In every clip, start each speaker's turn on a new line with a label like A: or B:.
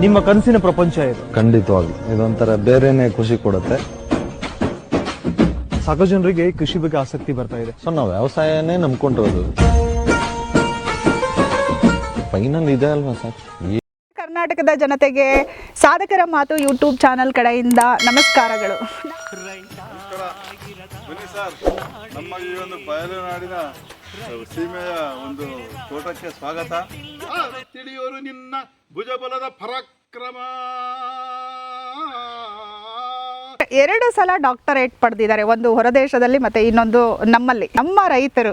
A: ನಿಮ್ಮ ಕನಸಿನ ಪ್ರಪಂಚ ಇದು.
B: ಖಂಡಿತವಾಗ್ಲು ಇದೊಂಥರ ಬೇರೆನೆ ಖುಷಿ ಕೊಡುತ್ತೆ.
A: ಸಾಕಷ್ಟು ಜನರಿಗೆ ಕೃಷಿ ಬಗ್ಗೆ ಆಸಕ್ತಿ ಬರ್ತಾ ಇದೆ.
B: ಸೊ ನಾವು ವ್ಯವಸಾಯನೇ ನಂಬ್ಕೊಂಡಿರೋದು. ಫೈನಲ್ ಇದೆ ಅಲ್ವಾ ಸರ್.
C: ಕರ್ನಾಟಕದ ಜನತೆಗೆ ಸಾಧಕರ ಮಾತು ಯೂಟ್ಯೂಬ್ ಚಾನಲ್ ಕಡೆಯಿಂದ ನಮಸ್ಕಾರಗಳು.
D: ಬನ್ನಿ ಸರ್, ನಮ್ಮ ಈ ಒಂದು ಬಯಲು ನಾಡಿನ ಸೀಮೆಯ ಒಂದು ತೋಟಕ್ಕೆ ಸ್ವಾಗತ. ತಿಳಿಯೋರು ನಿನ್ನ ಭುಜಬಲದ ಪರಾಕ್ರಮ.
C: 2 ಸಲ ಡಾಕ್ಟರೇಟ್ ಪಡೆದಿದ್ದಾರೆ, ಒಂದು ಹೊರದೇಶದಲ್ಲಿ ಮತ್ತೆ ಇನ್ನೊಂದು ನಮ್ಮಲ್ಲಿ. ನಮ್ಮ ರೈತರು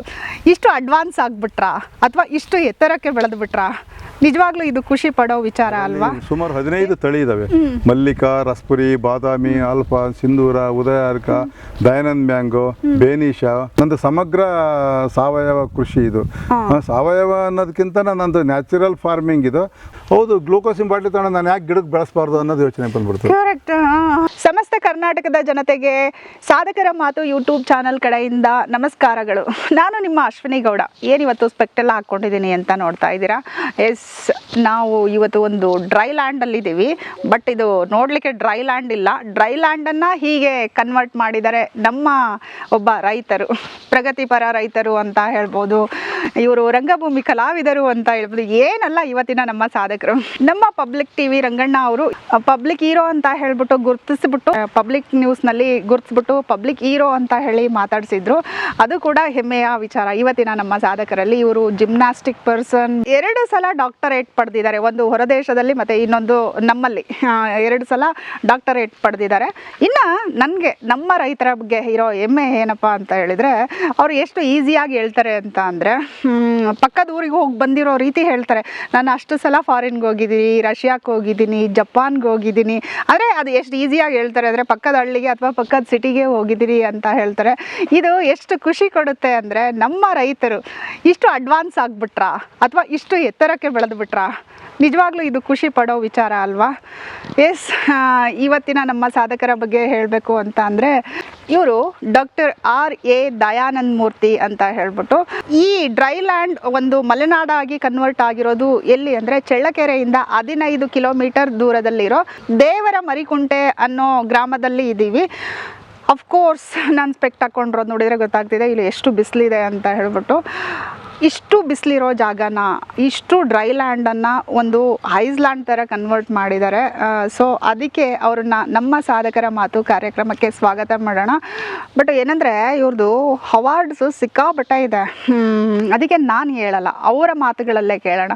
C: ಇಷ್ಟು ಅಡ್ವಾನ್ಸ್ ಆಗ್ಬಿಟ್ರಾ ಅಥವಾ ಇಷ್ಟು ಎತ್ತರಕ್ಕೆ ಬೆಳೆದು ಬಿಟ್ರಾ? ನಿಜವಾಗ್ಲೂ ಇದು ಖುಷಿ ಪಡೋ ವಿಚಾರ ಅಲ್ವಾ?
D: ಸುಮಾರು 15 ತಳಿ ಇದಾವೆ. ಮಲ್ಲಿಕಾ, ರಸ್ಪುರಿ, ಬಾದಾಮಿ, ಆಲ್ಫಾ, ಸಿಂಧೂರ, ಉದಯಾರ್ಕ, ದಯಾನಂದ್ ಮ್ಯಾಂಗೋ, ಬೇನಿಶಾ. ನಂದು ಸಮಗ್ರ ಸಾವಯವ ಕೃಷಿ ಇದು. ಸಾವಯವ ಅನ್ನೋದಕ್ಕಿಂತ ನಂದು ನ್ಯಾಚುರಲ್ ಫಾರ್ಮಿಂಗ್ ಇದು. ಹೌದು, ಗ್ಲೂಕೋಸಿನ್ ಬಾಟ್ಲಿ ತಗೊಂಡು ನಾನು ಯಾಕೆ ಗಿಡಕ್ಕೆ ಬೆಳೆಸಬಾರ್ದು ಅನ್ನೋದು ಯೋಚನೆ ಬಂದ್ಬಿಡ್ತು.
C: ಕರೆಕ್ಟ್. ಸಮಸ್ತ ಕರ್ನಾಟಕದ ಜನತೆಗೆ ಸಾಧಕರ ಮಾತು ಯೂಟ್ಯೂಬ್ ಚಾನಲ್ ಕಡೆಯಿಂದ ನಮಸ್ಕಾರಗಳು. ನಾನು ನಿಮ್ಮ ಅಶ್ವಿನಿ ಗೌಡ. ಏನಿವತ್ತು ಸ್ಪೆಕ್ಟೆಲ್ಲ ಹಾಕ್ಕೊಂಡಿದ್ದೀನಿ ಅಂತ ನೋಡ್ತಾ ಇದ್ದೀರಾ? ಎಸ್, ನಾವು ಇವತ್ತು ಒಂದು ಡ್ರೈ ಲ್ಯಾಂಡಲ್ಲಿ ಇದ್ದೀವಿ. ಬಟ್ ಇದು ನೋಡಲಿಕ್ಕೆ ಡ್ರೈ ಲ್ಯಾಂಡ್ ಇಲ್ಲ. ಡ್ರೈ ಲ್ಯಾಂಡನ್ನು ಹೀಗೆ ಕನ್ವರ್ಟ್ ಮಾಡಿದ್ದಾರೆ ನಮ್ಮ ಒಬ್ಬ ರೈತರು, ಪ್ರಗತಿಪರ ರೈತರು ಅಂತ ಹೇಳ್ಬೋದು. ಇವರು ರಂಗಭೂಮಿ ಕಲಾವಿದರು ಅಂತ ಹೇಳ್ಬೋದು. ಏನಲ್ಲ ಇವತ್ತಿನ ನಮ್ಮ ಸಾಧಕರು. ನಮ್ಮ ಪಬ್ಲಿಕ್ ಟಿವಿ ರಂಗಣ್ಣ ಅವರು ಪಬ್ಲಿಕ್ ಹೀರೋ ಅಂತ ಹೇಳ್ಬಿಟ್ಟು ಗುರುತಿಸ್ಬಿಟ್ಟು, ಪಬ್ಲಿಕ್ ನ್ಯೂಸ್ನಲ್ಲಿ ಗುರುತಿಸ್ಬಿಟ್ಟು ಪಬ್ಲಿಕ್ ಹೀರೋ ಅಂತ ಹೇಳಿ ಮಾತಾಡಿಸಿದ್ರು. ಅದು ಕೂಡ ಹೆಮ್ಮೆಯ ವಿಚಾರ ಇವತ್ತಿನ ನಮ್ಮ ಸಾಧಕರಲ್ಲಿ. ಇವರು ಜಿಮ್ನಾಸ್ಟಿಕ್ ಪರ್ಸನ್. 2 ಸಲ ಡಾಕ್ಟರೇಟ್ ಪಡೆದಿದ್ದಾರೆ, ಒಂದು ಹೊರದೇಶದಲ್ಲಿ ಮತ್ತೆ ಇನ್ನೊಂದು ನಮ್ಮಲ್ಲಿ. 2 ಸಲ ಡಾಕ್ಟರೇಟ್ ಪಡೆದಿದ್ದಾರೆ. ಇನ್ನು ನನಗೆ ನಮ್ಮ ರೈತರ ಬಗ್ಗೆ ಇರೋ ಹೆಮ್ಮೆ ಏನಪ್ಪ ಅಂತ ಹೇಳಿದರೆ, ಅವರು ಎಷ್ಟು ಈಸಿಯಾಗಿ ಹೇಳ್ತಾರೆ ಅಂತ ಅಂದರೆ, ಪಕ್ಕದ ಊರಿಗೆ ಹೋಗಿ ಬಂದಿರೋ ರೀತಿ ಹೇಳ್ತಾರೆ. ನಾನು ಅಷ್ಟು ಸಲ ಫಾರಿನ್ಗೆ ಹೋಗಿದ್ದೀನಿ, ರಷ್ಯಾಕ್ಕೆ ಹೋಗಿದ್ದೀನಿ, ಜಪಾನ್ಗೆ ಹೋಗಿದ್ದೀನಿ. ಆದರೆ ಅದು ಎಷ್ಟು ಈಸಿಯಾಗಿ ಹೇಳ್ತಾರೆ ಅಂದರೆ, ಪಕ್ಕದ ಹಳ್ಳಿಗೆ ಅಥವಾ ಪಕ್ಕದ ಸಿಟಿಗೆ ಹೋಗಿದ್ದೀರಿ ಅಂತ ಹೇಳ್ತಾರೆ. ಇದು ಎಷ್ಟು ಖುಷಿ ಕೊಡುತ್ತೆ ಅಂದರೆ, ನಮ್ಮ ರೈತರು ಇಷ್ಟು ಅಡ್ವಾನ್ಸ್ ಆಗಿಬಿಟ್ರಾ ಅಥವಾ ಇಷ್ಟು ಎತ್ತರಕ್ಕೆ ಬೆಳೆದು ಬಿಟ್ರಾ? ನಿಜವಾಗ್ಲೂ ಇದು ಖುಷಿ ಪಡೋ ವಿಚಾರ ಅಲ್ವಾ? ಎಸ್, ಇವತ್ತಿನ ನಮ್ಮ ಸಾಧಕರ ಬಗ್ಗೆ ಹೇಳಬೇಕು ಅಂತ ಅಂದರೆ, ಇವರು ಡಾಕ್ಟರ್ R.A. ದಯಾನಂದ್ ಮೂರ್ತಿ ಅಂತ ಹೇಳ್ಬಿಟ್ಟು. ಈ ಡ್ರೈ ಲ್ಯಾಂಡ್ ಒಂದು ಮಲೆನಾಡಾಗಿ ಕನ್ವರ್ಟ್ ಆಗಿರೋದು ಎಲ್ಲಿ ಅಂದರೆ, ಚಳ್ಳಕೆರೆಯಿಂದ 15 ಕಿಲೋಮೀಟರ್ ದೂರದಲ್ಲಿರೋ ದೇವರ ಮರಿಕುಂಟೆ ಅನ್ನೋ ಗ್ರಾಮದಲ್ಲಿ ಇದ್ದೀವಿ. ಅಫ್ಕೋರ್ಸ್ ನಾನು ಸ್ಪೆಕ್ಟ್ ಹಾಕ್ಕೊಂಡಿರೋದು ನೋಡಿದರೆ ಗೊತ್ತಾಗ್ತಿದೆ ಇಲ್ಲಿ ಎಷ್ಟು ಬಿಸಿಲಿದೆ ಅಂತ ಹೇಳ್ಬಿಟ್ಟು. ಇಷ್ಟು ಬಿಸಿಲಿರೋ ಜಾಗನ, ಇಷ್ಟು ಡ್ರೈ ಲ್ಯಾಂಡನ್ನು ಒಂದು ಐಸ್ಲ್ಯಾಂಡ್ ಥರ ಕನ್ವರ್ಟ್ ಮಾಡಿದ್ದಾರೆ. ಸೊ ಅದಕ್ಕೆ ಅವ್ರನ್ನ ನಮ್ಮ ಸಾಧಕರ ಮಾತು ಕಾರ್ಯಕ್ರಮಕ್ಕೆ ಸ್ವಾಗತ ಮಾಡೋಣ. ಬಟ್ ಏನಂದರೆ, ಇವ್ರದ್ದು ಅವಾರ್ಡ್ಸು ಸಿಕ್ಕಾಪಟ್ಟೆ ಇದೆ. ಅದಕ್ಕೆ ನಾನು ಹೇಳಲ್ಲ, ಅವರ ಮಾತುಗಳಲ್ಲೇ ಕೇಳೋಣ.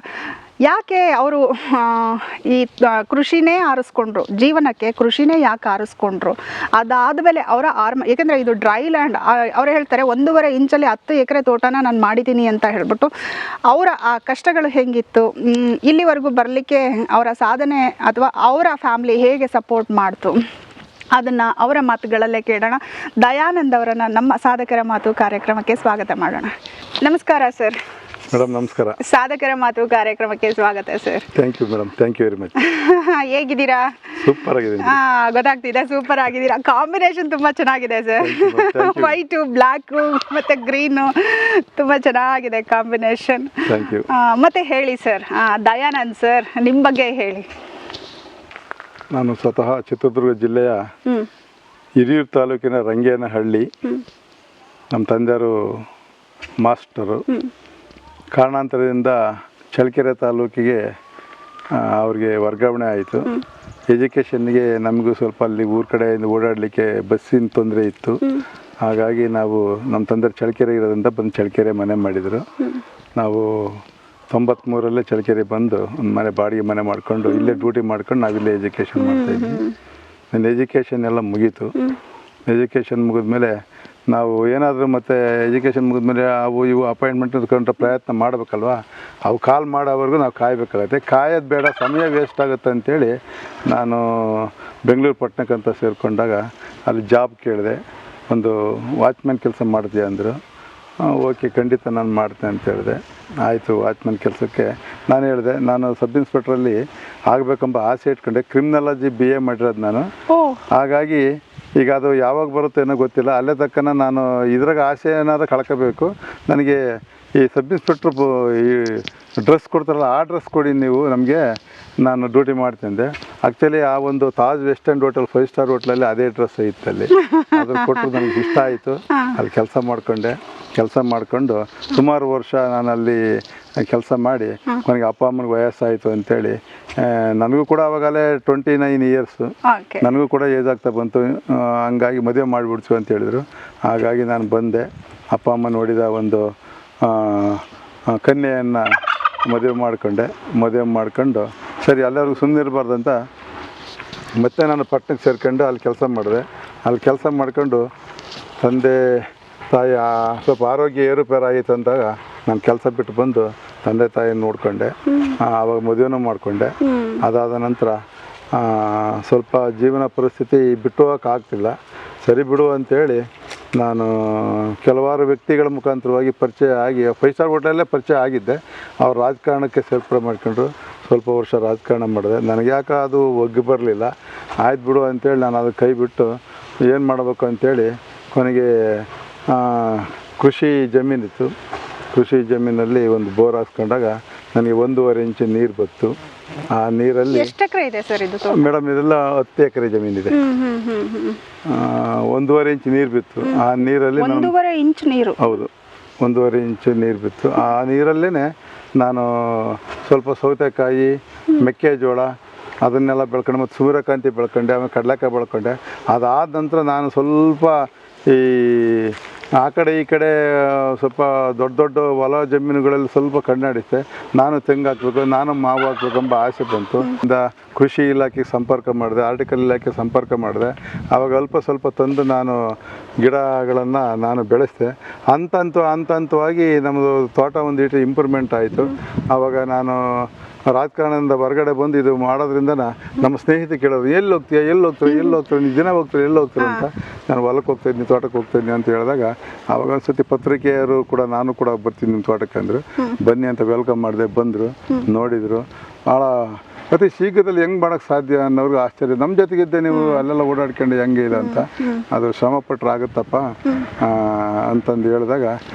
C: ಯಾಕೆ ಅವರು ಈ ಕೃಷಿನೇ ಆರಿಸ್ಕೊಂಡ್ರು, ಜೀವನಕ್ಕೆ ಕೃಷಿನೇ ಯಾಕೆ ಆರಿಸ್ಕೊಂಡ್ರು? ಅದಾದಮೇಲೆ ಅವರ ಏಕೆಂದರೆ ಇದು ಡ್ರೈ ಲ್ಯಾಂಡ್. ಅವ್ರು ಹೇಳ್ತಾರೆ 1.5 ಇಂಚಲ್ಲಿ 10 ಎಕರೆ ತೋಟನ ನಾನು ಮಾಡಿದ್ದೀನಿ ಅಂತ ಹೇಳ್ಬಿಟ್ಟು. ಅವರ ಆ ಕಷ್ಟಗಳು ಹೆಂಗಿತ್ತು, ಇಲ್ಲಿವರೆಗೂ ಬರಲಿಕ್ಕೆ ಅವರ ಸಾಧನೆ ಅಥವಾ ಅವರ ಫ್ಯಾಮ್ಲಿ ಹೇಗೆ ಸಪೋರ್ಟ್ ಮಾಡ್ತು, ಅದನ್ನು ಅವರ ಮಾತುಗಳಲ್ಲೇ ಕೇಳೋಣ. ದಯಾನಂದ್ ಅವರನ್ನು ನಮ್ಮ ಸಾಧಕರ ಮಾತು ಕಾರ್ಯಕ್ರಮಕ್ಕೆ ಸ್ವಾಗತ ಮಾಡೋಣ. ನಮಸ್ಕಾರ ಸರ್.
D: ಮೇಡಮ್ ನಮಸ್ಕಾರ.
C: ಸಾಧಕರ ಮಾತು ಕಾರ್ಯಕ್ರಮಕ್ಕೆ ಸ್ವಾಗತ sir.
D: Thank you madam, thank you very much.
C: ಹೇಗಿದ್ದೀರಾ?
D: ಸೂಪರ್ ಆಗಿದ್ದೀನಿ.
C: ಗೊತ್ತಾಗ್ತಿದೆ, ಸೂಪರ್ ಆಗಿದ್ದೀರಾ. ಕಾಂಬಿನೇಷನ್ ತುಂಬ ಚೆನ್ನಾಗಿದೆ ಸರ್. ವೈಟು, ಬ್ಲ್ಯಾಕು ಮತ್ತು ಗ್ರೀನು ತುಂಬ ಚೆನ್ನಾಗಿದೆ ಕಾಂಬಿನೇಷನ್.
D: Thank you.
C: ಮತ್ತೆ ಹೇಳಿ ಸರ್, ದಯಾನಂದ್ ಸರ್ ನಿಮ್ಮ ಬಗ್ಗೆ ಹೇಳಿ.
D: ನಾನು ಸ್ವತಃ ಚಿತ್ರದುರ್ಗ ಜಿಲ್ಲೆಯ ಹಿರಿಯೂರು ತಾಲೂಕಿನ ರಂಗೇನಹಳ್ಳಿ. ನಮ್ಮ ತಂದೆಯವರು ಮಾಸ್ಟರು. ಕಾರಣಾಂತರದಿಂದ ಚಳ್ಳಕೆರೆ ತಾಲೂಕಿಗೆ ಅವ್ರಿಗೆ ವರ್ಗಾವಣೆ ಆಯಿತು. ಎಜುಕೇಷನ್ಗೆ ನಮಗೂ ಸ್ವಲ್ಪ ಅಲ್ಲಿ ಊರ ಕಡೆಯಿಂದ ಓಡಾಡಲಿಕ್ಕೆ ಬಸ್ಸಿನ ತೊಂದರೆ ಇತ್ತು. ಹಾಗಾಗಿ ನಾವು ನಮ್ಮ ತಂದೆ ಚಳ್ಳಕೆರೆ ಇರೋದ್ರಿಂದ ಬಂದು ಚಳ್ಳಕೆರೆ ಮನೆ ಮಾಡಿದರು. ನಾವು 93ರಲ್ಲೇ ಚಳ್ಳಕೆರೆ ಬಂದು ಒಂದು ಮನೆ ಬಾಡಿಗೆ ಮನೆ ಮಾಡಿಕೊಂಡು ಇಲ್ಲೇ ಡ್ಯೂಟಿ ಮಾಡ್ಕೊಂಡು ನಾವಿಲ್ಲೇ ಎಜುಕೇಷನ್ ಮಾಡ್ತಾಯಿದ್ವಿ. ನನ್ನ ಎಜುಕೇಷನ್ ಎಲ್ಲ ಮುಗೀತು. ಎಜುಕೇಷನ್ ಮುಗಿದ್ಮೇಲೆ ನಾವು ಏನಾದರೂ ಮತ್ತು ಎಜುಕೇಷನ್ ಮುಗಿದ್ಮೇಲೆ ಅವು ಇವು ಅಪಾಯಿಂಟ್ಮೆಂಟ್ ಇಟ್ಕೊಂಡ್ರೆ ಪ್ರಯತ್ನ ಮಾಡಬೇಕಲ್ವ. ಅವು ಕಾಲ್ ಮಾಡೋವರೆಗೂ ನಾವು ಕಾಯಬೇಕಾಗತ್ತೆ. ಕಾಯೋದು ಬೇಡ, ಸಮಯ ವೇಸ್ಟ್ ಆಗುತ್ತೆ ಅಂಥೇಳಿ ನಾನು ಬೆಂಗಳೂರು ಪಟ್ಟಣಕ್ಕಂತ ಸೇರಿಕೊಂಡಾಗ ಅಲ್ಲಿ ಜಾಬ್ ಕೇಳಿದೆ. ಒಂದು ವಾಚ್ಮ್ಯಾನ್ ಕೆಲಸ ಮಾಡ್ತೀಯ ಅಂದರು. ಓಕೆ, ಖಂಡಿತ ನಾನು ಮಾಡ್ತೇನೆ ಅಂತ ಹೇಳಿದೆ. ಆಯಿತು, ವಾಚ್ಮ್ಯಾನ್ ಕೆಲಸಕ್ಕೆ ನಾನು ಹೇಳಿದೆ, ನಾನು ಸಬ್ ಇನ್ಸ್ಪೆಕ್ಟ್ರಲ್ಲಿ ಆಗಬೇಕೆಂಬ ಆಸೆ ಇಟ್ಕೊಂಡೆ. ಕ್ರಿಮಿನಾಲಜಿ BA ಮಾಡಿರೋದು ನಾನು. ಹಾಗಾಗಿ ಈಗ ಅದು ಯಾವಾಗ ಬರುತ್ತೆ ಏನೋ ಗೊತ್ತಿಲ್ಲ. ಅಲ್ಲೇ ತಕ್ಕನ ನಾನು ಇದ್ರಾಗ ಆಸೆ ಏನಾದ್ರು ಕಳ್ಕೋಬೇಕು. ನನಗೆ ಈ ಸಬ್ ಇನ್ಸ್ಪೆಕ್ಟ್ರ್ ಈ ಡ್ರೆಸ್ ಕೊಡ್ತಾರಲ್ಲ, ಆ ಡ್ರೆಸ್ ಕೊಡಿ ನೀವು ನಮಗೆ, ನಾನು ಡ್ಯೂಟಿ ಮಾಡ್ತಿದ್ದೆ. ಆ್ಯಕ್ಚುಲಿ ಆ ಒಂದು Taj west end hotel 5 star ಹೋಟ್ಲಲ್ಲಿ ಅದೇ ಡ್ರೆಸ್ ಇತ್ತಲ್ಲಿ. ಅದ್ರ ಕೊಟ್ಟರು ನನಗೆ ಇಷ್ಟ ಆಯಿತು. ಅಲ್ಲಿ ಕೆಲಸ ಮಾಡ್ಕೊಂಡು ಸುಮಾರು ವರ್ಷ ನಾನು ಅಲ್ಲಿ ಕೆಲಸ ಮಾಡಿ ನನಗೆ ಅಪ್ಪ ಅಮ್ಮನಿಗೆ ವಯಸ್ಸಾಯಿತು ಅಂಥೇಳಿ, ನನಗೂ ಕೂಡ ಆವಾಗಲೇ 29 ಇಯರ್ಸು, ನನಗೂ ಕೂಡ ಏಜ್ ಆಗ್ತಾ ಬಂತು. ಹಂಗಾಗಿ ಮದುವೆ ಮಾಡಿಬಿಡ್ಸು ಅಂತ ಹೇಳಿದರು. ಹಾಗಾಗಿ ನಾನು ಬಂದೆ. ಅಪ್ಪ ಅಮ್ಮ ನೋಡಿದ ಒಂದು ಕನ್ಯೆಯನ್ನು ಮದುವೆ ಮಾಡ್ಕೊಂಡು ಸರಿ ಎಲ್ಲರಿಗೂ ಸುಮ್ಮನೆ ಇರಬಾರ್ದಂತ ಮತ್ತೆ ನಾನು ಪಟ್ಟಣಕ್ಕೆ ಸೇರ್ಕೊಂಡು ಅಲ್ಲಿ ಕೆಲಸ ಮಾಡ್ಕೊಂಡು ತಂದೆ ತಾಯಿ ಸ್ವಲ್ಪ ಆರೋಗ್ಯ ಏರುಪೇರಾಗಿತ್ತು ಅಂದಾಗ ನಾನು ಕೆಲಸ ಬಿಟ್ಟು ಬಂದು ತಂದೆ ತಾಯಿನ ನೋಡಿಕೊಂಡೆ. ಆವಾಗ ಮದುವೆನೂ ಮಾಡಿಕೊಂಡೆ. ಅದಾದ ನಂತರ ಸ್ವಲ್ಪ ಜೀವನ ಪರಿಸ್ಥಿತಿ ಬಿಟ್ಟು ಹೋಗೋಕ್ಕಾಗ್ತಿಲ್ಲ. ಸರಿ ಬಿಡು ಅಂಥೇಳಿ ನಾನು ಕೆಲವಾರು ವ್ಯಕ್ತಿಗಳ ಮುಖಾಂತರವಾಗಿ ಪರಿಚಯ ಆಗಿ 5 ಸ್ಟಾರ್ ಹೋಟೆಲಲ್ಲೇ ಪರಿಚಯ ಆಗಿದ್ದೆ. ಅವ್ರು ರಾಜಕಾರಣಕ್ಕೆ ಸೇರ್ಪಡೆ ಮಾಡ್ಕೊಂಡ್ರು. ಸ್ವಲ್ಪ ವರ್ಷ ರಾಜಕಾರಣ ಮಾಡಿದೆ. ನನಗೆ ಯಾಕೆ ಅದು ಒಗ್ಗಿ ಬರಲಿಲ್ಲ. ಆಯ್ತು ಬಿಡು ಅಂಥೇಳಿ ನಾನು ಅದು ಕೈ ಬಿಟ್ಟು ಏನು ಮಾಡಬೇಕು ಅಂಥೇಳಿ ಕೊನೆಗೆ ಕೃಷಿ ಜಮೀನಿತ್ತು. ಕೃಷಿ ಜಮೀನಲ್ಲಿ ಒಂದು ಬೋರ್ ಹಾಕ್ಸ್ಕೊಂಡಾಗ ನನಗೆ 1.5 ಇಂಚು ನೀರು ಬಂತು. ಆ ನೀರಲ್ಲಿ
C: ಎಷ್ಟು ಎಕರೆ ಇದೆ ಸರ್ ಇದು?
D: ಮೇಡಮ್ ಇದೆಲ್ಲ 10 ಎಕರೆ ಜಮೀನಿದೆ. 1.5 ಇಂಚು ನೀರು ಬಿತ್ತು. ಆ ನೀರಲ್ಲಿ
C: 1.5 ಇಂಚು ನೀರು? ಹೌದು,
D: 1.5 ಇಂಚು ನೀರು ಬಿತ್ತು. ಆ ನೀರಲ್ಲೇ ನಾನು ಸ್ವಲ್ಪ ಸೌತೆಕಾಯಿ, ಮೆಕ್ಕೆಜೋಳ ಅದನ್ನೆಲ್ಲ ಬೆಳ್ಕೊಂಡು, ಮತ್ತು ಸೂರ್ಯಕಾಂತಿ ಬೆಳ್ಕೊಂಡೆ, ಆಮೇಲೆ ಕಡಲೆಕಾಯಿ ಬೆಳ್ಕೊಂಡೆ. ಅದಾದ ನಂತರ ನಾನು ಸ್ವಲ್ಪ ಈ ಆ ಕಡೆ ಈ ಕಡೆ ಸ್ವಲ್ಪ ದೊಡ್ಡ ಹೊಲ ಜಮೀನುಗಳಲ್ಲಿ ಸ್ವಲ್ಪ ಕಣ್ಣಾಡಿಸ್ದೆ. ನಾನು ತೆಂಗು ಹಾಕಬೇಕು, ನಾನು ಮಾವು ಹಾಕ್ಬೇಕೆಂಬ ಆಸೆ ಬಂತು. ಕೃಷಿ ಇಲಾಖೆಗೆ ಸಂಪರ್ಕ ಮಾಡಿದೆ, ಆರ್ಟಿಕಲ್ ಇಲಾಖೆ ಸಂಪರ್ಕ ಮಾಡಿದೆ. ಆವಾಗ ಅಲ್ಪ ಸ್ವಲ್ಪ ತಂದು ನಾನು ಗಿಡಗಳನ್ನು ನಾನು ಬೆಳೆಸಿದೆ. ಹಂತವಾಗಿ ನಮ್ಮದು ತೋಟ ಒಂದಿಟ್ಟು ಇಂಪ್ರೂವ್ಮೆಂಟ್ ಆಯಿತು. ಆವಾಗ ನಾನು ರಾಜಕಾರಣದಿಂದ ಹೊರಗಡೆ ಬಂದು ಇದು ಮಾಡೋದ್ರಿಂದ ನಮ್ಮ ಸ್ನೇಹಿತರು ಕೇಳೋರು, ಎಲ್ಲಿ ಹೋಗ್ತೀಯ ನೀವು ದಿನ ಹೋಗ್ತೀರಿ ಅಂತ. ನಾನು ಹೊಲಕ್ಕೆ ಹೋಗ್ತಾಯಿದ್ದೀನಿ, ತೋಟಕ್ಕೆ ಹೋಗ್ತಾಯಿದ್ದೀನಿ ಅಂತ ಹೇಳಿದಾಗ ಆವಾಗ ಒಂದ್ಸತಿ ಪತ್ರಿಕೆಯರು ಕೂಡ ನಾನು ಕೂಡ ಬರ್ತೀನಿ ನಿಮ್ಮ ತೋಟಕ್ಕೆ ಅಂದರು. ಬನ್ನಿ ಅಂತ ವೆಲ್ಕಮ್ ಮಾಡಿದೆ. ಬಂದರು, ನೋಡಿದರು. ಭಾಳ ಅತಿ ಶೀಘ್ರದಲ್ಲಿ ಹೆಂಗೆ ಮಾಡೋಕ್ಕೆ ಸಾಧ್ಯ ಅನ್ನೋರ್ಗೆ ಆಶ್ಚರ್ಯ. ನಮ್ಮ ಜೊತೆಗಿದ್ದೆ ನೀವು ಅಲ್ಲೆಲ್ಲ ಓಡಾಡ್ಕೊಂಡು ಹೆಂಗೆ ಇಲ್ಲ ಅಂತ. ಅದು ಶ್ರಮಪಟ್ಟರೆ ಆಗುತ್ತಪ್ಪ ಅಂತಂದು ಹೇಳಿದಾಗ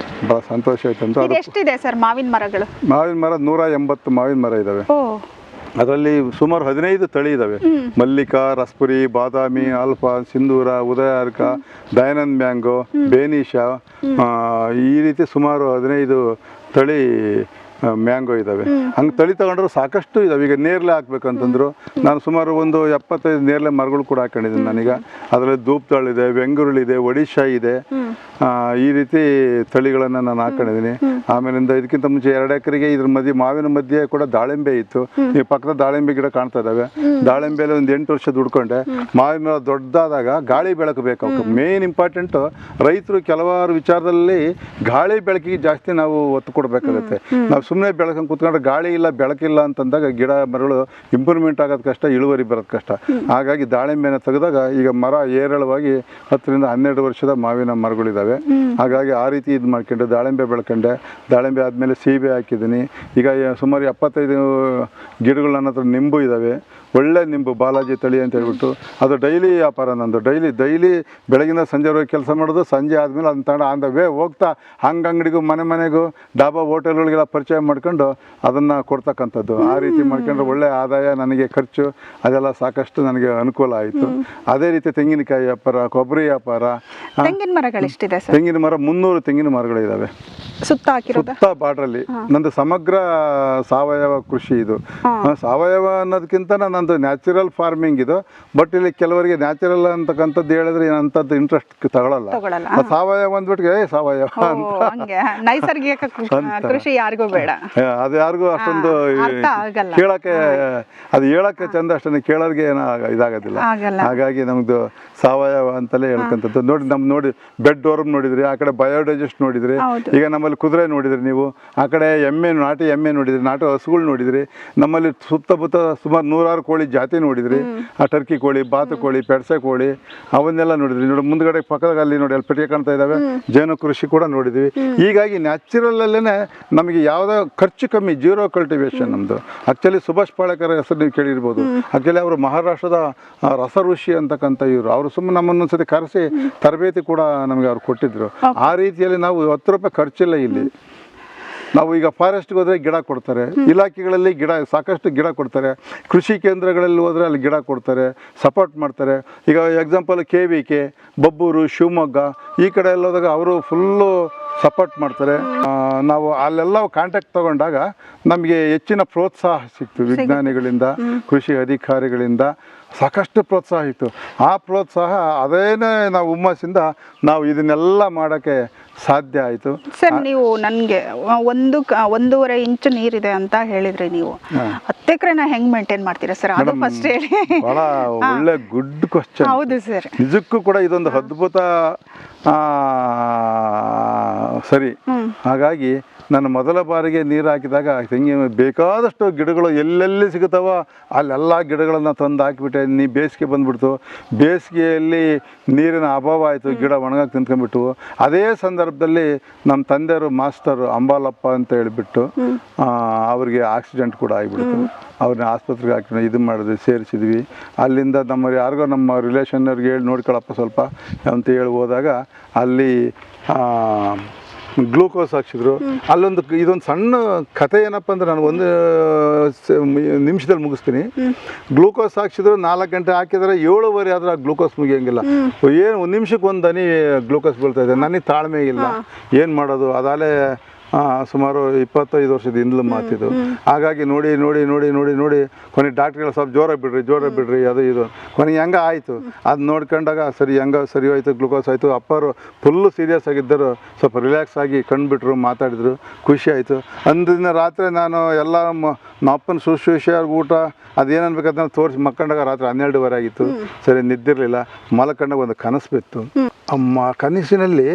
D: ಭಾಳ ಸಂತೋಷ ಆಯ್ತು ಅಂತ.
C: ಎಷ್ಟಿದೆ ಸರ್ ಮಾವಿನ ಮರಗಳು?
D: ಮಾವಿನ ಮರ 180 ಮಾವಿನ ಮರ ಇದ್ದಾವೆ. ಅದರಲ್ಲಿ ಸುಮಾರು 15 ತಳಿ ಇದ್ದಾವೆ. ಮಲ್ಲಿಕಾ, ರಸ್ಪುರಿ, ಬಾದಾಮಿ, ಆಲ್ಫಾ, ಸಿಂಧೂರ, ಉದಯಾರ್ಕ, ದಯಾನಂದ್ ಮ್ಯಾಂಗೋ, ಬೇನಿಶಾ, ಈ ರೀತಿ ಸುಮಾರು 15 ತಳಿ ಮ್ಯಾಂಗೋ ಇದ್ದಾವೆ. ಹಂಗೆ ತಳಿ ತಗೊಂಡ್ರು ಸಾಕಷ್ಟು ಇದ್ದಾವೆ. ಈಗ ನೇರಳೆ ಹಾಕ್ಬೇಕಂತಂದ್ರು ನಾನು ಸುಮಾರು ಒಂದು 75 ನೇರಳೆ ಮರಗಳು ಕೂಡ ಹಾಕೊಂಡಿದ್ದೀನಿ ನಾನೀಗ. ಅದರಲ್ಲಿ ಧೂಪ್ತಾಳಿದೆ, ಬೆಂಗುರುಳಿದೆ, ಒಡಿಶಾ ಇದೆ. ಈ ರೀತಿ ತಳಿಗಳನ್ನು ನಾನು ಹಾಕೊಂಡಿದ್ದೀನಿ. ಆಮೇಲಿಂದ ಇದಕ್ಕಿಂತ ಮುಂಚೆ 2 ಎಕರೆಗೆ ಇದ್ರ ಮಾವಿನ ಮಧ್ಯೆ ಕೂಡ ದಾಳಿಂಬೆ ಇತ್ತು. ಈ ಪಕ್ಕದ ದಾಳಿಂಬೆ ಗಿಡ ಕಾಣ್ತಾ ಇದ್ದಾವೆ. ದಾಳಿಂಬೆಯಲ್ಲಿ ಒಂದು 8 ವರ್ಷ ದುಡ್ಕೊಂಡೆ. ಮಾವಿನ ಮರ ದೊಡ್ಡದಾದಾಗ ಗಾಳಿ ಬೆಳಕು ಬೇಕು. ಮೇನ್ ಇಂಪಾರ್ಟೆಂಟು ರೈತರು ಕೆಲವಾರು ವಿಚಾರದಲ್ಲಿ ಗಾಳಿ ಬೆಳಕಿಗೆ ಜಾಸ್ತಿ ನಾವು ಒತ್ತು ಕೊಡಬೇಕಾಗುತ್ತೆ. ನಾವು ಸುಮ್ಮನೆ ಬೆಳಕಂಗೆ ಕೂತ್ಕೊಂಡ್ರೆ ಗಾಳಿ ಇಲ್ಲ ಬೆಳಕಿಲ್ಲ ಅಂತಂದಾಗ ಗಿಡ ಮರಗಳು ಇಂಪ್ರೂವ್ಮೆಂಟ್ ಆಗೋದು ಕಷ್ಟ, ಇಳುವರಿ ಬರೋದು ಕಷ್ಟ. ಹಾಗಾಗಿ ದಾಳಿಂಬೆನ ತೆಗೆದಾಗ ಈಗ ಮರ ಏರಳವಾಗಿ 10 ರಿಂದ 12 ವರ್ಷದ ಮಾವಿನ ಮರಗಳಿದ್ದಾವೆ. ಹಾಗಾಗಿ ಆ ರೀತಿ ಇದು ಮಾಡ್ಕೊಂಡೆ ದಾಳಿಂಬೆ ಬೆಳ್ಕೊಂಡೆ. ದಾಳಿಂಬೆ ಆದಮೇಲೆ ಸೀಬೆ ಹಾಕಿದ್ದೀನಿ. ಈಗ ಸುಮಾರು 75 ಗಿಡಗಳು ನನ್ನ ಹತ್ರ. ನಿಂಬು ಇದ್ದಾವೆ, ಒಳ್ಳೆ ನಿಂಬು ಬಾಲಾಜಿ ತಳಿ ಅಂತ ಹೇಳ್ಬಿಟ್ಟು. ಅದು ಡೈಲಿ ವ್ಯಾಪಾರ ನಂದು. ಡೈಲಿ ಬೆಳಗಿನ ಸಂಜೆವರೆಗೆ ಕೆಲಸ ಮಾಡೋದು. ಸಂಜೆ ಆದಮೇಲೆ ಅದನ್ನ ತಗೊಂಡು ಆನ್ ದ ವೇ ಹೋಗ್ತಾ ಅಂಗಡಿಗೂ ಮನೆಗೂ ಡಾಬಾ ಹೋಟೆಲ್ಗಳಿಗೆಲ್ಲ ಪರಿಚಯ ಮಾಡ್ಕೊಂಡು ಅದನ್ನು ಕೊಡ್ತಕ್ಕಂಥದ್ದು. ಆ ರೀತಿ ಮಾಡ್ಕೊಂಡ್ರೆ ಒಳ್ಳೆ ಆದಾಯ, ನನಗೆ ಖರ್ಚು ಅದೆಲ್ಲ ಸಾಕಷ್ಟು ನನಗೆ ಅನುಕೂಲ ಆಯಿತು. ಅದೇ ರೀತಿ ತೆಂಗಿನಕಾಯಿ ವ್ಯಾಪಾರ, ಕೊಬ್ಬರಿ ವ್ಯಾಪಾರ.
C: ತೆಂಗಿನ ಮರಗಳು ಎಷ್ಟಿದೆ ಸರ್?
D: ತೆಂಗಿನ ಮರ 300 ತೆಂಗಿನ ಮರಗಳಿದ್ದಾವೆ ಸುತ್ತ ಬಾರ್ಡ್ರಲ್ಲಿ. ನಂದು ಸಮಗ್ರ ಸಾವಯವ ಕೃಷಿ ಇದು. ಸಾವಯವ ಅನ್ನೋದಕ್ಕಿಂತ ನಂದು ನ್ಯಾಚುರಲ್ ಫಾರ್ಮಿಂಗ್ ಇದು. ಬಟ್ ಇಲ್ಲಿ ಕೆಲವರಿಗೆ ನ್ಯಾಚುರಲ್ ಅಂತಕ್ಕಂಥದ್ದು ಹೇಳಿದ್ರೆ ಏನಂತದ್ದು ಇಂಟ್ರೆಸ್ಟ್ ತಗೊಳ್ಳಲ್ಲ. ಸಾವಯವ ಅಂದ್ಬಿಟ್ಟು ಸಾವಯವ
C: ನೈಸರ್ಗಿಕ ಕೃಷಿ ಯಾರಿಗೂ ಬೇಡ,
D: ಅದು ಯಾರಿಗೂ ಅಷ್ಟೊಂದು ಕೇಳಕ್ಕೆ, ಅದು ಹೇಳಕ್ಕೆ ಚಂದ, ಅಷ್ಟೊಂದು ಕೇಳೋರಿಗೆ ಏನೋ ಇದಾಗೋದಿಲ್ಲ. ಹಾಗಾಗಿ ನಮ್ದು ಸಾವಯವ ಅಂತಲೇ ಹೇಳ್ಕೊಂಥದ್ದು. ನೋಡಿ ಬೆಡ್ ಡೋರ್ಮ್ ನೋಡಿದ್ರಿ, ಆ ಕಡೆ ಬಯೋಡೈಜೆಸ್ಟ್ ನೋಡಿದ್ರಿ, ಈಗ ನಮ್ಮಲ್ಲಿ ಕುದುರೆ ನೋಡಿದ್ರಿ ನೀವು, ಆ ಕಡೆ ನಾಟಿ ಎಮ್ಮೆ ನೋಡಿದ್ರಿ, ನಾಟಿ ಹಸುಗಳು ನೋಡಿದ್ರಿ. ನಮ್ಮಲ್ಲಿ ಸುತ್ತಮುತ್ತ ಸುಮಾರು 100 ಕೋಳಿ ಜಾತಿ ನೋಡಿದ್ರಿ. ಆ ಟರ್ಕಿ ಕೋಳಿ, ಬಾತುಕೋಳಿ, ಪೆಡ್ಸೆ ಕೋಳಿ ಅವನ್ನೆಲ್ಲ ನೋಡಿದ್ರಿ. ನೋಡಿ ಮುಂದ್ಗಡೆ ಪಕ್ಕದಲ್ಲಿ ನೋಡಿ ಅಲ್ಲಿ ಪೆಟ್ಟಿಗೆ ಕಾಣ್ತಾ ಇದ್ದಾವೆ, ಜೇನು ಕೃಷಿ ಕೂಡ ನೋಡಿದ್ವಿ. ಹೀಗಾಗಿ ನ್ಯಾಚುರಲ್ ಅಲ್ಲೇ ನಮಗೆ ಯಾವುದೇ ಖರ್ಚು ಕಮ್ಮಿ, ಜೀರೋ ಕಲ್ಟಿವೇಶನ್ ನಮ್ಮದು. ಆ್ಯಕ್ಚುಲಿ ಸುಭಾಷ್ ಪಾಳೇಕರ್ ಹೆಸರು ನೀವು ಕೇಳಿರ್ಬೋದು. ಆ್ಯಕ್ಚುಲಿ ಅವರು ಮಹಾರಾಷ್ಟ್ರದ ರಸ ಋಷಿ ಅಂತಕ್ಕಂಥ ಇವರು. ಅವರು ಸುಮ್ಮನೆ ನಮ್ಮನ್ನೊಂದ್ಸತಿ ಕರೆಸಿ ತರಬೇತಿ ಕೂಡ ನಮಗೆ ಅವ್ರು ಕೊಟ್ಟಿದ್ರು. ಆ ರೀತಿಯಲ್ಲಿ ನಾವು 10 ರೂಪಾಯಿ ಖರ್ಚಿಲ್ಲ ಇಲ್ಲಿ. ನಾವು ಈಗ ಫಾರೆಸ್ಟ್ಗೆ ಹೋದರೆ ಗಿಡ ಕೊಡ್ತಾರೆ, ಇಲಾಖೆಗಳಲ್ಲಿ ಸಾಕಷ್ಟು ಗಿಡ ಕೊಡ್ತಾರೆ, ಕೃಷಿ ಕೇಂದ್ರಗಳಲ್ಲಿ ಹೋದರೆ ಅಲ್ಲಿ ಗಿಡ ಕೊಡ್ತಾರೆ, ಸಪೋರ್ಟ್ ಮಾಡ್ತಾರೆ. ಈಗ ಎಕ್ಸಾಂಪಲ್ KVK, ಬಬ್ಬೂರು, ಶಿವಮೊಗ್ಗ ಈ ಕಡೆ ಎಲ್ಲ ಹೋದಾಗ ಅವರು ಫುಲ್ಲು ಸಪೋರ್ಟ್ ಮಾಡ್ತಾರೆ. ನಾವು ಅಲ್ಲೆಲ್ಲ ಕಾಂಟ್ಯಾಕ್ಟ್ ತಗೊಂಡಾಗ ನಮಗೆ ಹೆಚ್ಚಿನ ಪ್ರೋತ್ಸಾಹ ಸಿಕ್ತು. ವಿಜ್ಞಾನಿಗಳಿಂದ, ಕೃಷಿ ಅಧಿಕಾರಿಗಳಿಂದ ಸಾಕಷ್ಟು ಪ್ರೋತ್ಸಾಹ ಇತ್ತು. ಆ ಪ್ರೋತ್ಸಾಹ ಅದೇನೇ ನಾವು ಹುಮ್ಮಸ್ಸಿಂದ ನಾವು ಇದನ್ನೆಲ್ಲ ಮಾಡೋಕ್ಕೆ ಸಾಧ್ಯ ಆಯಿತು.
C: ಸರ್, ನೀವು ನನಗೆ 1.5 ಇಂಚು ನೀರಿದೆ ಅಂತ ಹೇಳಿದ್ರಿ. ನೀವು 10 ಎಕರೆನ ಹೆಂಗ್ ಮೇಂಟೈನ್ ಮಾಡ್ತೀರಾ ಸರ್? ಅದು ಫಸ್ಟ್ ಹೇಳಿ.
D: ಬಹಳ ಒಳ್ಳೆ ಗುಡ್ ಕ್ವಶನ್.
C: ಹೌದು ಸರ್,
D: ನಿಜಕ್ಕೂ ಕೂಡ ಇದೊಂದು ಅದ್ಭುತ. ಸರಿ, ಹಾಗಾಗಿ ನಾನು ಮೊದಲ ಬಾರಿಗೆ ನೀರು ಹಾಕಿದಾಗ ತೆಂಗಿನ ಬೇಕಾದಷ್ಟು ಗಿಡಗಳು ಎಲ್ಲೆಲ್ಲಿ ಸಿಗುತ್ತವ ಅಲ್ಲೆಲ್ಲ ಗಿಡಗಳನ್ನು ತಂದು ಹಾಕಿಬಿಟ್ಟೆ. ಬೇಸಿಗೆ ಬಂದುಬಿಡ್ತು. ಬೇಸಿಗೆಯಲ್ಲಿ ನೀರಿನ ಅಭಾವ ಆಯಿತು, ಗಿಡ ಒಣಗಕ್ಕೆ ನಿಂತ್ಕೊಂಡ್ಬಿಟ್ಟು. ಅದೇ ಸಂದರ್ಭದಲ್ಲಿ ನಮ್ಮ ತಂದೆಯವರು ಮಾಸ್ಟರ್ ಅಂಬಾಲಪ್ಪ ಅಂತ ಹೇಳಿಬಿಟ್ಟು ಅವ್ರಿಗೆ ಆಕ್ಸಿಡೆಂಟ್ ಕೂಡ ಆಗಿಬಿಡ್ತು. ಅವ್ರನ್ನ ಆಸ್ಪತ್ರೆಗೆ ಹಾಕಿ ಇದು ಮಾಡಿದ್ವಿ, ಸೇರಿಸಿದ್ವಿ. ಅಲ್ಲಿಂದ ಯಾರಿಗೋ ನಮ್ಮ ರಿಲೇಷನ್ನವ್ರಿಗೆ ಹೇಳಿ ನೋಡ್ಕೊಳ್ಳಪ್ಪ ಸ್ವಲ್ಪ ಅಂತ ಹೇಳಿ ಹೋದಾಗ ಅಲ್ಲಿ ಗ್ಲೂಕೋಸ್ ಹಾಕ್ಸಿದ್ರು. ಇದೊಂದು ಸಣ್ಣ ಕಥೆ ಏನಪ್ಪ ಅಂದ್ರೆ, ನಾನು 1 ನಿಮಿಷದಲ್ಲಿ ಮುಗಿಸ್ತೀನಿ. ಗ್ಲೂಕೋಸ್ ಹಾಕ್ಸಿದ್ರು, 4 ಗಂಟೆ ಹಾಕಿದರೆ 7:15 ಆದ್ರೆ ಆ ಗ್ಲೂಕೋಸ್ ಮುಗಿಯಂಗಿಲ್ಲ. ಏನು 1 ನಿಮಿಷಕ್ಕೆ 1 ಹನಿ ಗ್ಲೂಕೋಸ್ ಬೀಳ್ತಾ ಇದೆ. ನನಗೆ ತಾಳ್ಮೆ ಇಲ್ಲ, ಏನು ಮಾಡೋದು. ಅದಾಲೇ ಸುಮಾರು 25 ವರ್ಷದ ಹಿಂದ್ಲು ಮಾತಿದು. ಹಾಗಾಗಿ ನೋಡಿ ನೋಡಿ ನೋಡಿ ನೋಡಿ ನೋಡಿ ಕೊನೆಗೆ ಡಾಕ್ಟ್ರುಗಳು ಸ್ವಲ್ಪ ಜೋರ ಬಿಡ್ರಿ ಅದು ಇದು. ಕೊನೆಗೆ ಹೆಂಗೆ ಆಯಿತು. ಅದು ನೋಡ್ಕೊಂಡಾಗ ಸರಿ ಹೋಯ್ತು, ಗ್ಲೂಕೋಸ್ ಆಯಿತು. ಅಪ್ಪರು ಫುಲ್ಲು ಸೀರಿಯಸ್ ಆಗಿದ್ದರು. ಸ್ವಲ್ಪ ರಿಲ್ಯಾಕ್ಸ್ ಆಗಿ ಕಂಡುಬಿಟ್ರು, ಮಾತಾಡಿದ್ರು, ಖುಷಿ ಆಯಿತು. ಅಂದಿನ ರಾತ್ರಿ ನಾನು ಎಲ್ಲ ನಮ್ಮ ಅಪ್ಪನ ಶುಶ್ರೂಷೆ ಊಟ ಅದೇನು ಅನ್ಬೇಕಂತ ತೋರಿಸಿ ಮಕ್ಕಂಡಾಗ ರಾತ್ರಿ 12:15 ಆಗಿತ್ತು. ಸರಿ ನಿದ್ದಿರಲಿಲ್ಲ. ಮಲ್ಕೊಂಡಾಗ ಒಂದು ಕನಸು ಬಿತ್ತು. ಕನಸಿನಲ್ಲಿ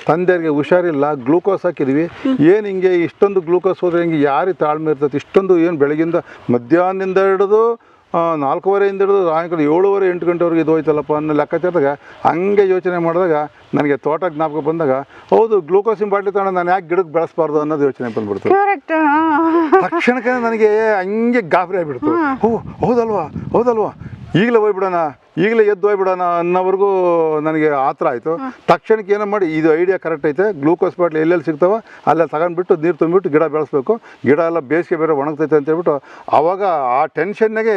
D: ತಂದೆಯರಿಗೆ ಹುಷಾರಿಲ್ಲ, ಗ್ಲೂಕೋಸ್ ಹಾಕಿದ್ವಿ. ಏನು ಹಿಂಗೆ ಇಷ್ಟೊಂದು ಗ್ಲೂಕೋಸ್ ಹೋದ್ರೆ ಹಿಂಗೆ ಯಾರಿಗೆ ತಾಳ್ಮೆ ಇರ್ತೈತೆ? ಇಷ್ಟೊಂದು ಏನು ಬೆಳಗಿಂದ ಮಧ್ಯಾಹ್ನದಿಂದ ಹಿಡಿದು 4:15 ಹಿಡಿದು ಸಾಯಂಕಾಲ 7:30 8 ಗಂಟೆವರೆಗೆ ಇದು ಹೋಯ್ತಲ್ಲಪ್ಪ ಅನ್ನೋ ಲೆಕ್ಕಾಚಾರದಾಗ ಹಂಗೆ ಯೋಚನೆ ಮಾಡಿದಾಗ ನನಗೆ ತೋಟ ಜ್ಞಾಪಕ ಬಂದಾಗ, ಹೌದು ಗ್ಲೂಕೋಸಿನ ಬಾಟ್ಲಿ ತಗೊಂಡು ನಾನು ಯಾಕೆ ಗಿಡಕ್ಕೆ ಬೆಳೆಸಬಾರ್ದು ಅನ್ನೋದು ಯೋಚನೆ ಬಂದ್ಬಿಡ್ತು. ತಕ್ಷಣಕ್ಕೆ ನನಗೆ ಹಂಗೆ ಗಾಬರಿ ಆಗಿಬಿಡ್ತು. ಹೌದಲ್ವಾ ಈಗಲೇ ಹೋಗ್ಬಿಡೋಣ, ಈಗಲೇ ಎದ್ದು ಹೋಗ್ಬಿಡೋಣ ಅನ್ನೋವರೆಗೂ ನನಗೆ ಆತರ ಆಯಿತು. ತಕ್ಷಣಕ್ಕೆ ಏನೋ ಮಾಡಿ, ಇದು ಐಡಿಯಾ ಕರೆಕ್ಟ್ ಐತೆ, ಗ್ಲೂಕೋಸ್ ಬಾಟ್ಲಿ ಎಲ್ಲೆಲ್ಲಿ ಸಿಗ್ತಾವ ಅಲ್ಲೇ ತಗೊಂಡ್ಬಿಟ್ಟು ನೀರು ತುಂಬಿಬಿಟ್ಟು ಗಿಡ ಬೆಳೆಸ್ಬೇಕು. ಗಿಡ ಎಲ್ಲ ಬೇಸಿಗೆ ಬೇರೆ ಒಣಗ್ತೈತೆ ಅಂತ ಹೇಳ್ಬಿಟ್ಟು ಆವಾಗ ಆ ಟೆನ್ಷನ್ನಾಗೆ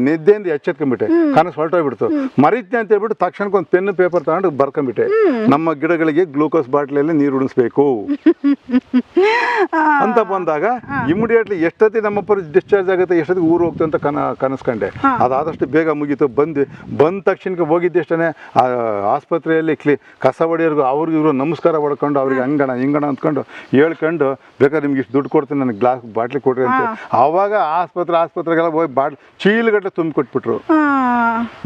D: ನಿದ್ದೆಯಿಂದ ಎಚ್ಚೆತ್ಕೊಂಡ್ಬಿಟ್ಟೆ. ಕನಸು ಹೊರಟೋಗ್ಬಿಡ್ತು. ಮರೀತೀನಿ ಅಂತ ಹೇಳ್ಬಿಟ್ಟು ತಕ್ಷಣಕ್ಕೆ ಒಂದು ಪೆನ್ನು ಪೇಪರ್ ತಗೊಂಡು ಬರ್ಕೊಂಡ್ಬಿಟ್ಟೆ, ನಮ್ಮ ಗಿಡಗಳಿಗೆ ಗ್ಲೂಕೋಸ್ ಬಾಟ್ಲಿಯಲ್ಲಿ ನೀರು ಉಣಿಸ್ಬೇಕು ಅಂತ ಬಂದಾಗ ಇಮಿಡಿಯೇಟ್ಲಿ ಎಷ್ಟೊತ್ತಿ ನಮ್ಮಪ್ಪ ಡಿಸ್ಚಾರ್ಜ್ ಆಗುತ್ತೆ, ಎಷ್ಟೊತ್ತಿಗೆ ಊರು ಹೋಗ್ತು ಅಂತ ಕನಸ್ಕೊಂಡೆ. ಅದಾದಷ್ಟು ಬೇಗ ಮುಗೀತು. ಬಂದ ತಕ್ಷಣಕ್ಕೆ ಹೋಗಿದ್ದೆಷ್ಟೇ ಆಸ್ಪತ್ರೆಯಲ್ಲಿ ಕಸ ಹೊಡೆಯೋರ್ಗು ಅವ್ರಿಗೆ ಇವರು ನಮಸ್ಕಾರ ಹೊಡ್ಕೊಂಡು ಅವ್ರಿಗೆ ಹಿಂಗಣ ಅಂದ್ಕೊಂಡು ಹೇಳ್ಕೊಂಡು, ಬೇಕಾದ್ರೆ ನಿಮ್ಗೆ ಇಷ್ಟು ದುಡ್ಡು ಕೊಡ್ತೀನಿ, ನನಗೆ ಗ್ಲಾಸ್ ಬಾಟ್ಲಿ ಕೊಡ್ರಿ ಅಂತ. ಆವಾಗ ಆಸ್ಪತ್ರೆಗೆಲ್ಲ ಹೋಗಿ ಚೀಲಗಟ್ಟಲೆ ತುಂಬಿ ಕೊಟ್ಬಿಟ್ರು.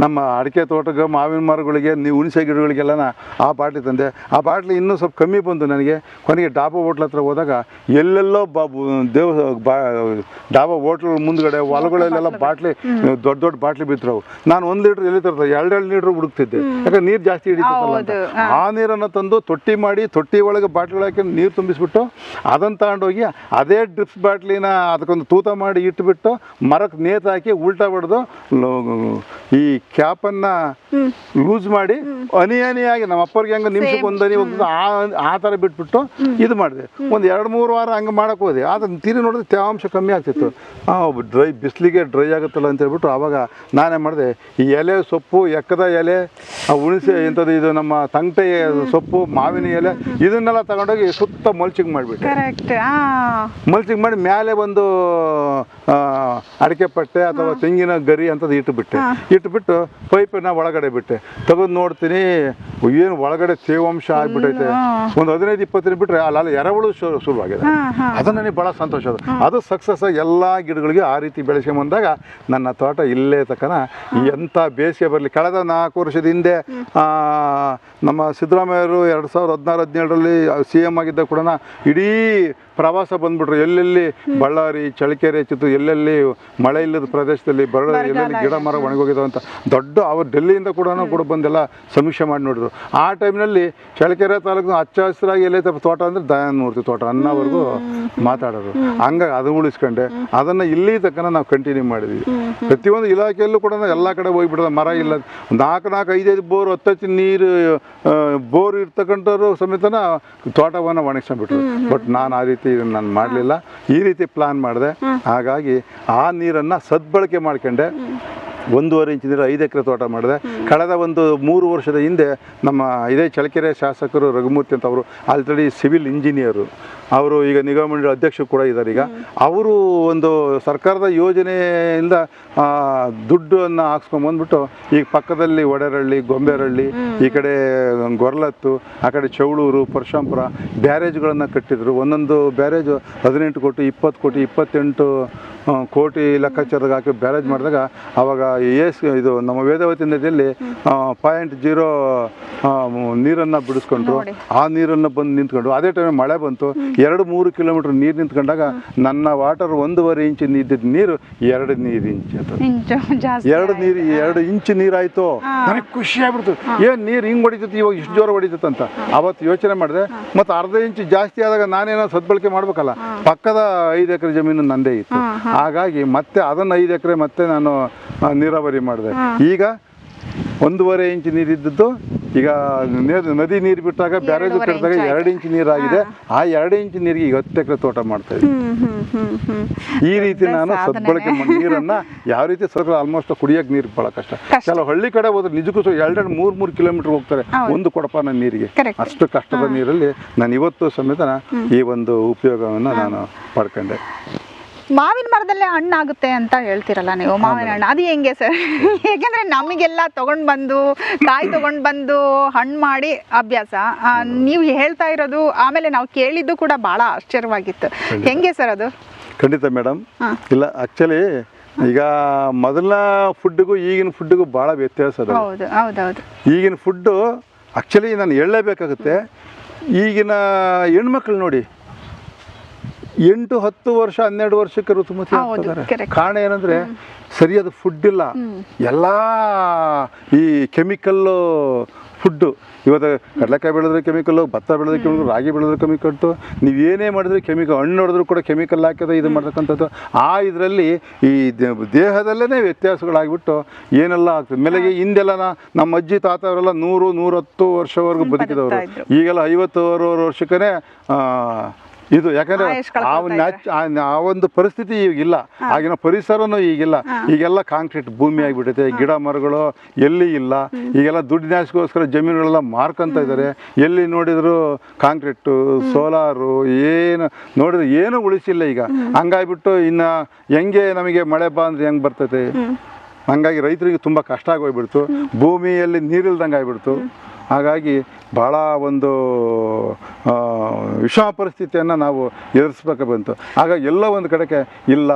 D: ನಮ್ಮ ಅಡಿಕೆ ತೋಟಕ್ಕೆ, ಮಾವಿನ ಮರಗಳಿಗೆ, ಹುಣಸೆ ಗಿಡಗಳಿಗೆಲ್ಲ ಆ ಬಾಟ್ಲಿ ತಂದೆ. ಆ ಬಾಟ್ಲಿ ಇನ್ನೂ ಸ್ವಲ್ಪ ಕಮ್ಮಿ ಬಂದು ನನಗೆ. ಕೊನೆಗೆ ಡಾಬಾ ಹೋಟ್ಲ್ ಹತ್ರ ಹೋದಾಗ ಎಲ್ಲೆಲ್ಲೋ ಡಾಬಾ ಹೋಟ್ಲ್ ಮುಂದ್ಗಡೆ ಹೊಲಗಳಲ್ಲೆಲ್ಲ ಬಾಟ್ಲಿ, ದೊಡ್ಡ ಬಾಟ್ಲಿ ಬಿತ್ತರವು. ನಾನು 1 ಲೀಟ್ರ್ ಎಲ್ಲಿ ತರ್ತಾರೆ, 2 ಲೀಟ್ರ್ ಹುಡುಕ್ತಿದ್ದೆ. ಯಾಕಂದ್ರೆ ನೀರು ಜಾಸ್ತಿ ಹಿಡಿತಲ್ಲ ಅಂತ. ಆ ನೀರನ್ನು ತಂದು ತೊಟ್ಟಿ ಮಾಡಿ, ತೊಟ್ಟಿ ಒಳಗೆ ಬಾಟ್ಲಿಗಳು ಹಾಕಿ ನೀರು ತುಂಬಿಸ್ಬಿಟ್ಟು ಅದನ್ನು ತಗೊಂಡೋಗಿ ಅದೇ ಡ್ರಿಪ್ಸ್ ಬಾಟ್ಲಿನ ಅದಕ್ಕೊಂದು ತೂತ ಮಾಡಿ ಇಟ್ಬಿಟ್ಟು ಮರಕ್ಕೆ ನೇತಾಕಿ ಉಲ್ಟಾ ಹೊಡೆದು ಈ ಕ್ಯಾಪನ್ನು ಲೂಸ್ ಮಾಡಿ ಹನಿಯಾಗಿ ನಮ್ಮ ಅಪ್ಪರಿಗೆ ಹೆಂಗೆ ನಿಮಿಷಕ್ಕೆ 1 ಹನಿ ಹೋಗ್ತದೆ ಆ ಥರ ಬಿಟ್ಬಿಟ್ಟು ಇದು ಮಾಡಿದೆ. ಒಂದು 2-3 ವಾರ ಹಂಗೆ ಮಾಡೋಕ್ಕೆ ಹೋದೆ. ಅದನ್ನು ತಿರಿ ನೋಡಿದ್ರೆ ತೇವಾಂಶ ಕಮ್ಮಿ ಆಗ್ತಿತ್ತು. ಬಿಸಿಲಿಗೆ ಡ್ರೈ ಆಗುತ್ತಲ್ಲ ಅಂತ ಹೇಳ್ಬಿಟ್ಟು ಆವಾಗ ನಾನೇ ಮಾಡಿದೆ, ಈ ಎಲೆ ಸೊಪ್ಪು, ಎಕ್ಕದ ಎಲೆ, ಹುಣಸೆ ಇಂಥದ್ದು, ಇದು ನಮ್ಮ ತಂಗಟೆ ಸೊಪ್ಪು, ಮಾವಿನ ಎಲೆ, ಇದನ್ನೆಲ್ಲ ತಗೊಂಡೋಗಿ ಸುತ್ತ ಮಲ್ಚಿಂಗ್ ಮಾಡಿಬಿಟ್ಟೆ. ಮಲ್ಚಿಂಗ್ ಮಾಡಿ ಮೇಲೆ ಒಂದು ಅಡಿಕೆ ಪಟ್ಟೆ ಅಥವಾ ತೆಂಗಿನ ಗರಿ ಅಂಥದ್ದು ಇಟ್ಟುಬಿಟ್ಟು ಪೈಪಿನ ಒಳಗಡೆ ಬಿಟ್ಟೆ. ತೆಗೆದು ನೋಡ್ತೀನಿ, ಏನು ಒಳಗಡೆ ತೇವಾಂಶ ಆಗಿಬಿಟ್ಟೈತೆ. ಒಂದು 15-20 ಬಿಟ್ಟರೆ ಅಲ್ಲಿ ಎರೆಹುಳು ಶುರುವಾಗಿದೆ. ಅದು ನನಗೆ ಭಾಳ ಸಂತೋಷ. ಅದು ಸಕ್ಸಸ್ ಆಗಿ ಎಲ್ಲ ಗಿಡಗಳಿಗೆ ಆ ರೀತಿ ಬೆಳೆಸ್ಕೊಂಬಂದಾಗ ನನ್ನ ತೋಟ ಇಲ್ಲೇ ತಕ್ಕನ ಎಂಥ ಬೇಸಿಗೆ ಬರಲಿ. ಕಳೆದ 4 ವರ್ಷದ ಹಿಂದೆ ನಮ್ಮ ಸಿದ್ದರಾಮಯ್ಯರು 2016-17ರಲ್ಲಿ CM ಆಗಿದ್ದಾಗ ಕೂಡ ಇಡೀ ಪ್ರವಾಸ ಬಂದ್ಬಿಟ್ರು. ಎಲ್ಲೆಲ್ಲಿ ಬಳ್ಳಾರಿ, ಚಳ್ಳಕೆರೆ, ಚಿತ್ರದುರ್ಗ ಎಲ್ಲೆಲ್ಲಿ ಮಳೆ ಇಲ್ಲದ ಪ್ರದೇಶದಲ್ಲಿ ಎಲ್ಲೆಲ್ಲಿ ಗಿಡ ಮರ ಒಣಗೋಗಿದಾವೆ ಅಂತ ದೊಡ್ಡ ಅವ್ರು ಡೆಲ್ಲಿಯಿಂದ ಕೂಡ ಬಂದೆಲ್ಲ ಸಮೀಕ್ಷೆ ಮಾಡಿ ನೋಡಿದ್ರು. ಆ ಟೈಮ್ನಲ್ಲಿ ಚಳ್ಳಕೆರೆ ತಾಲೂಕು ಹಚ್ಚ ಹಸಿರಾಗಿ ಎಲ್ಲೈತೆ ತೋಟ ಅಂದರೆ ದಯಾನಂದ ಮೂರ್ತಿ ತೋಟ ಅನ್ನೋವರೆಗೂ ಮಾತಾಡೋರು. ಹಂಗಾಗಿ ಅದು ಉಳಿಸ್ಕೊಂಡೆ ಅದನ್ನು ಇಲ್ಲಿ ತನಕ ನಾವು ಕಂಟಿನ್ಯೂ ಮಾಡಿದ್ವಿ. ಪ್ರತಿಯೊಂದು ಇಲಾಖೆಯಲ್ಲೂ ಕೂಡ ಎಲ್ಲ ಕಡೆ ಹೋಗ್ಬಿಡೋದು. ಮರ ಇಲ್ಲ, 4-5 ಬೋರ್ 10 ನೀರು ಬೋರ್ ಇರ್ತಕ್ಕಂಥವ್ರು ಸಮೇತನ ತೋಟವನ್ನು ಒಣಗಿಸ್ಕೊಂಡ್ಬಿಟ್ರು. ಬಟ್ ನಾನು ಆ ರೀತಿ ನಾನು ಮಾಡಲಿಲ್ಲ, ಈ ರೀತಿ ಪ್ಲಾನ್ ಮಾಡಿದೆ. ಹಾಗಾಗಿ ಆ ನೀರನ್ನು ಸದ್ಬಳಕೆ ಮಾಡ್ಕೊಂಡೆ. 1.5 ಇಂಚ್ ನೀರು 5 ಎಕರೆ ತೋಟ ಮಾಡಿದೆ. ಕಳೆದ ಒಂದು 3 ವರ್ಷದ ಹಿಂದೆ ನಮ್ಮ ಇದೇ ಚಳ್ಳಕೆರೆ ಶಾಸಕರು ರಘುಮೂರ್ತಿ ಅಂತ, ಅವರು ಆಲ್ರೆಡಿ ಸಿವಿಲ್ ಇಂಜಿನಿಯರು, ಅವರು ಈಗ ನಿಗಮ ಮಂಡಳಿ ಅಧ್ಯಕ್ಷರು ಕೂಡ ಇದ್ದಾರೆ. ಈಗ ಅವರು ಒಂದು ಸರ್ಕಾರದ ಯೋಜನೆಯಿಂದ ದುಡ್ಡನ್ನು ಹಾಕ್ಸ್ಕೊಂಬಂದ್ಬಿಟ್ಟು ಈಗ ಪಕ್ಕದಲ್ಲಿ ಒಡೆರಹಳ್ಳಿ, ಗೊಂಬೇರಹಳ್ಳಿ, ಈ ಕಡೆ ಗೊರ್ಲತ್ತು, ಆ ಕಡೆ ಚೌಳೂರು, ಪರಶುರಾಂಪುರ ಬ್ಯಾರೇಜ್ಗಳನ್ನು ಕಟ್ಟಿದ್ರು. ಒಂದೊಂದು ಬ್ಯಾರೇಜು 18 ಕೋಟಿ, 20 ಕೋಟಿ, 28 ಕೋಟಿ ಲೆಕ್ಕಾಚಾರದಾಗ ಹಾಕಿ ಬ್ಯಾರೇಜ್ ಮಾಡಿದಾಗ ಅವಾಗ ಇದು ನಮ್ಮ ವೇದಾವತಿ ನದಿಯಲ್ಲಿ 0.0 ನೀರನ್ನು ಬಿಡಿಸ್ಕೊಂಡ್ರು. ಆ ನೀರನ್ನು ಬಂದು ನಿಂತ್ಕೊಂಡು ಅದೇ ಟೈಮ್ ಮಳೆ ಬಂತು. 2-3 ಕಿಲೋಮೀಟರ್ ನೀರು ನಿಂತ್ಕೊಂಡಾಗ ನನ್ನ ವಾಟರ್ 1.5 ಇಂಚ್ ಇದ್ದಿದ್ದ ನೀರು 2 ಇಂಚ್ ಆಯ್ತು. 2 ಇಂಚ್ ನೀರಾಯಿತು. ನನಗೆ ಖುಷಿ ಆಗ್ಬಿಡ್ತು. ಏನು ನೀರು ಹಿಂಗೆ ಹೊಡಿತೈತಿ, ಇವಾಗ ಇಷ್ಟು ಜೋರ ಹೊಡಿತೈತೆ ಅಂತ ಅವತ್ತು ಯೋಚನೆ ಮಾಡಿದೆ. ಮತ್ತು ಅರ್ಧ ಇಂಚ್ ಜಾಸ್ತಿ ಆದಾಗ ನಾನೇನೋ ಸದ್ಬಳಕೆ ಮಾಡ್ಬೇಕಲ್ಲ. ಪಕ್ಕದ 5 ಎಕರೆ ಜಮೀನು ನಂದೇ ಇತ್ತು. ಹಾಗಾಗಿ ಮತ್ತೆ ಅದನ್ನು 5 ಎಕರೆ ಮತ್ತೆ ನಾನು ನೀರಾವರಿ ಮಾಡಿದೆ. ಈಗ 1.5 ಇಂಚ್ ನೀರಿದ್ದದ್ದು ಈಗ ನದಿ ನೀರು ಬಿಟ್ಟಾಗ ಬ್ಯಾರೇಜ್ ಕಟ್ಟಿದಾಗ 2 ಇಂಚ್ ನೀರಾಗಿದೆ. ಆ 2 ಇಂಚ್ ನೀರಿಗೆ ಈಗ 10 ಎಕರೆ ತೋಟ ಮಾಡ್ತಾ ಇದ್ದೀನಿ. ಈ ರೀತಿ ನಾನು ಸದ್ಬಳಕೆ ನೀರನ್ನು ಯಾವ ರೀತಿ ಸರ್ಕಾರ ಆಲ್ಮೋಸ್ಟ್ ಕುಡಿಯೋಕೆ ನೀರು ಭಾಳ ಕಷ್ಟ. ಕೆಲವು ಹಳ್ಳಿ ಕಡೆ ಹೋದ್ರೆ ನಿಜಕ್ಕೂ 2-3 ಕಿಲೋಮೀಟರ್ ಹೋಗ್ತಾರೆ ಒಂದು ಕೊಡಪಾನ ನೀರಿಗೆ. ಅಷ್ಟು ಕಷ್ಟದ ನೀರಲ್ಲಿ ನಾನು ಇವತ್ತು ಸಮೇತ ಈ ಒಂದು ಉಪಯೋಗವನ್ನು ನಾನು ಪಡ್ಕೊಂಡೆ.
C: ಮಾವಿನ ಮರದಲ್ಲೇ ಹಣ್ಣಾಗುತ್ತೆ ಅಂತ ಹೇಳ್ತಿರಲ್ಲ ನೀವು, ಮಾವಿನ ಹಣ್ಣು ಅದು ಹೆಂಗೆ ಸರ್? ಏಕೆಂದರೆ ನಮಗೆಲ್ಲ ತೊಗೊಂಡು ಬಂದು ಕಾಯಿ ತೊಗೊಂಡು ಬಂದು ಹಣ್ಣು ಮಾಡಿ ಅಭ್ಯಾಸ. ನೀವು ಹೇಳ್ತಾ ಇರೋದು ಆಮೇಲೆ ನಾವು ಕೇಳಿದ್ದು ಕೂಡ ಭಾಳ ಆಶ್ಚರ್ಯವಾಗಿತ್ತು. ಹೆಂಗೆ ಸರ್ ಅದು?
D: ಖಂಡಿತ ಮೇಡಮ್. ಇಲ್ಲ, ಆ್ಯಕ್ಚುಲಿ ಈಗ ಮೊದಲ ಫುಡ್ಡಿಗೂ ಈಗಿನ ಫುಡ್ಡಿಗೂ ಭಾಳ ವ್ಯತ್ಯಾಸ ಅದ.
C: ಹೌದು ಹೌದೌದು.
D: ಈಗಿನ ಫುಡ್ಡು ಆ್ಯಕ್ಚುಲಿ ನಾನು ಹೇಳಲೇಬೇಕಾಗುತ್ತೆ. ಈಗಿನ ಹೆಣ್ಮಕ್ಳು ನೋಡಿ 8-10 ವರ್ಷ 12 ವರ್ಷಕ್ಕೆ ಋತುಮತಿ ಆಗ್ತಾರೆ. ಕಾರಣ ಏನಂದರೆ ಸರಿಯಾದ ಫುಡ್ ಇಲ್ಲ, ಎಲ್ಲ ಈ ಕೆಮಿಕಲ್ಲು ಫುಡ್ಡು. ಇವತ್ತು ಕಡಲೆಕಾಯಿ ಬೆಳೆದ್ರೆ ಕೆಮಿಕಲ್ಲು, ಭತ್ತ ಬೆಳೆದ್ರೆ ಕೆಮಿಕಲ್, ರಾಗಿ ಬೆಳೆದ್ರೆ ಕೆಮಿಕಲ್ಲು, ನೀವೇನೇ ಮಾಡಿದ್ರೆ ಕೆಮಿಕಲ್. ಹಣ್ಣು ನೋಡಿದ್ರು ಕೂಡ ಕೆಮಿಕಲ್ ಹಾಕಿದ ಇದು ಮಾಡ್ತಕ್ಕಂಥದ್ದು. ಆ ಇದರಲ್ಲಿ ಈ ದೇಹದಲ್ಲೇ ವ್ಯತ್ಯಾಸಗಳಾಗಿಬಿಟ್ಟು ಏನೆಲ್ಲ ಆಗ್ತದೆ. ಮೇಲೆಗೆ ಹಿಂದೆಲ್ಲ ನಮ್ಮ ಅಜ್ಜಿ ತಾತ ಅವರೆಲ್ಲ 100-110 ವರ್ಷವರೆಗೂ ಬದುಕಿದವರು. ಈಗೆಲ್ಲ 50 ವರ್ಷಕ್ಕೇ ಇದು. ಯಾಕಂದರೆ ಆ ಒಂದು ಪರಿಸ್ಥಿತಿ ಈಗಿಲ್ಲ. ಆಗಿನ ಪರಿಸರನೂ ಈಗಿಲ್ಲ. ಈಗೆಲ್ಲ ಕಾಂಕ್ರೀಟ್ ಭೂಮಿ ಆಗಿಬಿಟ್ಟೈತೆ. ಗಿಡ ಮರಗಳು ಎಲ್ಲಿ ಇಲ್ಲ. ಈಗೆಲ್ಲ ದುಡ್ಡಿನಾಶಕ್ಕೋಸ್ಕರ ಜಮೀನುಗಳೆಲ್ಲ ಮಾರ್ಕೊಂತ ಇದ್ದಾರೆ. ಎಲ್ಲಿ ನೋಡಿದ್ರು ಕಾಂಕ್ರೀಟು, ಸೋಲಾರು, ಏನು ನೋಡಿದ್ರೆ ಏನೂ ಉಳಿಸಿಲ್ಲ ಈಗ. ಹಂಗಾಗಿಬಿಟ್ಟು ಇನ್ನು ಹೆಂಗೆ ನಮಗೆ ಮಳೆ ಬಾ ಅಂದರೆ ಹೆಂಗೆ ಬರ್ತೈತೆ. ಹಂಗಾಗಿ ರೈತರಿಗೆ ತುಂಬ ಕಷ್ಟ ಆಗೋಗ್ಬಿಡ್ತು. ಭೂಮಿಯಲ್ಲಿ ನೀರಿಲ್ದಂಗೆ ಆಗಿಬಿಡ್ತು. ಹಾಗಾಗಿ ಭಾಳ ಒಂದು ವಿಷಮ ಪರಿಸ್ಥಿತಿಯನ್ನು ನಾವು ಎದುರಿಸ್ಬೇಕು ಬಂತು. ಹಾಗಾಗಿ ಎಲ್ಲ ಒಂದು ಕಡೆಗೆ ಇಲ್ಲ,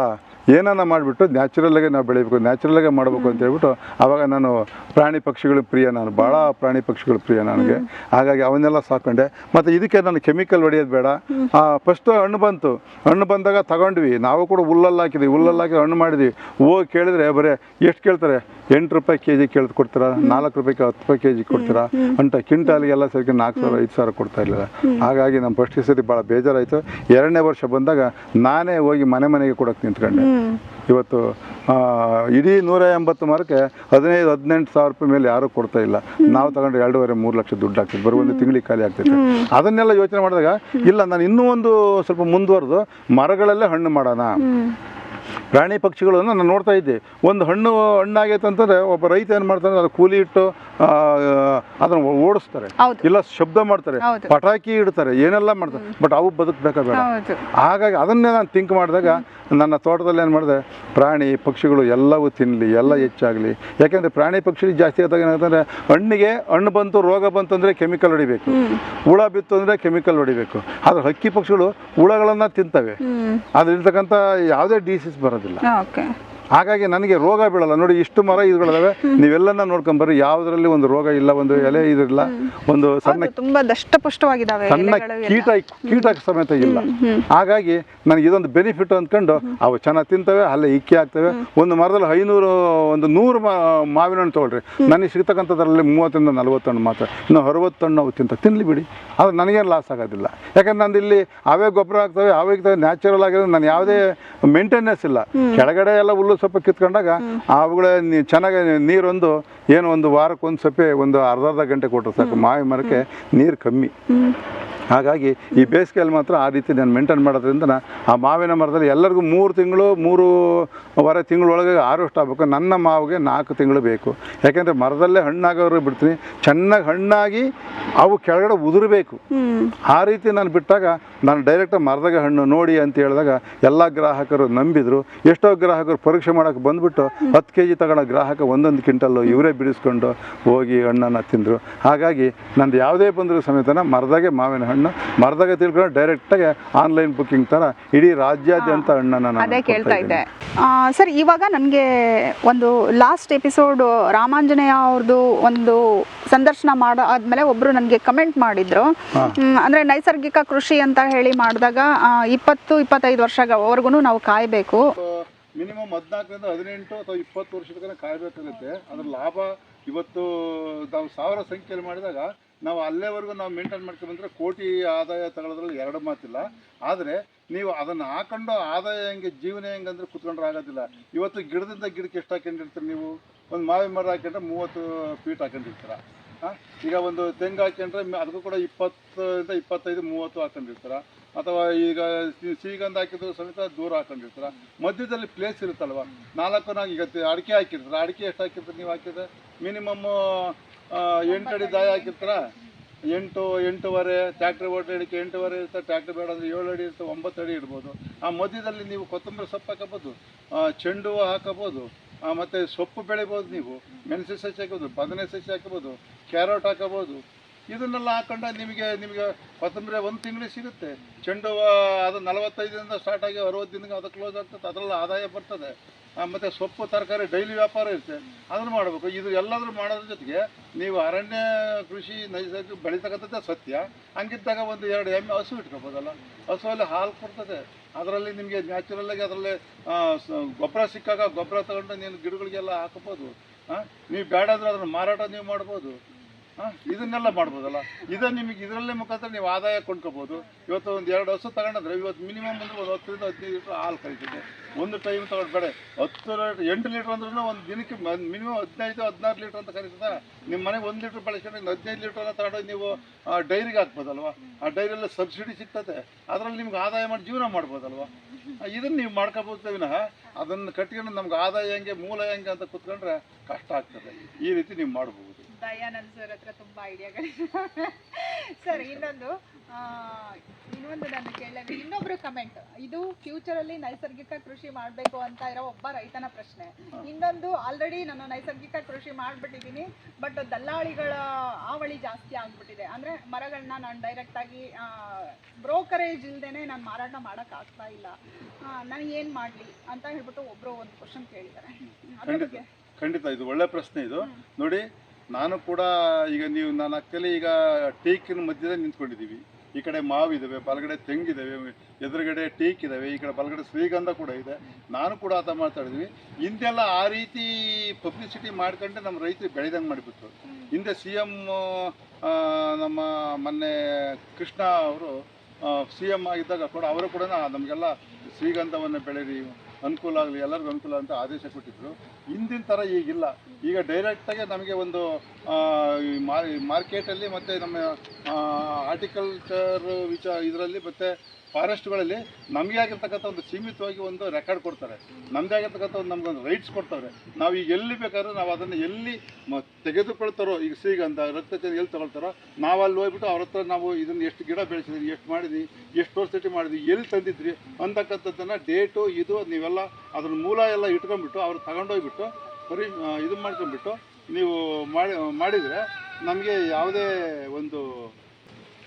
D: ಏನನ್ನ ಮಾಡಿಬಿಟ್ಟು ನ್ಯಾಚುರಲ್ಲಾಗೆ ನಾವು ಬೆಳಿಬೇಕು, ನ್ಯಾಚುರಲ್ಲಾಗೆ ಮಾಡಬೇಕು ಅಂತ ಹೇಳ್ಬಿಟ್ಟು ಆವಾಗ ನಾನು ಪ್ರಾಣಿ ಪಕ್ಷಿಗಳು ಪ್ರಿಯ. ನಾನು ಭಾಳ ಪ್ರಾಣಿ ಪಕ್ಷಿಗಳು ಪ್ರಿಯ ನನಗೆ. ಹಾಗಾಗಿ ಅವನ್ನೆಲ್ಲ ಸಾಕೊಂಡೆ. ಮತ್ತು ಇದಕ್ಕೆ ನಾನು ಕೆಮಿಕಲ್ ಹೊಡೆಯೋದು ಬೇಡ. ಫಸ್ಟು ಹಣ್ಣು ಬಂತು. ಹಣ್ಣು ಬಂದಾಗ ತಗೊಂಡ್ವಿ. ನಾವು ಕೂಡ ಹುಲ್ಲಲ್ಲಿ ಹಾಕಿದ್ವಿ. ಹುಲ್ಲಲ್ಲಿ ಹಾಕಿ ಹಣ್ಣು ಮಾಡಿದ್ವಿ. ಹೋಗಿ ಕೇಳಿದ್ರೆ ಬರೀ ಎಷ್ಟು ಕೇಳ್ತಾರೆ, 8 ರೂಪಾಯಿ ಕೆಜಿ ಕೊಡ್ತೀರಾ, 4 ರೂಪಾಯಿಗೆ 10 ರೂಪಾಯಿ ಕೆಜಿ ಕೊಡ್ತೀರಾ ಅಂತ. ಕ್ವಿಂಟಾಲಿಗೆಲ್ಲ ಸೇರಿ 4,000-5,000 ಕೊಡ್ತಾ ಇರಲಿಲ್ಲ. ಹಾಗಾಗಿ ನಮ್ಮ ಫಸ್ಟ್ ಸತಿ ಭಾಳ ಬೇಜಾರಾಯಿತು. 2ನೇ ವರ್ಷ ಬಂದಾಗ ನಾನೇ ಹೋಗಿ ಮನೆಗೆ ಕೊಡೋಕೆ ನಿಂತ್ಕೊಂಡೆ. ಇವತ್ತು ಇಡೀ 180 ಮರಕ್ಕೆ 15-18 ಸಾವಿರ ರೂಪಾಯಿ ಮೇಲೆ ಯಾರೂ ಕೊಡ್ತಾ ಇಲ್ಲ. ನಾವು ತಗೊಂಡ್ರೆ 2.5-3 ಲಕ್ಷ ದುಡ್ಡು ಆಗ್ತದೆ. ಬರೋ ಒಂದು ತಿಂಗಳಿಗೆ ಖಾಲಿ ಆಗ್ತೈತೆ. ಅದನ್ನೆಲ್ಲ ಯೋಚನೆ ಮಾಡಿದಾಗ ಇಲ್ಲ, ನಾನು ಇನ್ನೂ ಒಂದು ಸ್ವಲ್ಪ ಮುಂದುವರೆದು ಮರಗಳಲ್ಲೇ ಹಣ್ಣು ಮಾಡೋಣ. ಪ್ರಾಣಿ ಪಕ್ಷಿಗಳನ್ನು ನಾನು ನೋಡ್ತಾ ಇದ್ದೆ. ಒಂದು ಹಣ್ಣಾಗೈತೆ ಅಂತಂದರೆ ಒಬ್ಬ ರೈತ ಏನು ಮಾಡ್ತಾನೆ, ಅದು ಕೂಲಿ ಇಟ್ಟು ಅದನ್ನು ಓಡಿಸ್ತಾರೆ, ಇಲ್ಲ ಶಬ್ದ ಮಾಡ್ತಾರೆ, ಪಟಾಕಿ ಇಡ್ತಾರೆ, ಏನೆಲ್ಲ ಮಾಡ್ತಾರೆ. ಬಟ್ ಅವು ಬದುಕಬೇಕಾ ಬೇಡ. ಹಾಗಾಗಿ ಅದನ್ನೇ ನಾನು ಥಿಂಕ್ ಮಾಡಿದಾಗ ನನ್ನ ತೋಟದಲ್ಲಿ ಏನು ಮಾಡಿದೆ, ಪ್ರಾಣಿ ಪಕ್ಷಿಗಳು ಎಲ್ಲವೂ ತಿನ್ನಲಿ, ಎಲ್ಲ ಹೆಚ್ಚಾಗಲಿ. ಯಾಕೆಂದರೆ ಪ್ರಾಣಿ ಪಕ್ಷಿ ಜಾಸ್ತಿ ಆದಾಗ ಏನಾಗ್ತಂದರೆ ಹಣ್ಣು ಬಂತು, ರೋಗ ಬಂತು ಅಂದರೆ ಕೆಮಿಕಲ್ ಹೊಡಿಬೇಕು, ಹುಳ ಬಿತ್ತು ಅಂದರೆ ಕೆಮಿಕಲ್ ಹೊಡಿಬೇಕು. ಆದರೆ ಹಕ್ಕಿ ಪಕ್ಷಿಗಳು ಹುಳಗಳನ್ನು ತಿಂತವೆ. ಅದ್ರಿರ್ತಕ್ಕಂಥ ಯಾವುದೇ ಡಿಸೀಸ್ ಬರೋದಿಲ್ಲ. ಹಾಗಾಗಿ ನನಗೆ ರೋಗ ಬೀಳಲ್ಲ. ನೋಡಿ ಇಷ್ಟು ಮರ ಇದುಗಳಿದಾವೆ, ನೀವೆಲ್ಲನ ನೋಡ್ಕೊಂಬರ್ರಿ, ಯಾವುದರಲ್ಲಿ ಒಂದು ರೋಗ ಇಲ್ಲ, ಒಂದು ಎಲೆ ಇದಿಲ್ಲ, ಒಂದು ಸಣ್ಣ
C: ತುಂಬಾ ದಷ್ಟಪುಷ್ಟವಾಗಿದ್ದಾವೆ
D: ಸಣ್ಣ ಕೀಟ ಸಮೇತ ಇಲ್ಲ. ಹಾಗಾಗಿ ನನಗೆ ಇದೊಂದು ಬೆನಿಫಿಟ್ ಅಂದ್ಕೊಂಡು ಅವು ಚೆನ್ನಾಗಿ ತಿಂತವೆ, ಅಲ್ಲೇ ಇಕ್ಕಿ ಆಗ್ತವೆ. ಒಂದು ಮರದಲ್ಲಿ 100 ಮಾವಿನ ಹಣ್ಣು ತೊಗೊಳ್ರಿ, ನನಗೆ ಸಿಗ್ತಕ್ಕಂಥದ್ರಲ್ಲಿ 30 ರಿಂದ 40 ಹಣ್ಣು ಮಾತ್ರ, ಇನ್ನು 60 ಹಣ್ಣು ಅವು ತಿನ್ನಲಿ ಬಿಡಿ, ಅದು ನನಗೇನು ಲಾಸ್ ಆಗೋದಿಲ್ಲ. ಯಾಕಂದ್ರೆ ನಂದು ಇಲ್ಲಿ ಅವೇ ಗೊಬ್ಬರ ಆಗ್ತವೆ, ಅವೇ ನ್ಯಾಚುರಲ್ ಆಗಿರೋದು, ನಾನು ಯಾವುದೇ ಮೇಂಟೆನೆನ್ಸ್ ಇಲ್ಲ. ಕೆಳಗಡೆ ಎಲ್ಲ ಹುಲ್ಲು ಸ್ವಲ್ಪ ಕಿತ್ಕೊಂಡಾಗ ಅವುಗಳ ಚೆನ್ನಾಗಿ ನೀರೊಂದು ಏನು ಒಂದು ವಾರಕ್ಕೆ ಒಂದು ಸಪ್ಪೆ ಒಂದು ಅರ್ಧ ಗಂಟೆ ಕೊಟ್ಟರೆ ಸಾಕು, ಮಾವಿನ ಮರಕ್ಕೆ ನೀರು ಕಮ್ಮಿ. ಹಾಗಾಗಿ ಈ ಬೇಸಿಗೆಯಲ್ಲಿ ಮಾತ್ರ ಆ ರೀತಿ ನಾನು ಮೇಂಟೈನ್ ಮಾಡೋದ್ರಿಂದ ಆ ಮಾವಿನ ಮರದಲ್ಲಿ ಎಲ್ಲರಿಗೂ 3 ತಿಂಗಳು 3.5 ತಿಂಗಳೊಳಗೆ ಹಾರ್ವೆಸ್ಟ್ ಆಗಬೇಕು. ನನ್ನ ಮಾವಿಗೆ 4 ತಿಂಗಳು ಬೇಕು. ಯಾಕೆಂದರೆ ಮರದಲ್ಲೇ ಹಣ್ಣಾಗೋರು ಬಿಡ್ತೀನಿ, ಚೆನ್ನಾಗಿ ಹಣ್ಣಾಗಿ ಅವು ಕೆಳಗಡೆ ಉದುರಬೇಕು. ಆ ರೀತಿ ನಾನು ಬಿಟ್ಟಾಗ ನಾನು ಡೈರೆಕ್ಟ್ ಮರದಾಗ ಹಣ್ಣು ನೋಡಿ ಅಂತ ಹೇಳಿದಾಗ ಎಲ್ಲ ಗ್ರಾಹಕರು ನಂಬಿದರು. ಎಷ್ಟೋ ಗ್ರಾಹಕರು ಪರೀಕ್ಷೆ ಮಾಡೋಕ್ಕೆ ಬಂದುಬಿಟ್ಟು 10 kg ತಗೊಳ್ಳೋ ಗ್ರಾಹಕ 1 ಕ್ವಿಂಟಲ್ಲು ಇವರೇ ಬಿಡಿಸ್ಕೊಂಡು ಹೋಗಿ ಹಣ್ಣನ್ನು ತಿಂದರು. ಹಾಗಾಗಿ ನಂದು ಯಾವುದೇ ಬಂದರೂ ಸಮೇತ ಮರದಾಗೆ ಮಾವಿನ ಹಣ್ಣು ಮರದಾಗ ತಿಳ್ಕೊಂಡು ಡೈರೆಕ್ಟಾಗಿ ಆನ್ಲೈನ್ ಬುಕ್ಕಿಂಗ್ ಥರ ಇಡೀ ರಾಜ್ಯಾದ್ಯಂತ ಹಣ್ಣನ್ನು ನಾನು
C: ಅದೇ ಕೇಳ್ತಾ ಇದ್ದೆ. ಸರ್, ಇವಾಗ ನನಗೆ ಒಂದು ಲಾಸ್ಟ್ ಎಪಿಸೋಡ್ ರಾಮಾಂಜನೇಯ ಅವ್ರದ್ದು ಒಂದು ಸಂದರ್ಶನ ಆದ್ಮೇಲೆ ಒಬ್ರು ನನಗೆ ಕಮೆಂಟ್ ಮಾಡಿದ್ರು, ಅಂದ್ರೆ ನೈಸರ್ಗಿಕ ಕೃಷಿ ಅಂತ ಹೇಳಿ ಮಾಡಿದಾಗ 20-25 ವರ್ಷವರೆಗೂ ನಾವು ಕಾಯಬೇಕು,
D: ಮಿನಿಮಮ್ 14 ರಿಂದ 18 ಅಥವಾ 20 ವರ್ಷದ ತನಕ ಕಾಯಬೇಕಾಗುತ್ತೆ. ಅದ್ರ ಲಾಭ ಇವತ್ತು ನಾವು 1000 ಸಂಖ್ಯೆಯಲ್ಲಿ ಮಾಡಿದಾಗ ನಾವು ಅಲ್ಲೇವರೆಗೂ ನಾವು ಮೇಂಟೈನ್ ಮಾಡ್ಕೊಂಡು ಬಂದರೆ ಕೋಟಿ ಆದಾಯ ತಗೊಳ್ಳೋದ್ರಲ್ಲಿ 2 ಮಾತಿಲ್ಲ. ಆದರೆ ನೀವು ಅದನ್ನು ಹಾಕೊಂಡು ಆದಾಯ ಹೆಂಗೆ ಜೀವನ ಹೆಂಗಂದ್ರೆ ಕುತ್ಕೊಂಡ್ರೆ ಆಗೋದಿಲ್ಲ. ಇವತ್ತು ಗಿಡದಿಂದ ಗಿಡಕ್ಕೆ ಎಷ್ಟು ಹಾಕೊಂಡಿರ್ತೀರಿ ನೀವು? ಒಂದು ಮಾವಿನ ಮರ ಹಾಕೊಂಡ್ರೆ 30 ಫೀಟ್ ಹಾಕೊಂಡಿರ್ತೀರ. ಈಗ ಒಂದು ತೆಂಗು ಹಾಕೊಂಡ್ರೆ ಅದಕ್ಕೂ ಕೂಡ 20 ರಿಂದ 25, 30 ಹಾಕೊಂಡಿರ್ತೀರ. ಅಥವಾ ಈಗ ಶ್ರೀಗಂಧ ಹಾಕಿದ್ರು ಸಮೇತ ದೂರ ಹಾಕೊಂಡಿರ್ತೀರ. ಮಧ್ಯದಲ್ಲಿ ಪ್ಲೇಸ್ ಇರುತ್ತಲ್ವ, 4 ಈಗ ಅಡಿಕೆ ಹಾಕಿರ್ತೀರ. ಅಡಿಕೆ ಎಷ್ಟು ಹಾಕಿರ್ತೀರ ನೀವು? ಹಾಕಿದ್ರೆ ಮಿನಿಮಮ್ 8 ಅಡಿ ದಾಯ ಹಾಕಿರ್ತೀರ. 8.5 ಟ್ಯಾಕ್ಟ್ರಿ ಓಡಾಡಿಕೆ 8.5 ಇರ್ತದೆ. ಟ್ಯಾಕ್ಟ್ರಿ ಬೇಡ ಅಂದರೆ 7 ಅಡಿ ಇರ್ತದೆ, 9 ಅಡಿ ಇಡ್ಬೋದು. ಆ ಮಧ್ಯದಲ್ಲಿ ನೀವು ಕೊತ್ತಂಬರಿ ಸೊಪ್ಪು ಹಾಕಬೋದು, ಚೆಂಡು ಹೂವು ಹಾಕಬೋದು, ಮತ್ತು ಸೊಪ್ಪು ಬೆಳಿಬೋದು. ನೀವು ಮೆಣಸಿನ ಸಸಿ ಹಾಕ್ಬೋದು, ಬದನೆ ಸಸಿ ಹಾಕಬೋದು, ಕ್ಯಾರೆಟ್ ಹಾಕಬೋದು. ಇದನ್ನೆಲ್ಲ ಹಾಕೊಂಡ ನಿಮಗೆ ಕೊತ್ತಂಬರಿ 1 ತಿಂಗಳಿಗೆ ಸಿಗುತ್ತೆ. ಚೆಂಡು ಹೂವು ಅದು 45 ಸ್ಟಾರ್ಟ್ ಆಗಿ 60 ದಿನಕ್ಕೆ ಅದು ಕ್ಲೋಸ್ ಆಗ್ತದೆ. ಅದರಲ್ಲಿ ಆದಾಯ ಬರ್ತದೆ. ಮತ್ತು ಸೊಪ್ಪು ತರಕಾರಿ ಡೈಲಿ ವ್ಯಾಪಾರ ಇರುತ್ತೆ, ಅದನ್ನು ಮಾಡಬೇಕು. ಇದು ಎಲ್ಲಾದರೂ ಮಾಡೋದ್ರ ಜೊತೆಗೆ ನೀವು ಅರಣ್ಯ ಕೃಷಿ ನೈಸರ್ಗಿಕ ಬೆಳೀತಕ್ಕಂಥದ್ದೇ ಸತ್ಯ. ಹಂಗಿದ್ದಾಗ ಒಂದು 2 ಎಮ್ಮೆ ಹಸು ಇಟ್ಕೋಬೋದಲ್ಲ. ಹಸುವಲ್ಲಿ ಹಾಲು ಕೊಡ್ತದೆ. ಅದರಲ್ಲಿ ನಿಮಗೆ ನ್ಯಾಚುರಲ್ಲಾಗಿ ಅದರಲ್ಲಿ ಗೊಬ್ಬರ ಸಿಕ್ಕಾಗ ಗೊಬ್ಬರ ತಗೊಂಡು ನೀನು ಗಿಡಗಳಿಗೆಲ್ಲ ಹಾಕಬೋದು. ನೀವು ಬೇಡ ಅಂದರೆ ಅದನ್ನು ಮಾರಾಟ ನೀವು ಮಾಡ್ಬೋದು. ಇದನ್ನೆಲ್ಲ ಮಾಡ್ಬೋದಲ್ಲ. ನಿಮಗೆ ಇದರಲ್ಲೇ ಮುಖಾಂತರ ನೀವು ಆದಾಯ ಕೊಂಡ್ಕೋಬೋದು. ಇವತ್ತು ಒಂದು 2 ಹಸು ತಗೊಂಡ್ರೆ ಇವತ್ತು ಮಿನಿಮಮ್ ಅಂದರೆ ಒಂದು 10 ರಿಂದ 15 ಲೀಟ್ರ್ ಹಾಲು ಕರಿತಿದೆ. ಒಂದು ಟೈಮ್ ತಗೊಂಡ್ಬೇಡ 8 ಲೀಟ್ರ್ ಅಂದ್ರೂ ಒಂದು ದಿನಕ್ಕೆ ಮಿನಿಮಮ್ 15-16 ಲೀಟ್ರ್ ಅಂತ ಕರೀತದ. ನಿಮ್ಮ ಮನೆಗೆ 1 ಲೀಟ್ರ್ ಬಳಸ್ಕೊಂಡು 15 ಲೀಟ್ರನ್ನ ತಗೊಂಡೋಗಿ ನೀವು ಡೈರಿಗೆ ಹಾಕ್ಬೋದಲ್ವ. ಆ ಡೈರಿಯಲ್ಲ ಸಬ್ಸಿಡಿ ಸಿಗ್ತದೆ. ಅದರಲ್ಲಿ ನಿಮ್ಗೆ ಆದಾಯ ಮಾಡಿ ಜೀವನ ಮಾಡ್ಬೋದಲ್ವ. ಇದನ್ನು ನೀವು ಮಾಡ್ಕೋಬೋದು ವಿನಃ ಅದನ್ನು ಕಟ್ಕೊಂಡು ನಮ್ಗೆ ಆದಾಯ ಹೆಂಗೆ ಮೂಲ ಹೆಂಗೆ ಅಂತ ಕೂತ್ಕೊಂಡ್ರೆ ಕಷ್ಟ ಆಗ್ತದೆ. ಈ ರೀತಿ ನೀವು ಮಾಡ್ಬೋದು.
C: ದಯಾನಂದ್ ಸರ್ ಹತ್ರ ತುಂಬ ಐಡಿಯಾಗಳಿದೆ. ಸರ್, ಇನ್ನೊಂದು ನಾನು ಕೇಳಿದೆ, ಇನ್ನೊಬ್ರು ಕಮೆಂಟ್, ಇದು ಫ್ಯೂಚರಲ್ಲಿ ನೈಸರ್ಗಿಕ ಕೃಷಿ ಮಾಡಬೇಕು ಅಂತ ಇರೋ ಒಬ್ಬ ರೈತನ ಪ್ರಶ್ನೆ. ಇನ್ನೊಂದು, ಆಲ್ರೆಡಿ ನಾನು ನೈಸರ್ಗಿಕ ಕೃಷಿ ಮಾಡಿಬಿಟ್ಟಿದ್ದೀನಿ, ಬಟ್ ದಲ್ಲಾಳಿಗಳ ಹಾವಳಿ ಜಾಸ್ತಿ ಆಗ್ಬಿಟ್ಟಿದೆ. ಅಂದರೆ ಮರಗಳನ್ನ ನಾನು ಡೈರೆಕ್ಟಾಗಿ ಬ್ರೋಕರೇಜ್ ಇಲ್ದೇನೆ ನಾನು ಮಾರಾಟ ಮಾಡೋಕ್ಕಾಗ್ತಾ ಇಲ್ಲ, ನಾನು ಏನು ಮಾಡಲಿ ಅಂತ ಹೇಳ್ಬಿಟ್ಟು ಒಬ್ಬರು ಒಂದು ಕ್ವಶನ್ ಕೇಳಿದ್ದಾರೆ.
D: ಖಂಡಿತ ಇದು ಒಳ್ಳೆ ಪ್ರಶ್ನೆ. ಇದು ನೋಡಿ, ನಾನು ಕೂಡ ಈಗ ನಾನು ಆ್ಯಕ್ಚುಲಿ ಈಗ ಟೀಕಿನ ಮಧ್ಯದಲ್ಲಿ ನಿಂತ್ಕೊಂಡಿದ್ದೀವಿ. ಈ ಕಡೆ ಮಾವಿದ್ದಾವೆ, ಬಲಗಡೆ ತೆಂಗಿದ್ದಾವೆ, ಎದುರುಗಡೆ ಟೀಕ್ ಇದ್ದಾವೆ, ಈ ಕಡೆ ಬಲಗಡೆ ಶ್ರೀಗಂಧ ಕೂಡ ಇದೆ. ನಾನು ಕೂಡ ಆತ ಮಾತಾಡಿದ್ವಿ. ಹಿಂದೆಲ್ಲ ಆ ರೀತಿ ಪಬ್ಲಿಸಿಟಿ ಮಾಡ್ಕೊಂಡೆ ನಮ್ಮ ರೈತರು ಬೆಳೆದಂಗೆ ಮಾಡಿಬಿಟ್ರು. ಹಿಂದೆ CM ನಮ್ಮ ಮೊನ್ನೆ ಕೃಷ್ಣ ಅವರು CM ಆಗಿದ್ದಾಗ ಕೂಡ ಅವರು ಕೂಡ ನಮಗೆಲ್ಲ ಶ್ರೀಗಂಧವನ್ನು ಬೆಳೀರಿ, ಅನುಕೂಲ ಆಗಲಿ, ಎಲ್ಲರಿಗೂ ಅನುಕೂಲ ಅಂತ ಆದೇಶ ಕೊಟ್ಟಿದ್ದರು. ಹಿಂದಿನ ಥರ ಈಗಿಲ್ಲ. ಈಗ ಡೈರೆಕ್ಟಾಗಿ ನಮಗೆ ಒಂದು ಮಾರ್ಕೆಟಲ್ಲಿ ಮತ್ತು ನಮ್ಮ ಆರ್ಟಿಕಲ್ಚರ್ ಇದರಲ್ಲಿ ಮತ್ತು ಫಾರೆಸ್ಟ್ಗಳಲ್ಲಿ ನಮಗೆ ಆಗಿರ್ತಕ್ಕಂಥ ಒಂದು ಸೀಮಿತವಾಗಿ ಒಂದು ರೆಕಾರ್ಡ್ ಕೊಡ್ತಾರೆ. ನಮ್ಮದೇ ಆಗಿರ್ತಕ್ಕಂಥ ಒಂದು ನಮಗೊಂದು ರೈಟ್ಸ್ ಕೊಡ್ತಾರೆ. ನಾವು ಈಗ ಎಲ್ಲಿ ಬೇಕಾದ್ರೂ ನಾವು ಅದನ್ನು ಎಲ್ಲಿ ತೆಗೆದುಕೊಳ್ತಾರೋ, ಈಗ ಶ್ರೀಗಂಧ ರಕ್ತಚಂದ್ರ ಎಲ್ಲಿ ತಗೊಳ್ತಾರೋ ನಾವು ಅಲ್ಲಿ ಹೋಗ್ಬಿಟ್ಟು ಅವ್ರ ಹತ್ರ ನಾವು ಇದನ್ನು ಎಷ್ಟು ಗಿಡ ಬೆಳೆಸಿದ್ರಿ, ಎಷ್ಟು ಮಾಡಿದ್ವಿ, ಎಷ್ಟು ವರ್ಷ ಮಾಡಿದ್ವಿ, ಎಲ್ಲಿ ತಂದಿದ್ರಿ ಅಂತಕ್ಕಂಥದ್ದನ್ನು ಡೇಟು ಇದು ನೀವೆಲ್ಲ ಅದ್ರ ಮೂಲ ಎಲ್ಲ ಇಟ್ಕೊಂಡ್ಬಿಟ್ಟು ಅವ್ರು ತಗೊಂಡೋಗ್ಬಿಟ್ಟು ಇದು ಮಾಡ್ಕೊಂಡ್ಬಿಟ್ಟು ನೀವು ಮಾಡಿದರೆ ನಮಗೆ ಯಾವುದೇ ಒಂದು,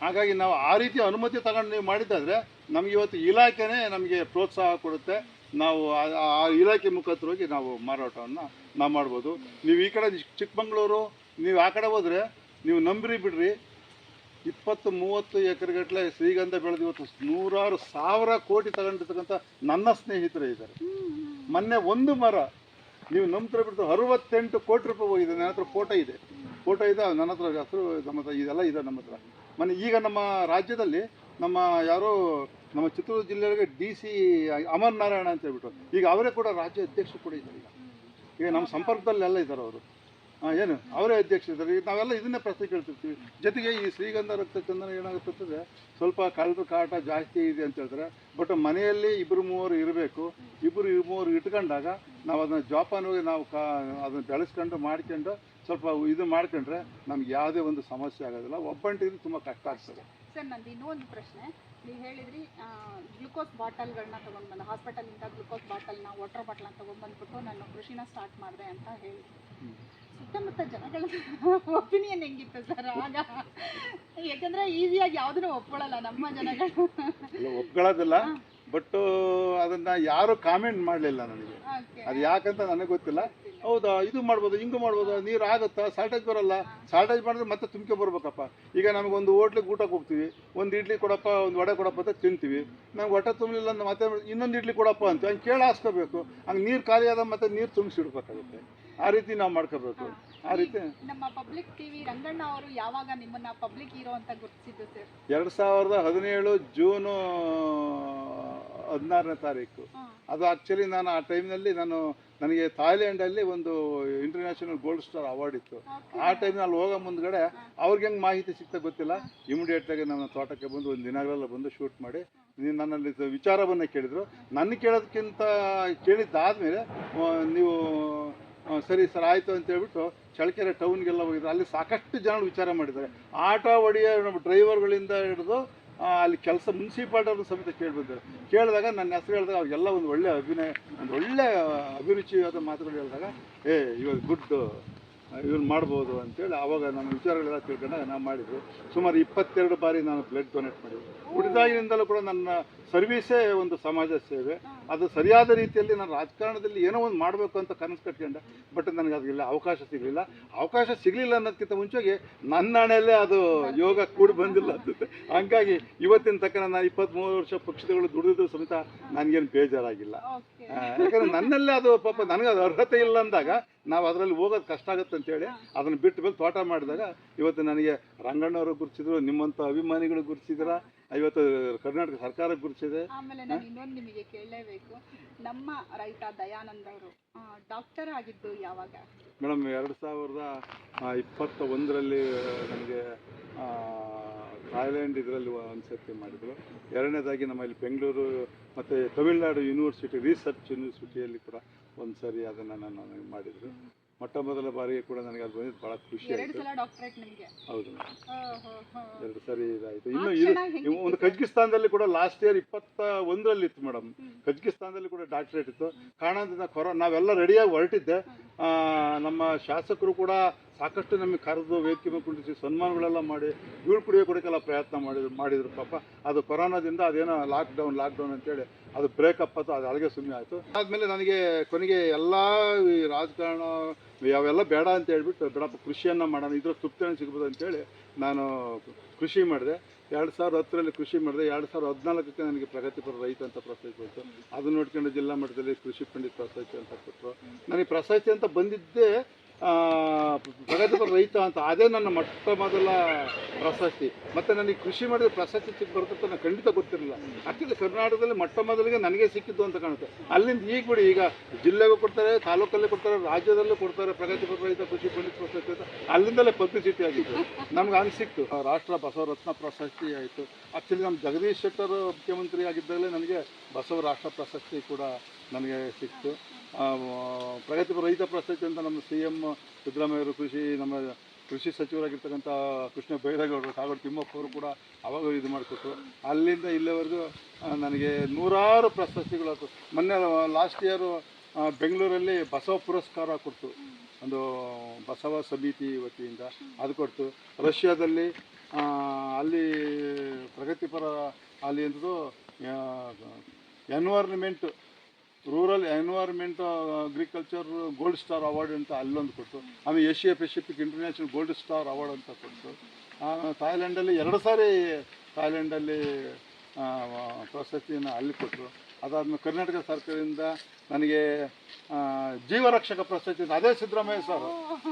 D: ಹಾಗಾಗಿ ನಾವು ಆ ರೀತಿ ಅನುಮತಿ ತಗೊಂಡು ನೀವು ಮಾಡಿದ್ದಾದರೆ ನಮಗೆ ಇವತ್ತು ಇಲಾಖೆನೇ ನಮಗೆ ಪ್ರೋತ್ಸಾಹ ಕೊಡುತ್ತೆ. ನಾವು ಆ ಇಲಾಖೆ ಮುಖಾಂತರವಾಗಿ ನಾವು ಮಾರಾಟವನ್ನು ನಾವು ಮಾಡ್ಬೋದು. ನೀವು ಈ ಕಡೆ ಚಿಕ್ಕಮಂಗ್ಳೂರು ನೀವು ಆ ಕಡೆ ಹೋದರೆ ನೀವು ನಂಬ್ರಿ ಬಿಡ್ರಿ 20-30 ಎಕರೆಗಟ್ಟಲೆ ಶ್ರೀಗಂಧ ಬೆಳೆದು ಇವತ್ತು ನೂರಾರು ಸಾವಿರ ಕೋಟಿ ತಗೊಂಡಿರ್ತಕ್ಕಂಥ ನನ್ನ ಸ್ನೇಹಿತರೇ ಇದ್ದಾರೆ. ಮೊನ್ನೆ ಒಂದು ಮರ ನೀವು ನಂಬ್ತಾರೆ ಬಿಟ್ಟು 68 ಕೋಟಿ ರೂಪಾಯಿ ಹೋಗಿದೆ. ನನ್ನ ಹತ್ರ ಫೋಟೋ ಇದೆ ನನ್ನ ಹತ್ರ ಹೆಸರು ನಮ್ಮ ಹತ್ರ ಇದೆಲ್ಲ ಇದೆ ನಮ್ಮ ಹತ್ರ. ಮೊನ್ನೆ ಈಗ ನಮ್ಮ ರಾಜ್ಯದಲ್ಲಿ ನಮ್ಮ ಯಾರೋ ನಮ್ಮ ಚಿತ್ರದುರ್ಗ ಜಿಲ್ಲೆಯೊಳಗೆ DC ಅಮರ್ ನಾರಾಯಣ ಅಂತ ಹೇಳ್ಬಿಟ್ಟು ಈಗ ಅವರೇ ಕೂಡ ರಾಜ್ಯ ಅಧ್ಯಕ್ಷರು ಕೂಡ ಇದ್ದಾರೆ. ಈಗ ನಮ್ಮ ಸಂಪರ್ಕದಲ್ಲೆಲ್ಲ ಇದ್ದಾರೆ ಅವರು. ಏನು ಅವರೇ ಅಧ್ಯಕ್ಷರಿದ್ದಾರೆ. ಈಗ ನಾವೆಲ್ಲ ಇದನ್ನೇ ಪ್ರಶ್ನೆ ಕೇಳ್ತಿರ್ತೀವಿ. ಜೊತೆಗೆ ಈ ಶ್ರೀಗಂಧ ರಕ್ತ ಚಂದನ ಏನಾಗುತ್ತದೆ, ಸ್ವಲ್ಪ ಕಳ್ಳರ ಕಾಟ ಜಾಸ್ತಿ ಇದೆ ಅಂತ ಹೇಳ್ತಾರೆ. ಬಟ್ ಮನೆಯಲ್ಲಿ 2-3 ಇರಬೇಕು. 2-3 ಇಟ್ಕೊಂಡಾಗ ನಾವು ಅದನ್ನು ಜೋಪಾನವಾಗಿ ನಾವು ಅದನ್ನು ಬೆಳೆಸ್ಕೊಂಡು ಮಾಡ್ಕೊಂಡು ಸ್ವಲ್ಪ ಇದು ಮಾಡ್ಕೊಂಡ್ರೆ ನಮ್ಗೆ ಯಾವುದೇ ಒಂದು ಸಮಸ್ಯೆ ಆಗೋದಿಲ್ಲ. ಒಬ್ಬಂಟಿಗೆ ತುಂಬ ಕಷ್ಟ ಆಗ್ತದೆ.
C: ಸರ್ ನಂದು ಇನ್ನೊಂದು ಪ್ರಶ್ನೆ, ನೀವು ಹೇಳಿದ್ರಿ ಗ್ಲುಕೋಸ್ ಬಾಟಲ್ಗಳನ್ನ ತೊಗೊಂಡು ಬಂದು ಹಾಸ್ಪಿಟಲಿಂದ ಗ್ಲುಕೋಸ್ ಬಾಟಲ್ನ ವಾಟರ್ ಬಾಟಲ್ನ ತೊಗೊಂಡ್ಬಂದ್ಬಿಟ್ಟು ನಾನು ಕೃಷಿನ ಸ್ಟಾರ್ಟ್ ಮಾಡಿದೆ ಅಂತ ಹೇಳಿದ್ರಿ. ಸುತ್ತಮುತ್ತ ಜನಗಳ ಒಪಿನಿಯನ್ ಹೆಂಗಿತ್ತು ಸರ್ ಆಗ? ಯಾಕಂದ್ರೆ ಈಸಿಯಾಗಿ ಯಾವುದನ್ನು ಒಪ್ಕೊಳ್ಳಲ್ಲ ನಮ್ಮ ಜನಗಳು.
D: ಒಪ್ಕೊಳ್ಳೋದಿಲ್ಲ, ಬಟ್ ಅದನ್ನು ಯಾರು ಕಾಮೆಂಟ್ ಮಾಡಲಿಲ್ಲ ನನಗೆ. ಅದು ಯಾಕಂತ ನನಗೆ ಗೊತ್ತಿಲ್ಲ. ಹೌದಾ, ಇದು ಮಾಡ್ಬೋದು, ಹಿಂಗೆ ಮಾಡ್ಬೋದು, ನೀರು ಆಗುತ್ತಾ, ಶಾರ್ಟೇಜ್ ಬರೋಲ್ಲ. ಶಾರ್ಟೇಜ್ ಮಾಡಿದ್ರೆ ಮತ್ತೆ ತುಂಬಿಕೆ ಬರ್ಬೇಕಪ್ಪ. ಈಗ ನಮಗೊಂದು ಹೋಟ್ಲಿಗೆ ಊಟಕ್ಕೆ ಹೋಗ್ತೀವಿ, ಒಂದು ಇಡ್ಲಿ ಕೊಡಪ್ಪ, ಒಂದು ವಡೆ ಕೊಡಪ್ಪ ಅಂತ ತಿಂತೀವಿ. ನಮ್ಗೆ ಹೊಟ್ಟೆ ತುಂಬಲಿಲ್ಲ ಅಂತ ಮತ್ತೆ ಇನ್ನೊಂದು ಇಡ್ಲಿ ಕೊಡಪ್ಪ ಅಂತ ಹಂಗೆ ಕೇಳಿ ಹಾಸ್ಕೋಬೇಕು. ಹಂಗೆ ನೀರು ಖಾಲಿ ಆದ ಮತ್ತೆ ನೀರು ತುಂಬಿಸಿಡ್ಬೇಕಾಗುತ್ತೆ. ಆ ರೀತಿ ನಾವು ಮಾಡ್ಕೋಬೇಕು. ಆ ರೀತಿ
C: ನಮ್ಮ ಪಬ್ಲಿಕ್ ಟಿವಿ ರಂಗಣ್ಣ ಅವರು ಯಾವಾಗ ನಿಮ್ಮನ್ನ ಪಬ್ಲಿಕ್ ಹೀರೋ ಅಂತ ಗುರುತಿಸಿದ್ದು ಸರ್?
D: 2017 ಜೂನ್ 16ನೇ ತಾರೀಕು. ಅದು ಆ್ಯಕ್ಚುಲಿ ನಾನು ಆ ಟೈಮ್ನಲ್ಲಿ ನನಗೆ ಥಾಯ್ಲ್ಯಾಂಡಲ್ಲಿ ಒಂದು ಇಂಟರ್ನ್ಯಾಷನಲ್ ಗೋಲ್ಡ್ ಸ್ಟಾರ್ ಅವಾರ್ಡ್ ಇತ್ತು. ಆ ಟೈಮ್ನಲ್ಲಿ ಹೋಗೋ ಮುಂದ್ಗಡೆ ಅವ್ರಿಗೆ ಹೆಂಗೆ ಮಾಹಿತಿ ಸಿಗ್ತಾ ಗೊತ್ತಿಲ್ಲ. ಇಮಿಡಿಯೇಟಾಗಿ ನನ್ನ ತೋಟಕ್ಕೆ ಬಂದು ಒಂದು ದಿನಗಳೆಲ್ಲ ಬಂದು ಶೂಟ್ ಮಾಡಿ ನನ್ನಲ್ಲಿ ವಿಚಾರವನ್ನು ಕೇಳಿದರು. ನನ್ನ ಕೇಳೋದಕ್ಕಿಂತ ಕೇಳಿದ್ದಾದಮೇಲೆ ನೀವು ಸರಿ ಸರ್ ಆಯಿತು ಅಂತ ಹೇಳ್ಬಿಟ್ಟು ಚಳ್ಳಕೆರೆ ಟೌನ್ಗೆಲ್ಲ ಹೋಗಿದ್ರು. ಅಲ್ಲಿ ಸಾಕಷ್ಟು ಜನ ವಿಚಾರ ಮಾಡಿದ್ದಾರೆ. ಆಟೋ ಹೊಡೆಯೋ ನಮ್ಮ ಡ್ರೈವರ್ಗಳಿಂದ ಹಿಡಿದು ಅಲ್ಲಿ ಕೆಲಸ ಮುನ್ಸಿಪಾಲ್ಟವ್ರನ್ನ ಸಮೇತ ಕೇಳಿಬಿದ್ದಾರೆ. ಕೇಳಿದಾಗ ನನ್ನ ಹೆಸರು ಹೇಳಿದಾಗ ಅವ್ರಿಗೆಲ್ಲ ಒಂದು ಒಳ್ಳೆ ಒಂದು ಒಳ್ಳೆ ಅಭಿರುಚಿಯಾದ ಮಾತುಗಳು ಹೇಳಿದಾಗ ಇವಾಗ ಗುಡ್ ಇವನು ಮಾಡ್ಬೋದು ಅಂತೇಳಿ ಆವಾಗ ನನ್ನ ವಿಚಾರಗಳೆಲ್ಲ ತಿಳ್ಕೊಂಡಾಗ ನಾವು ಮಾಡಿದ್ರು. ಸುಮಾರು 22 ಬಾರಿ ನಾನು ಬ್ಲಡ್ ಡೊನೇಟ್ ಮಾಡಿದ್ದೆ. ಹುಟ್ಟಿದಾಗಿನಿಂದಲೂ ಕೂಡ ನನ್ನ ಸರ್ವೀಸೇ ಒಂದು ಸಮಾಜ ಸೇವೆ. ಅದು ಸರಿಯಾದ ರೀತಿಯಲ್ಲಿ ನಾನು ರಾಜಕಾರಣದಲ್ಲಿ ಏನೋ ಒಂದು ಮಾಡಬೇಕು ಅಂತ ಕನಸು ಕಟ್ಕೊಂಡೆ. ಬಟ್ ನನಗೆ ಅದಕ್ಕೆಲ್ಲ ಅವಕಾಶ ಸಿಗಲಿಲ್ಲ. ಅವಕಾಶ ಸಿಗಲಿಲ್ಲ ಅನ್ನೋದಕ್ಕಿಂತ ಮುಂಚೆಗೆ ನನ್ನ ಹಣೆಯಲ್ಲೇ ಅದು ಯೋಗ ಕೂಡಿ ಬಂದಿಲ್ಲ ಅನ್ಸುತ್ತೆ. ಹಂಗಾಗಿ ಇವತ್ತಿನ ತಕ್ಕ ನಾನು 23 ವರ್ಷ ಪಕ್ಷಗಳು ದುಡಿದಿದ್ದು ಸಮೇತ ನನಗೇನು ಬೇಜಾರಾಗಿಲ್ಲ. ಯಾಕಂದರೆ ನನ್ನಲ್ಲೇ ಅದು ಪಾಪ ನನಗೆ ಅದು ಅರ್ಹತೆ ಇಲ್ಲ ಅಂದಾಗ ನಾವು ಅದರಲ್ಲಿ ಹೋಗೋದು ಕಷ್ಟ ಆಗುತ್ತೆ ಅಂತೇಳಿ ಅದನ್ನು ಬಿಟ್ಟು ಮೇಲೆ ತೋಟ ಮಾಡಿದಾಗ ಇವತ್ತು ನನಗೆ ರಂಗಣ್ಣವರು ಗುರುತಿಸಿದ್ರು, ನಿಮ್ಮಂಥ ಅಭಿಮಾನಿಗಳು ಗುರುತಿಸಿದ್ರ, ಇವತ್ತು ಕರ್ನಾಟಕ ಸರ್ಕಾರ ಗುರುತಿಸಿದೆ.
C: ಆಮೇಲೆ ನಾನು ಇನ್ನೊಂದು ನಿಮಗೆ ಕೇಳಲೇಬೇಕು, ನಮ್ಮ ರೈತ ದಯಾನಂದ್ ಅವರು ಡಾಕ್ಟರ್ ಆಗಿದ್ದು ಯಾವಾಗ
D: ಮೇಡಮ್? 2021ರಲ್ಲಿ ನನಗೆ ಥಾಯ್ಲ್ಯಾಂಡ್ ಇದರಲ್ಲಿ ಒಂದು ಸರ್ತಿ ಮಾಡಿದರು. ಎರಡನೇದಾಗಿ ನಮ್ಮಲ್ಲಿ ಬೆಂಗಳೂರು ಮತ್ತು ತಮಿಳುನಾಡು ಯೂನಿವರ್ಸಿಟಿ ರಿಸರ್ಚ್ ಯೂನಿವರ್ಸಿಟಿಯಲ್ಲಿ ಕೂಡ ಒಂದು ಸರಿ ಅದನ್ನು ನನಗೆ ಮಾಡಿದರು. ಮೊಟ್ಟ ಮೊದಲ ಬಾರಿಗೆ ಕೂಡ ನನಗೆ ಅದು ಬಂದಿದ್ದು ಭಾಳ ಖುಷಿ ಆಯಿತು. ಹೌದು, 2 ಸರಿ ಇದಾಯಿತು. ಇನ್ನು ಇದು ಒಂದು ಕಜಕಿಸ್ತಾನದಲ್ಲಿ ಕೂಡ ಲಾಸ್ಟ್ ಇಯರ್ 21ರಲ್ಲಿ ಇತ್ತು ಮೇಡಮ್. ಕಜಕಿಸ್ತಾನದಲ್ಲಿ ಕೂಡ ಡಾಕ್ಟ್ರೇಟ್ ಇತ್ತು. ಕಾರಣದಿಂದ ನಾವೆಲ್ಲ ರೆಡಿಯಾಗಿ ಹೊರಟಿದ್ದೆ. ನಮ್ಮ ಶಾಸಕರು ಕೂಡ ಸಾಕಷ್ಟು ನಮಗೆ ಕರೆದು ವೇದಿಕೆ ಮೇಲೆ ಕುಂಡಿಸಿ ಸನ್ಮಾನಗಳೆಲ್ಲ ಮಾಡಿ ಬೀಳ್ಕೊಡುಗೆ ಕೊಡೋಕ್ಕೆಲ್ಲ ಪ್ರಯತ್ನ ಮಾಡಿದ್ರು. ಪಾಪ ಅದು ಕೊರೋನಾದಿಂದ ಅದೇನೋ ಲಾಕ್ಡೌನ್ ಅಂತೇಳಿ ಅದು ಬ್ರೇಕಪ್ ಅದು ಅಲ್ಲಿಗೆ ಸುಮ್ಮನೆ ಆಯಿತು. ಆದಮೇಲೆ ನನಗೆ ಕೊನೆಗೆ ಎಲ್ಲ ಈ ರಾಜಕಾರಣ ಅವೆಲ್ಲ ಬೇಡ ಅಂತ ಹೇಳ್ಬಿಟ್ಟು ಬೇಡಪ್ಪ ಕೃಷಿಯನ್ನು ಮಾಡೋಣ, ಇದ್ರ ತೃಪ್ತಿಯನ್ನು ಸಿಗ್ಬೋದು ಅಂತೇಳಿ ನಾನು ಕೃಷಿ ಮಾಡಿದೆ. 2010ರಲ್ಲಿ ಕೃಷಿ ಮಾಡಿದೆ. 2014ಕ್ಕೆ ನನಗೆ ಪ್ರಗತಿಪರ ರೈತ ಅಂತ ಪ್ರಶಸ್ತಿ ಬಂತು. ಅದನ್ನು ನೋಡ್ಕೊಂಡು ಜಿಲ್ಲಾ ಮಟ್ಟದಲ್ಲಿ ಕೃಷಿ ಪಂಡಿತ್ ಪ್ರಶಸ್ತಿ ಅಂತ ಕೊಟ್ಟರು. ನನಗೆ ಪ್ರಶಸ್ತಿ ಅಂತ ಬಂದಿದ್ದೇ ಪ್ರಗತಿಪರ ರೈತ ಅಂತ. ಅದೇ ನನ್ನ ಮೊಟ್ಟ ಮೊದಲ ಪ್ರಶಸ್ತಿ. ಮತ್ತು ನನಗೆ ಕೃಷಿ ಮಾಡಿದ್ರೆ ಪ್ರಶಸ್ತಿ ಬರುತ್ತೆ ನನಗೆ ಖಂಡಿತ ಗೊತ್ತಿರಲಿಲ್ಲ. ಆ್ಯಕ್ಚುಲಿ ಕರ್ನಾಟಕದಲ್ಲಿ ಮೊಟ್ಟ ಮೊದಲಿಗೆ ನನಗೆ ಸಿಕ್ಕಿದ್ದು ಅಂತ ಕಾಣುತ್ತೆ. ಅಲ್ಲಿಂದ ಈಗ ಬಿಡಿ, ಈಗ ಜಿಲ್ಲೆಗೂ ಕೊಡ್ತಾರೆ, ತಾಲೂಕಲ್ಲೇ ಕೊಡ್ತಾರೆ, ರಾಜ್ಯದಲ್ಲೂ ಕೊಡ್ತಾರೆ ಪ್ರಗತಿಪರ ರೈತ ಕೃಷಿ ಪಂಡಿತ್ ಪ್ರಶಸ್ತಿ ಅಂತ. ಅಲ್ಲಿಂದಲೇ ಪಬ್ಲಿಸಿಟಿ ಆಗಿತ್ತು. ನಮ್ಗೆ ಹಂಗೆ ಸಿಕ್ತು. ರಾಷ್ಟ್ರ ಬಸವರತ್ನ ಪ್ರಶಸ್ತಿ ಆಯಿತು. ಆ್ಯಕ್ಚುಲಿ ನಮ್ಮ ಜಗದೀಶ್ ಶೆಟ್ಟರ್ ಮುಖ್ಯಮಂತ್ರಿ ಆಗಿದ್ದಾಗಲೇ ನನಗೆ ಬಸವ ರಾಷ್ಟ್ರ ಪ್ರಶಸ್ತಿ ಕೂಡ ನನಗೆ ಸಿಕ್ತು. ಪ್ರಗತಿಪರ ರೈತ ಪ್ರಶಸ್ತಿ ಅಂತ ನಮ್ಮ CM ಸಿದ್ದರಾಮಯ್ಯವರು ನಮ್ಮ ಕೃಷಿ ಸಚಿವರಾಗಿರ್ತಕ್ಕಂಥ ಕೃಷ್ಣ ಬೈರೇಗೌಡರು, ಕಾಗೋಡು ತಿಮ್ಮಪ್ಪ ಅವರು ಕೂಡ ಅವಾಗ ಇದು ಮಾಡಿಕೊಟ್ರು. ಅಲ್ಲಿಂದ ಇಲ್ಲಿವರೆಗೂ ನನಗೆ ನೂರಾರು ಪ್ರಶಸ್ತಿಗಳು ಆಯ್ತು. ಮೊನ್ನೆ ಲಾಸ್ಟ್ ಇಯರು ಬೆಂಗಳೂರಲ್ಲಿ ಬಸವ ಪುರಸ್ಕಾರ ಕೊಡ್ತು, ಒಂದು ಬಸವ ಸಮಿತಿ ವತಿಯಿಂದ ಅದು ಕೊಡ್ತು. ರಷ್ಯಾದಲ್ಲಿ ಅಲ್ಲಿ ಪ್ರಗತಿಪರ ಅಲ್ಲಿ ಎಂಥದ್ದು environment rural environment agriculture gold star award ಅಂತ ಅಲ್ಲೊಂದು ಕೊಟ್ಟು, ಆಮೇಲೆ Asia Pacific international gold star award ಅಂತ ಕೊಟ್ಟು, ಥಾಯ್ಲೆಂಡಲ್ಲಿ 2 ಸಾರಿ ಥಾಯ್ಲೆಂಡಲ್ಲಿ ಪ್ರಶಸ್ತಿಯನ್ನು ಅಲ್ಲಿ ಕೊಟ್ಟರು. ಅದಾದ್ಮೇಲೆ ಕರ್ನಾಟಕ ಸರ್ಕಾರದಿಂದ ನನಗೆ ಜೀವರಕ್ಷಕ ಪ್ರಶಸ್ತಿ ಅದೇ ಸಿದ್ದರಾಮಯ್ಯ ಸರ್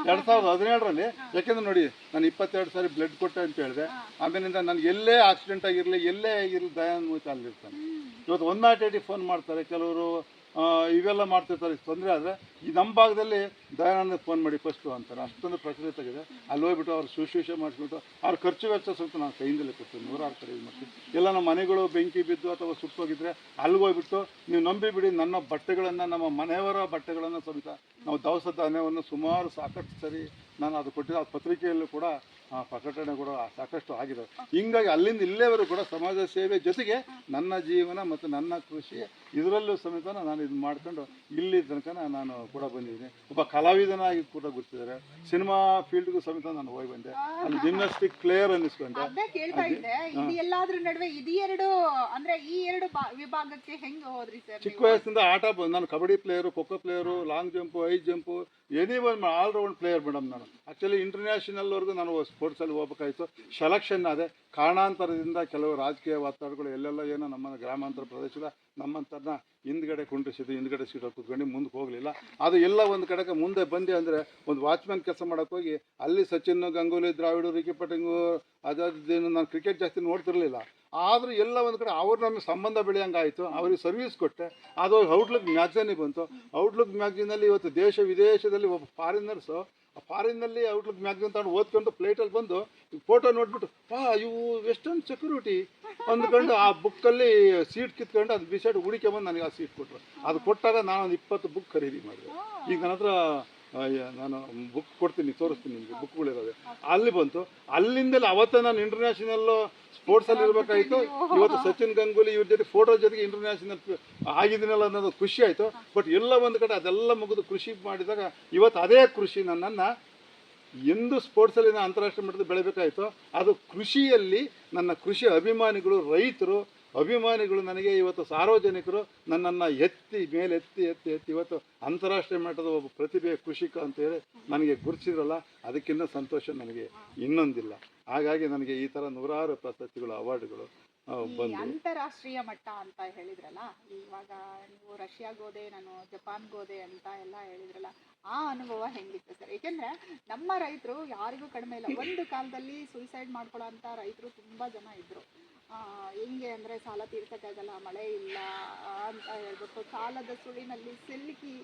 D: 2017ರಲ್ಲಿ. ಯಾಕೆಂದ್ರೆ ನೋಡಿ, ನಾನು 22 ಸಾರಿ ಬ್ಲಡ್ ಕೊಟ್ಟೆ ಅಂತ ಹೇಳಿದೆ. ಆಮೇಲಿಂದ ನನಗೆ ಎಲ್ಲೇ ಆಕ್ಸಿಡೆಂಟ್ ಆಗಿರಲಿ, ಎಲ್ಲೇ ಆಗಿರಲಿ, ದಯಾನಂದ ಮೂರ್ತಿ ಅಲ್ಲಿರ್ತಾನೆ. ಇವತ್ತು 108 ಫೋನ್ ಮಾಡ್ತಾರೆ ಕೆಲವರು, ಇವೆಲ್ಲ ಮಾಡ್ತಿರ್ತಾರೆ. ತೊಂದರೆ ಆದರೆ ಈ ನಮ್ಮ ಭಾಗದಲ್ಲಿ ದಯಾನಂದ ಫೋನ್ ಮಾಡಿ ಫಸ್ಟು ಅಂತಾರೆ. ಅಷ್ಟೊಂದು ಪ್ರಚಲಿತ ಆಗಿದೆ. ಅಲ್ಲಿ ಹೋಗ್ಬಿಟ್ಟು ಅವ್ರು ಶುಶ್ರೂಷೆ ಮಾಡಿಸ್ಬಿಟ್ಟು ಅವ್ರ ಖರ್ಚು ವೆಚ್ಚ ಸ್ವಲ್ಪ ನಾನು ಕೈಯಿಂದಲೇ ಕೊಡ್ತೀನಿ. 106 ಕಡೆ ಇದು ಮಾಡ್ತೀನಿ. ಎಲ್ಲ ನಮ್ಮ ಮನೆಗಳು ಬೆಂಕಿ ಬಿದ್ದು ಅಥವಾ ಸುಟ್ಟೋಗಿದ್ರೆ ಅಲ್ಲಿ ಹೋಗ್ಬಿಟ್ಟು ನೀವು ನಂಬಿಬಿಡಿ, ನನ್ನ ಬಟ್ಟೆಗಳನ್ನು, ನಮ್ಮ ಮನೆಯವರ ಬಟ್ಟೆಗಳನ್ನು ಸಮೇತ ನಾವು ದವಸ ಧಾನ್ಯವನ್ನು ಸುಮಾರು ಸಾಕಷ್ಟು ಸರಿ ನಾನು ಅದು ಕೊಟ್ಟಿದ್ದೆ. ಆ ಪತ್ರಿಕೆಯಲ್ಲೂ ಕೂಡ ಪ್ರಕಟಣೆ ಕೂಡ ಸಾಕಷ್ಟು ಆಗಿದೆ. ಹಿಂಗಾಗಿ ಅಲ್ಲಿಂದ ಇಲ್ಲೇವರೆಗೂ ಕೂಡ ಸಮಾಜ ಸೇವೆ ಜೊತೆಗೆ ನನ್ನ ಜೀವನ ಮತ್ತು ನನ್ನ ಕೃಷಿ ಇದರಲ್ಲೂ ಸಮೇತ ನಾನು ಇದು ಮಾಡ್ಕೊಂಡು ಇಲ್ಲಿ ತನಕ ನಾನು ಕೂಡ ಬಂದಿದ್ದೀನಿ. ಒಬ್ಬ ಕಲಾವಿದನಾಗಿ ಕೂಡ ಗೊತ್ತಿದ್ದಾರೆ. ಸಿನಿಮಾ ಫೀಲ್ಡ್ಗೂ ಸಮೇತ ನಾನು ಹೋಗಿ ಬಂದೆ. ಅಲ್ಲಿ ಜಿಮ್ನಾಸ್ಟಿಕ್ ಪ್ಲೇಯರ್ ಅನ್ನಿಸ್ಕೊಂಡೆ.
C: ಎಲ್ಲಾದ್ರ ನಡುವೆ ಇದೆರಡು ಅಂದ್ರೆ ಈ ಎರಡು ವಿಭಾಗಕ್ಕೆ ಹೆಂಗೆ ಹೋದ್ರಿ ಸರ್?
D: ಚಿಕ್ಕ ವಯಸ್ಸಿಂದ ಆಟ ನಾನು kabaddi player, kho kho player, long jump, high jump, any one all-round player madam. ನಾನು ಆ್ಯಕ್ಚುಲಿ ಇಂಟರ್ನ್ಯಾಷನಲ್ವರೆಗೂ ನಾನು ಸ್ಪೋರ್ಟ್ಸಲ್ಲಿ ಹೋಗ್ಬೇಕಾಯಿತು. ಸೆಲೆಕ್ಷನ್ ಆದೆ. ಕಾರಣಾಂತರದಿಂದ ಕೆಲವು ರಾಜಕೀಯ ಒತ್ತಡಗಳು ಎಲ್ಲೆಲ್ಲ ಏನೋ ನಮ್ಮ ಗ್ರಾಮಾಂತರ ಪ್ರದೇಶದ ನಮ್ಮಂಥರನ್ನ ಹಿಂದ್ಗಡೆ ಕುಂಡ್ರಿಸಿದ್ದು, ಹಿಂದ್ಗಡೆ ಸೀಟ್ ಕೂತ್ಕೊಂಡು ಮುಂದಕ್ಕೆ ಹೋಗಲಿಲ್ಲ. ಅದು ಎಲ್ಲ ಒಂದು ಕಡೆಗೆ ಮುಂದೆ ಬಂದೆ ಅಂದರೆ ಒಂದು ವಾಚ್ಮ್ಯಾನ್ ಕೆಲಸ ಮಾಡೋಕ್ಕೆ ಹೋಗಿ ಅಲ್ಲಿ ಸಚಿನ್, ಗಂಗೂಲಿ, ದ್ರಾವಿಡ್, ರಿಕಿ ಪಟಿಂಗು, ಅದಾದೇನು ನಾನು ಕ್ರಿಕೆಟ್ ಜಾಸ್ತಿ ನೋಡ್ತಿರಲಿಲ್ಲ. ಆದರೂ ಎಲ್ಲ ಒಂದು ಕಡೆ ಅವ್ರು ನಮಗೆ ಸಂಬಂಧ ಬೆಳೆಯಂಗಾಯಿತು. ಅವ್ರಿಗೆ ಸರ್ವಿಸ್ ಕೊಟ್ಟೆ. ಅದು ಔಟ್ಲುಕ್ ಮ್ಯಾಗ್ಝಿನಿಗೆ ಬಂತು. ಔಟ್ಲುಕ್ ಮ್ಯಾಗ್ಝಿನಲ್ಲಿ ಇವತ್ತು ದೇಶ ವಿದೇಶದಲ್ಲಿ ಒಬ್ಬ ಫಾರಿನರ್ಸು ಫಾರಿನ್ನಲ್ಲಿ ಔಟ್ಲುಕ್ ಮ್ಯಾಗ್ಝಿನ್ ತಗೊಂಡು ಓದ್ಕೊಂಡು ಪ್ಲೇಟಲ್ಲಿ ಬಂದು ಫೋಟೋ ನೋಡ್ಬಿಟ್ಟು ಇವು ವೆಸ್ಟರ್ನ್ ಸೆಕ್ಯೂರಿಟಿ ಅಂದ್ಕೊಂಡು ಆ ಬುಕ್ಕಲ್ಲಿ ಸೀಟ್ ಕಿತ್ಕೊಂಡು ಅದು ಬಿಸಾಡಿ ಹುಡುಕೊಂಬಂದು ನನಗೆ ಆ ಸೀಟ್ ಕೊಟ್ಟರು. ಅದು ಕೊಟ್ಟಾಗ ನಾನೊಂದು 20 ಬುಕ್ ಖರೀದಿ ಮಾಡಿದೆ. ಈಗ ನನ್ನ ಹತ್ರ ನಾನು ಬುಕ್ ಕೊಡ್ತೀನಿ, ತೋರಿಸ್ತೀನಿ ನಿಮಗೆ ಬುಕ್ಗಳಿರೋದು. ಅಲ್ಲಿ ಬಂತು. ಅಲ್ಲಿಂದಲೇ ಅವತ್ತೇ ನಾನು ಇಂಟರ್ನ್ಯಾಷನಲ್ ಸ್ಪೋರ್ಟ್ಸಲ್ಲಿ ಇರಬೇಕಾಯಿತು. ಇವತ್ತು ಸಚಿನ್ ಗಂಗೂಲಿ ಇವ್ರ ಜೊತೆ ಫೋಟೋ ಜೊತೆಗೆ ಇಂಟರ್ನ್ಯಾಷನಲ್ ಆಗಿದ್ದೀನಲ್ಲ ಅನ್ನೋದು ಖುಷಿ ಆಯಿತು. ಬಟ್ ಎಲ್ಲ ಒಂದು ಕಡೆ ಅದೆಲ್ಲ ಮುಗಿದು ಕೃಷಿ ಮಾಡಿದಾಗ ಇವತ್ತು ಅದೇ ಕೃಷಿ ನನ್ನನ್ನು ಎಂದು ಸ್ಪೋರ್ಟ್ಸಲ್ಲಿ ನಾನು ಅಂತಾರಾಷ್ಟ್ರೀಯ ಮಟ್ಟದಲ್ಲಿ ಬೆಳಿಬೇಕಾಯಿತು. ಅದು ಕೃಷಿಯಲ್ಲಿ ನನ್ನ ಕೃಷಿ ಅಭಿಮಾನಿಗಳು, ರೈತರು ಅಭಿಮಾನಿಗಳು ನನಗೆ ಇವತ್ತು ಸಾರ್ವಜನಿಕರು ನನ್ನನ್ನು ಎತ್ತಿ ಮೇಲೆ ಎತ್ತಿ ಎತ್ತಿ ಎತ್ತಿ ಇವತ್ತು ಅಂತಾರಾಷ್ಟ್ರೀಯ ಮಟ್ಟದ ಒಬ್ಬ ಪ್ರತಿಭೆ ಕೃಷಿಕ ಅಂತೇಳಿ ನನಗೆ ಗುರುತಿಸಿದ್ರಲ್ಲ, ಅದಕ್ಕಿಂತ ಸಂತೋಷ ನನಗೆ ಇನ್ನೊಂದಿಲ್ಲ. ಹಾಗಾಗಿ ನನಗೆ ಈ ಥರ 106 ಪ್ರಶಸ್ತಿಗಳು, ಅವಾರ್ಡ್ಗಳು ಬಂದು.
C: ಅಂತಾರಾಷ್ಟ್ರೀಯ ಮಟ್ಟ ಅಂತ ಹೇಳಿದ್ರಲ್ಲ, ಇವಾಗ ನೀವು ರಷ್ಯಾಗೋದೆ, ನಾನು ಜಪಾನ್ಗೋದೆ ಅಂತ ಎಲ್ಲ ಹೇಳಿದ್ರಲ್ಲ, ಆ ಅನುಭವ ಹೆಂಗಿತ್ತು ಸರ್? ಏಕೆಂದರೆ ನಮ್ಮ ರೈತರು ಯಾರಿಗೂ ಕಡಿಮೆ ಇಲ್ಲ. ಒಂದು ಕಾಲದಲ್ಲಿ ಸುಯಿಸೈಡ್ ಮಾಡ್ಕೊಳ್ಳೋ ಅಂಥ ರೈತರು ತುಂಬ ಜನ ಇದ್ದರು. ಹೆಂಗೆ ಅಂದರೆ ಸಾಲ ತೀರ್ಸೋಕ್ಕಾಗಲ್ಲ, ಮಳೆ ಇಲ್ಲ ಅಂತ ಹೇಳ್ಬಿಟ್ಟು ಸಾಲದ ಸುಳಿನಲ್ಲಿ ಸಿಲುಕಿ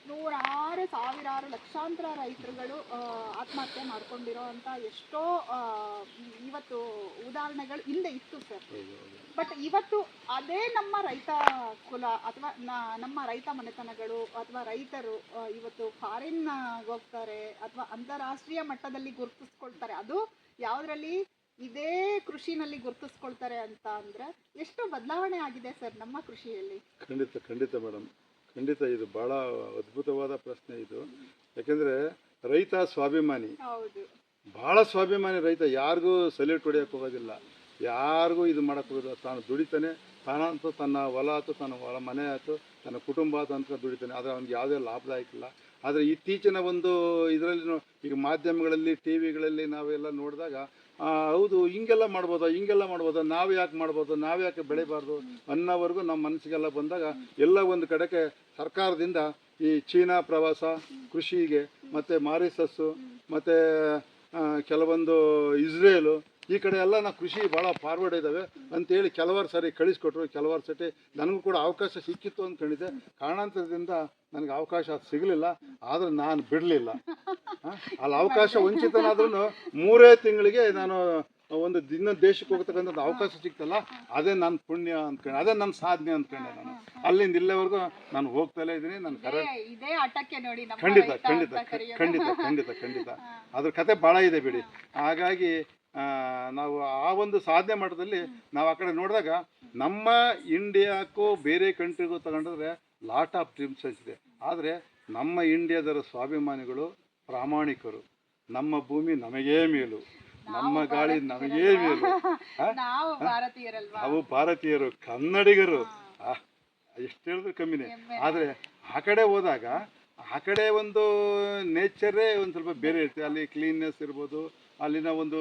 C: ನೂರಾರು ಸಾವಿರಾರು ಲಕ್ಷಾಂತರ ರೈತರುಗಳು ಆತ್ಮಹತ್ಯೆ ಮಾಡ್ಕೊಂಡಿರೋ ಅಂಥ ಎಷ್ಟೋ ಇವತ್ತು ಉದಾಹರಣೆಗಳು ಹಿಂದೆ ಇತ್ತು ಸರ್. ಬಟ್ ಇವತ್ತು ಅದೇ ನಮ್ಮ ರೈತ ಕುಲ ಅಥವಾ ನಮ್ಮ ರೈತ ಮನೆತನಗಳು ಅಥವಾ ರೈತರು ಇವತ್ತು ಫಾರಿನ್ ಹೋಗ್ತಾರೆ ಅಥವಾ ಅಂತಾರಾಷ್ಟ್ರೀಯ ಮಟ್ಟದಲ್ಲಿ ಗುರುತಿಸ್ಕೊಳ್ತಾರೆ. ಅದು ಯಾವುದರಲ್ಲಿ? ಇದೇ ಕೃಷಿನಲ್ಲಿ ಗುರುತಿಸ್ಕೊಳ್ತಾರೆ ಅಂತ ಅಂದರೆ ಎಷ್ಟು ಬದಲಾವಣೆ ಆಗಿದೆ ಸರ್ ನಮ್ಮ ಕೃಷಿಯಲ್ಲಿ.
D: ಖಂಡಿತ ಖಂಡಿತ ಮೇಡಮ್, ಖಂಡಿತ. ಇದು ಭಾಳ ಅದ್ಭುತವಾದ ಪ್ರಶ್ನೆ ಇದು. ಯಾಕೆಂದರೆ ರೈತ ಸ್ವಾಭಿಮಾನಿ,
C: ಹೌದು, ಭಾಳ
D: ಸ್ವಾಭಿಮಾನಿ ರೈತ. ಯಾರಿಗೂ ಸಲ್ಯೂಟ್ ಹೊಡೆಯೋಕ್ಕೆ ಹೋಗೋದಿಲ್ಲ, ಯಾರಿಗೂ ಇದು ಮಾಡೋಕ್ಕೆ ಹೋಗೋದಿಲ್ಲ. ತಾನು ದುಡಿತಾನೆ, ತಾನಂತೂ ತನ್ನ ಹೊಲ ಆಯ್ತು, ತನ್ನ ಹೊಲ ಮನೆ ಆಯಿತು, ತನ್ನ ಕುಟುಂಬ ಆಯ್ತು ಅಂತ ದುಡಿತಾನೆ. ಆದರೆ ಅವ್ನಿಗೆ ಯಾವುದೇ ಲಾಭದಾಯಕ ಇಲ್ಲ. ಆದರೆ ಇತ್ತೀಚಿನ ಒಂದು ಇದರಲ್ಲಿ ಈಗ ಮಾಧ್ಯಮಗಳಲ್ಲಿ, ಟಿ ವಿಗಳಲ್ಲಿ ನಾವೆಲ್ಲ ನೋಡಿದಾಗ ಹೌದು ಹಿಂಗೆಲ್ಲ ಮಾಡ್ಬೋದಾ, ನಾವು ಯಾಕೆ ಮಾಡ್ಬೋದು, ನಾವು ಯಾಕೆ ಬೆಳಿಬಾರ್ದು ಅನ್ನೋವರೆಗೂ ನಮ್ಮ ಮನಸ್ಸಿಗೆಲ್ಲ ಬಂದಾಗ ಎಲ್ಲ ಒಂದು ಕಡೆಗೆ ಸರ್ಕಾರದಿಂದ ಈ ಚೀನಾ ಪ್ರವಾಸ ಕೃಷಿಗೆ, ಮತ್ತು ಮಾರಿಸಸ್ಸು, ಮತ್ತು ಕೆಲವೊಂದು ಇಸ್ರೇಲು, ಈ ಕಡೆ ಎಲ್ಲ ನಾವು ಕೃಷಿ ಭಾಳ ಫಾರ್ವರ್ಡ್ ಇದ್ದಾವೆ ಅಂತೇಳಿ ಕೆಲವಾರು ಸಾರಿ ಕಳಿಸ್ಕೊಟ್ರು. ಕೆಲವಾರು ಸತಿ ನನಗೂ ಕೂಡ ಅವಕಾಶ ಸಿಕ್ಕಿತ್ತು ಅಂದ್ಕೊಂಡಿದ್ದೆ. ಕಾರಣಾಂತರದಿಂದ ನನಗೆ ಅವಕಾಶ ಸಿಗಲಿಲ್ಲ. ಆದರೆ ನಾನು ಬಿಡಲಿಲ್ಲ. ಅಲ್ಲಿ ಅವಕಾಶ ವಂಚಿತನಾದ್ರೂ 3 ತಿಂಗಳಿಗೆ ನಾನು ಒಂದು ಇನ್ನೊಂದು ದೇಶಕ್ಕೆ ಹೋಗ್ತಕ್ಕಂಥ ಅವಕಾಶ ಸಿಕ್ತಲ್ಲ, ಅದೇ ನನ್ನ ಪುಣ್ಯ ಅಂದ್ಕೊಂಡೆ, ಅದೇ ನನ್ನ ಸಾಧನೆ ಅಂದ್ಕೊಂಡೆ. ನಾನು ಅಲ್ಲಿಂದ ಇಲ್ಲಿವರೆಗೂ ನಾನು ಹೋಗ್ತಲೇ ಇದ್ದೀನಿ. ನಾನು ಖಂಡಿತ ಖಂಡಿತ ಖಂಡಿತ ಖಂಡಿತ ಖಂಡಿತ ಅದ್ರ ಕತೆ ಭಾಳ ಇದೆ ಬಿಡಿ. ಹಾಗಾಗಿ ನಾವು ಆ ಒಂದು ಸಾಧನೆ ಮಟ್ಟದಲ್ಲಿ ನಾವು ಆ ಕಡೆ ನೋಡಿದಾಗ ನಮ್ಮ ಇಂಡಿಯಾಕ್ಕೂ ಬೇರೆ ಕಂಟ್ರಿಗೂ ತಗೊಂಡ್ರೆ ಲಾಟ್ ಆಫ್ ಡಿಫ್ರೆನ್ಸ್ ಇದೆ. ಆದರೆ ನಮ್ಮ ಇಂಡಿಯಾದರ ಸ್ವಾಭಿಮಾನಿಗಳು ಪ್ರಾಮಾಣಿಕರು. ನಮ್ಮ ಭೂಮಿ ನಮಗೇ ಮೇಲು, ನಮ್ಮ ಗಾಳಿ ನಮಗೇ ಮೇಲು. ನಾವು ಭಾರತೀಯರು, ಕನ್ನಡಿಗರು. ಎಷ್ಟು ಹೇಳಿದ್ರೆ ಕಮ್ಮಿನೇ. ಆದರೆ ಆ ಕಡೆ ಹೋದಾಗ ಆ ಕಡೆ ಒಂದು ನೇಚರೇ ಒಂದು ಸ್ವಲ್ಪ ಬೇರೆ ಇರುತ್ತೆ. ಅಲ್ಲಿ ಕ್ಲೀನ್ನೆಸ್ ಇರ್ಬೋದು, ಅಲ್ಲಿನ ಒಂದು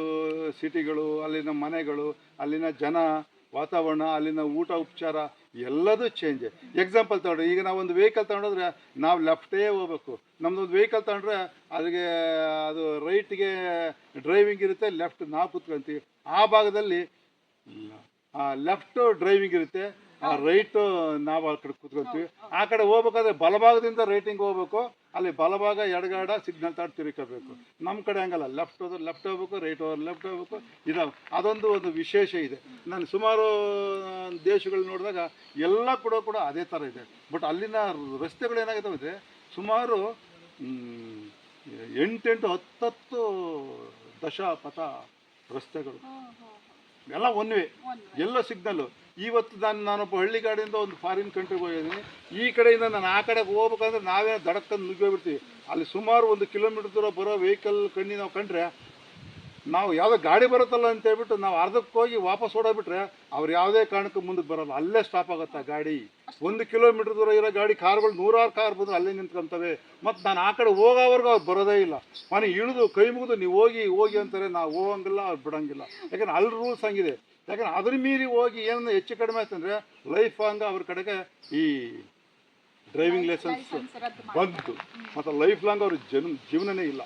D: ಸಿಟಿಗಳು, ಅಲ್ಲಿನ ಮನೆಗಳು, ಅಲ್ಲಿನ ಜನ, ವಾತಾವರಣ, ಅಲ್ಲಿನ ಊಟ ಉಪಚಾರ ಎಲ್ಲದೂ ಚೇಂಜ್. ಎಕ್ಸಾಂಪಲ್ ತಗೊಂಡ್ರೆ, ಈಗ ನಾವು ಒಂದು ವೆಹಿಕಲ್ ತಗೊಂಡ್ರೆ ನಾವು ಲೆಫ್ಟೇ ಹೋಗ್ಬೇಕು. ನಮ್ಮದೊಂದು ವೆಹಿಕಲ್ ತಗೊಂಡ್ರೆ ಅದಕ್ಕೆ ಅದು ರೈಟ್ಗೆ ಡ್ರೈವಿಂಗ್ ಇರುತ್ತೆ, ಲೆಫ್ಟ್ ನಾವು ಕೂತ್ಕೊಂತೀವಿ. ಆ ಭಾಗದಲ್ಲಿ ಲೆಫ್ಟ್ ಡ್ರೈವಿಂಗ್ ಇರುತ್ತೆ, ರೈಟು ನಾವು ಆ ಕಡೆ ಕೂತ್ಕೊಳ್ತೀವಿ. ಆ ಕಡೆ ಹೋಗ್ಬೇಕಾದ್ರೆ ಬಲಭಾಗದಿಂದ ರೈಟಿಂಗ್ ಹೋಗ್ಬೇಕು, ಅಲ್ಲಿ ಬಲಭಾಗ ಎಡಗಡ ಸಿಗ್ನಲ್ ತಾಡಿ ತಿರುಗಬೇಕು. ನಮ್ಮ ಕಡೆ ಹಂಗಲ್ಲ, ಲೆಫ್ಟ್ ಹೋದ್ರೆ ಲೆಫ್ಟ್ ಹೋಗ್ಬೇಕು, ರೈಟ್ ಹೋದ್ರೆ ಲೆಫ್ಟ್ ಹೋಗ್ಬೇಕು. ಅದೊಂದು ಒಂದು ವಿಶೇಷ ಇದೆ. ನಾನು ಸುಮಾರು ದೇಶಗಳು ನೋಡಿದಾಗ ಎಲ್ಲ ಕೂಡ ಅದೇ ಥರ ಇದೆ. ಬಟ್ ಅಲ್ಲಿನ ರಸ್ತೆಗಳು ಏನಾಗಿದ್ದಾವೆ ಅಂದರೆ ಸುಮಾರು 8-10 ದಶಪಥ ರಸ್ತೆಗಳು, ಎಲ್ಲ ಒನ್ ವೇ, ಎಲ್ಲ ಸಿಗ್ನಲ್ಲು. ಇವತ್ತು ನಾನೊಬ್ಬ ಹಳ್ಳಿ ಗಾಡಿಯಿಂದ ಒಂದು ಫಾರಿನ್ ಕಂಟ್ರಿಗೆ ಹೋಗಿದ್ದೀನಿ. ಈ ಕಡೆಯಿಂದ ನಾನು ಆ ಕಡೆಗೆ ಹೋಗ್ಬೇಕಂದ್ರೆ ನಾವೇ ದಡಕ್ಕಂದು ನುಗ್ಗೋಗ್ಬಿಡ್ತೀವಿ. ಅಲ್ಲಿ ಸುಮಾರು 1 ಕಿಲೋಮೀಟರ್ ದೂರ ಬರೋ ವೆಹಿಕಲ್ ಕಣ್ಣಿ ನಾವು ಕಂಡ್ರೆ, ನಾವು ಯಾವುದೋ ಗಾಡಿ ಬರುತ್ತಲ್ಲ ಅಂತ ಹೇಳ್ಬಿಟ್ಟು ನಾವು ಅರ್ಧಕ್ಕೆ ಹೋಗಿ ವಾಪಸ್ ಓಡೋಗ್ಬಿಟ್ರೆ ಅವ್ರು ಯಾವುದೇ ಕಾರಣಕ್ಕೂ ಮುಂದಕ್ಕೆ ಬರೋಲ್ಲ, ಅಲ್ಲೇ ಸ್ಟಾಪ್ ಆಗುತ್ತೆ ಆ ಗಾಡಿ. 1 ಕಿಲೋಮೀಟರ್ ದೂರ ಇರೋ ಗಾಡಿ, ಕಾರ್ಗಳು 100 ಕಾರ್ ಬಂದ್ರೆ ಅಲ್ಲೇ ನಿಂತ್ಕೊಂತವೆ. ಮತ್ತು ನಾನು ಆ ಕಡೆ ಹೋಗೋವರೆಗೂ ಅವ್ರು ಬರೋದೇ ಇಲ್ಲ. ಮನೆ ಇಳಿದು ಕೈ ಮುಗಿದು ನೀವು ಹೋಗಿ ಅಂತಾರೆ, ನಾವು ಹೋಗಂಗಿಲ್ಲ, ಅವ್ರು ಬಿಡೋಂಗಿಲ್ಲ. ಯಾಕಂದ್ರೆ ಅಲ್ಲಿ ರೂಲ್ಸ್ ಹಂಗಿದೆ. ಯಾಕಂದ್ರೆ ಅದ್ರ ಮೀರಿ ಹೋಗಿ ಏನನ್ನ ಹೆಚ್ಚು ಕಡಿಮೆ ಆಯ್ತಂದರೆ ಲೈಫ್ ಹಂಗೆ ಅವ್ರ ಕಡೆಗೆ ಈ ಡ್ರೈವಿಂಗ್ ಲೈಸೆನ್ಸ್ ಬಂತು, ಮತ್ತು ಲೈಫ್ ಲಾಂಗ್ ಅವ್ರ ಜೀವನನೇ ಇಲ್ಲ.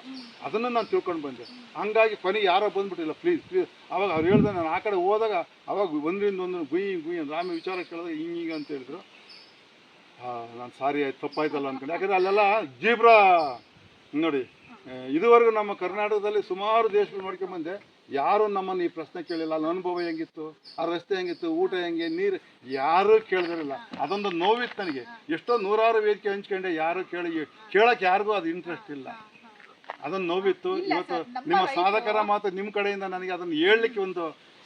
D: ಅದನ್ನು ನಾನು ತಿಳ್ಕೊಂಡು ಬಂದೆ. ಹಂಗಾಗಿ ಕೊನೆಗೆ ಯಾರೋ ಬಂದ್ಬಿಟ್ಟಿಲ್ಲ, ಪ್ಲೀಸ್ ಅವಾಗ ಅವ್ರು ಹೇಳ್ದೆ. ನಾನು ಆ ಕಡೆ ಹೋದಾಗ ಅವಾಗ ಒಂದರಿಂದ ಒಂದು ಗುಯ್ ಅಂದ್ರೆ ಆಮೇಲೆ ವಿಚಾರ ಕೇಳಿದ್ರೆ ಹಿಂಗೆ ಅಂತ ಹೇಳಿದ್ರು. ನಾನು ಸಾರಿ ಆಯ್ತು, ತಪ್ಪಾಯ್ತಲ್ಲ ಅಂದ್ಕೊಂಡು. ಯಾಕಂದರೆ ಅಲ್ಲೆಲ್ಲ ಜೀಬ್ರಾ ನೋಡಿ. ಇದುವರೆಗೂ ನಮ್ಮ ಕರ್ನಾಟಕದಲ್ಲಿ ಸುಮಾರು ದೇಶಗಳು ನೋಡ್ಕೊಂಬಂದೆ, ಯಾರು ನಮ್ಮನ್ನು ಈ ಪ್ರಶ್ನೆ ಕೇಳಿಲ್ಲ. ಅಲ್ಲಿ ಅನುಭವ ಹೆಂಗಿತ್ತು, ಆ ರಸ್ತೆ ಹೆಂಗಿತ್ತು, ಊಟ ಹೆಂಗೆ, ನೀರು, ಯಾರೂ ಕೇಳಿದಿರಲಿಲ್ಲ. ಅದೊಂದು ನೋವಿತ್ತು ನನಗೆ. ಎಷ್ಟೋ 100 ವೇದಿಕೆ ಹಂಚ್ಕೊಂಡೆ, ಯಾರು ಕೇಳೋಕ್ಕೆ ಯಾರಿಗೂ ಅದು ಇಂಟ್ರೆಸ್ಟ್ ಇಲ್ಲ. ಅದೊಂದು ನೋವಿತ್ತು. ಇವತ್ತು ನಿಮ್ಮ ಸಾಧಕರ ಮಾತು ನಿಮ್ಮ ಕಡೆಯಿಂದ ನನಗೆ ಅದನ್ನು ಹೇಳಲಿಕ್ಕೆ ಒಂದು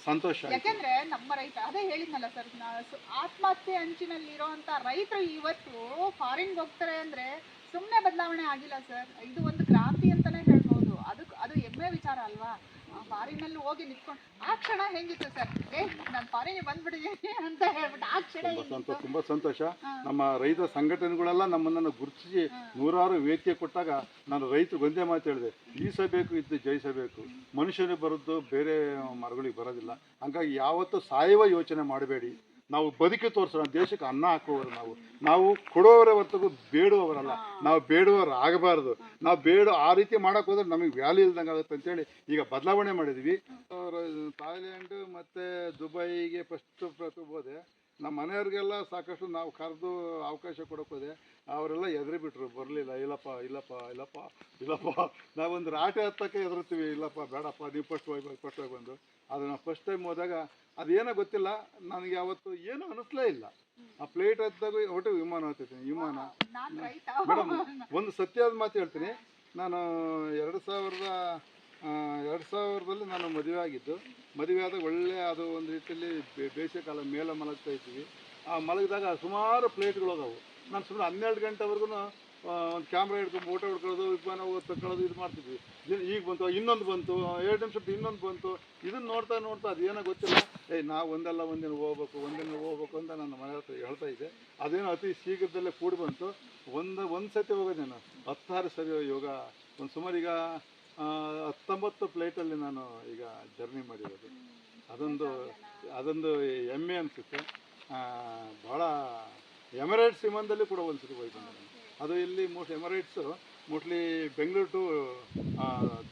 D: ಸಂತೋಷ.
C: ಯಾಕಂದ್ರೆ ನಮ್ಮ ರೈತ ಅದೇ ಹೇಳಿದ್ನಲ್ಲ ಸರ್, ಆತ್ಮಹತ್ಯೆ ಅಂಚಿನಲ್ಲಿರುವಂತ ರೈತರು ಇವತ್ತು ಫಾರಿನ್ಗೆ ಹೋಗ್ತಾರೆ ಅಂದ್ರೆ ಸುಮ್ಮನೆ ಬದಲಾವಣೆ ಆಗಿಲ್ಲ ಸರ್. ಇದು ಒಂದು ಕ್ರಾಂತಿ ಅಂತಾನೆ ಹೇಳ್ಬೋದು. ಅದು ಹೆಮ್ಮೆ ವಿಚಾರ ಅಲ್ವಾ? ಫಾರಿನಲ್ಲಿ ಹೋಗಿ ನಿಂತ್ಕೊಂಡು ಆ ಕ್ಷಣ ಹೆಂಗಿತ್ತು ಸರ್? ನಾನು ಫಾರಿನಿಗೆ ಬಂದ್ಬಿಟ್ಟಿದ್ದೀನಿ ಅಂತ ಹೇಳ್ಬಿಟ್ಟು ಆ ಕ್ಷಣ
D: ತುಂಬ ಸಂತೋಷ. ನಮ್ಮ ರೈತ ಸಂಘಟನೆಗಳೆಲ್ಲ ನಮ್ಮನ್ನು ಗುರುತಿಸಿ 100 ವೇದಿಕೆ ಕೊಟ್ಟಾಗ ನಾನು ರೈತರಿಗೆ ಒಂದೇ ಮಾತು ಹೇಳಿದೆ, ಈಸಬೇಕು, ಇದ್ದು ಜಯಿಸಬೇಕು. ಮನುಷ್ಯನಿಗೆ ಬರೋದು ಬೇರೆ ಮರಗಳಿಗೆ ಬರೋದಿಲ್ಲ. ಹಂಗಾಗಿ ಯಾವತ್ತೂ ಸಾಯುವ ಯೋಚನೆ ಮಾಡಬೇಡಿ. ನಾವು ಬದುಕಿ ತೋರಿಸೋಣ, ದೇಶಕ್ಕೆ ಅನ್ನ ಹಾಕುವವರು ನಾವು ಕೊಡುವವರೇ ಹೊರತು ಬೇಡುವವರಲ್ಲ. ನಾವು ಬೇಡುವವರು ಆಗಬಾರ್ದು. ನಾವು ಆ ರೀತಿ ಮಾಡೋಕೆ ಹೋದ್ರೆ ನಮಗೆ ವ್ಯಾಲ್ಯೂ ಇಲ್ದಂಗೆ ಆಗುತ್ತೆ ಅಂತೇಳಿ ಈಗ ಬದಲಾವಣೆ ಮಾಡಿದ್ವಿ. ಥಾಯ್ಲ್ಯಾಂಡ್ ಮತ್ತು ದುಬೈಗೆ ಫಸ್ಟ್ ಹೋದೆ. ನಮ್ಮ ಮನೆಯವ್ರಿಗೆಲ್ಲ ಸಾಕಷ್ಟು ನಾವು ಕರೆದು ಅವಕಾಶ ಕೊಡೋಕೆ ಹೋದೆ. ಅವರೆಲ್ಲ ಎದುರಿಬಿಟ್ರು, ಬರಲಿಲ್ಲ. ಇಲ್ಲಪ್ಪ ನಾವೊಂದು ರಾಟೆ ಹತ್ತಕ್ಕೆ ಎದುರುತ್ತೀವಿ. ಇಲ್ಲಪ್ಪ ಬೇಡಪ್ಪ, ನೀವು ಫಸ್ಟ್ ಹೋಗಿ ಬಂದು. ಅದು ನಾವು ಫಸ್ಟ್ ಟೈಮ್ ಹೋದಾಗ ಅದೇನೋ ಗೊತ್ತಿಲ್ಲ, ನನಗೆ ಯಾವತ್ತು ಏನೂ ಅನ್ನಿಸ್ಲೇ ಇಲ್ಲ. ಆ ಪ್ಲೇಟ್ ಹತ್ತಿದಾಗ ಒಟ್ಟು ವಿಮಾನ ಹತ್ತಿದ್ದೀನಿ. ವಿಮಾನ ಮೇಡಮ್, ಒಂದು ಸತ್ಯವಾದ ಮಾತು ಹೇಳ್ತೀನಿ. ನಾನು 2000ರಲ್ಲಿ ನಾನು ಮದುವೆ ಆಗಿದ್ದು. ಮದುವೆ ಆದಾಗ ಒಳ್ಳೆ ಅದು ಒಂದು ರೀತಿಯಲ್ಲಿ ಬೇಸಿಗೆ ಕಾಲ ಮೇಲೆ ಮಲಗ್ತಾ ಇದ್ದೀವಿ. ಆ ಮಲಗಿದಾಗ ಸುಮಾರು ಪ್ಲೇಟ್ಗಳು ಹೋಗವು. ನಾನು ಸುಮ್ಮನೆ 12 ಗಂಟೆವರೆಗೂ ಒಂದು ಕ್ಯಾಮ್ರಾ ಹಿಡ್ಕೊಂಡು ಫೋಟೋ ಹಿಡ್ಕೊಳ್ಳೋದು, ವಿಮಾನ ತಗೊಳ್ಳೋದು, ಇದು ಮಾಡ್ತಿದ್ವಿ. ಈಗ ಬಂತು, ಇನ್ನೊಂದು ಬಂತು, 2 ನಿಮಿಷಕ್ಕೆ ಇನ್ನೊಂದು ಬಂತು. ಇದನ್ನು ನೋಡ್ತಾ ಅದೇನೋ ಗೊತ್ತಿಲ್ಲ, ನಾವು ಒಂದಿನ ಹೋಗ್ಬೇಕು ಅಂತ ನನ್ನ ಮನೆ ಹತ್ರ ಹೇಳ್ತಾ ಇದ್ದೆ. ಅದೇನೋ ಅತಿ ಶೀಘ್ರದಲ್ಲೇ ಕೂಡಿ ಬಂತು. ಒಂದು ಸತಿ ಹೋಗೋದು ನಾನು 16 ಸರಿ ಯೋಗ. ಒಂದು ಸುಮಾರು ಈಗ 19 ಫ್ಲೈಟಲ್ಲಿ ನಾನು ಈಗ ಜರ್ನಿ ಮಾಡಿರೋದು. ಅದೊಂದು ಹೆಮ್ಮೆ ಅನಿಸುತ್ತೆ. ಭಾಳ ಎಮಿರೇಟ್ಸ್ ವಿಮಾನದಲ್ಲಿ ಕೂಡ ಒಂದು ಸತಿ ಹೋಗಿ ಬಂದೆ. ಅದು ಇಲ್ಲಿ ಎಮಿರೇಟ್ಸು ಮೋಸ್ಟ್ಲಿ ಬೆಂಗಳೂರು ಟು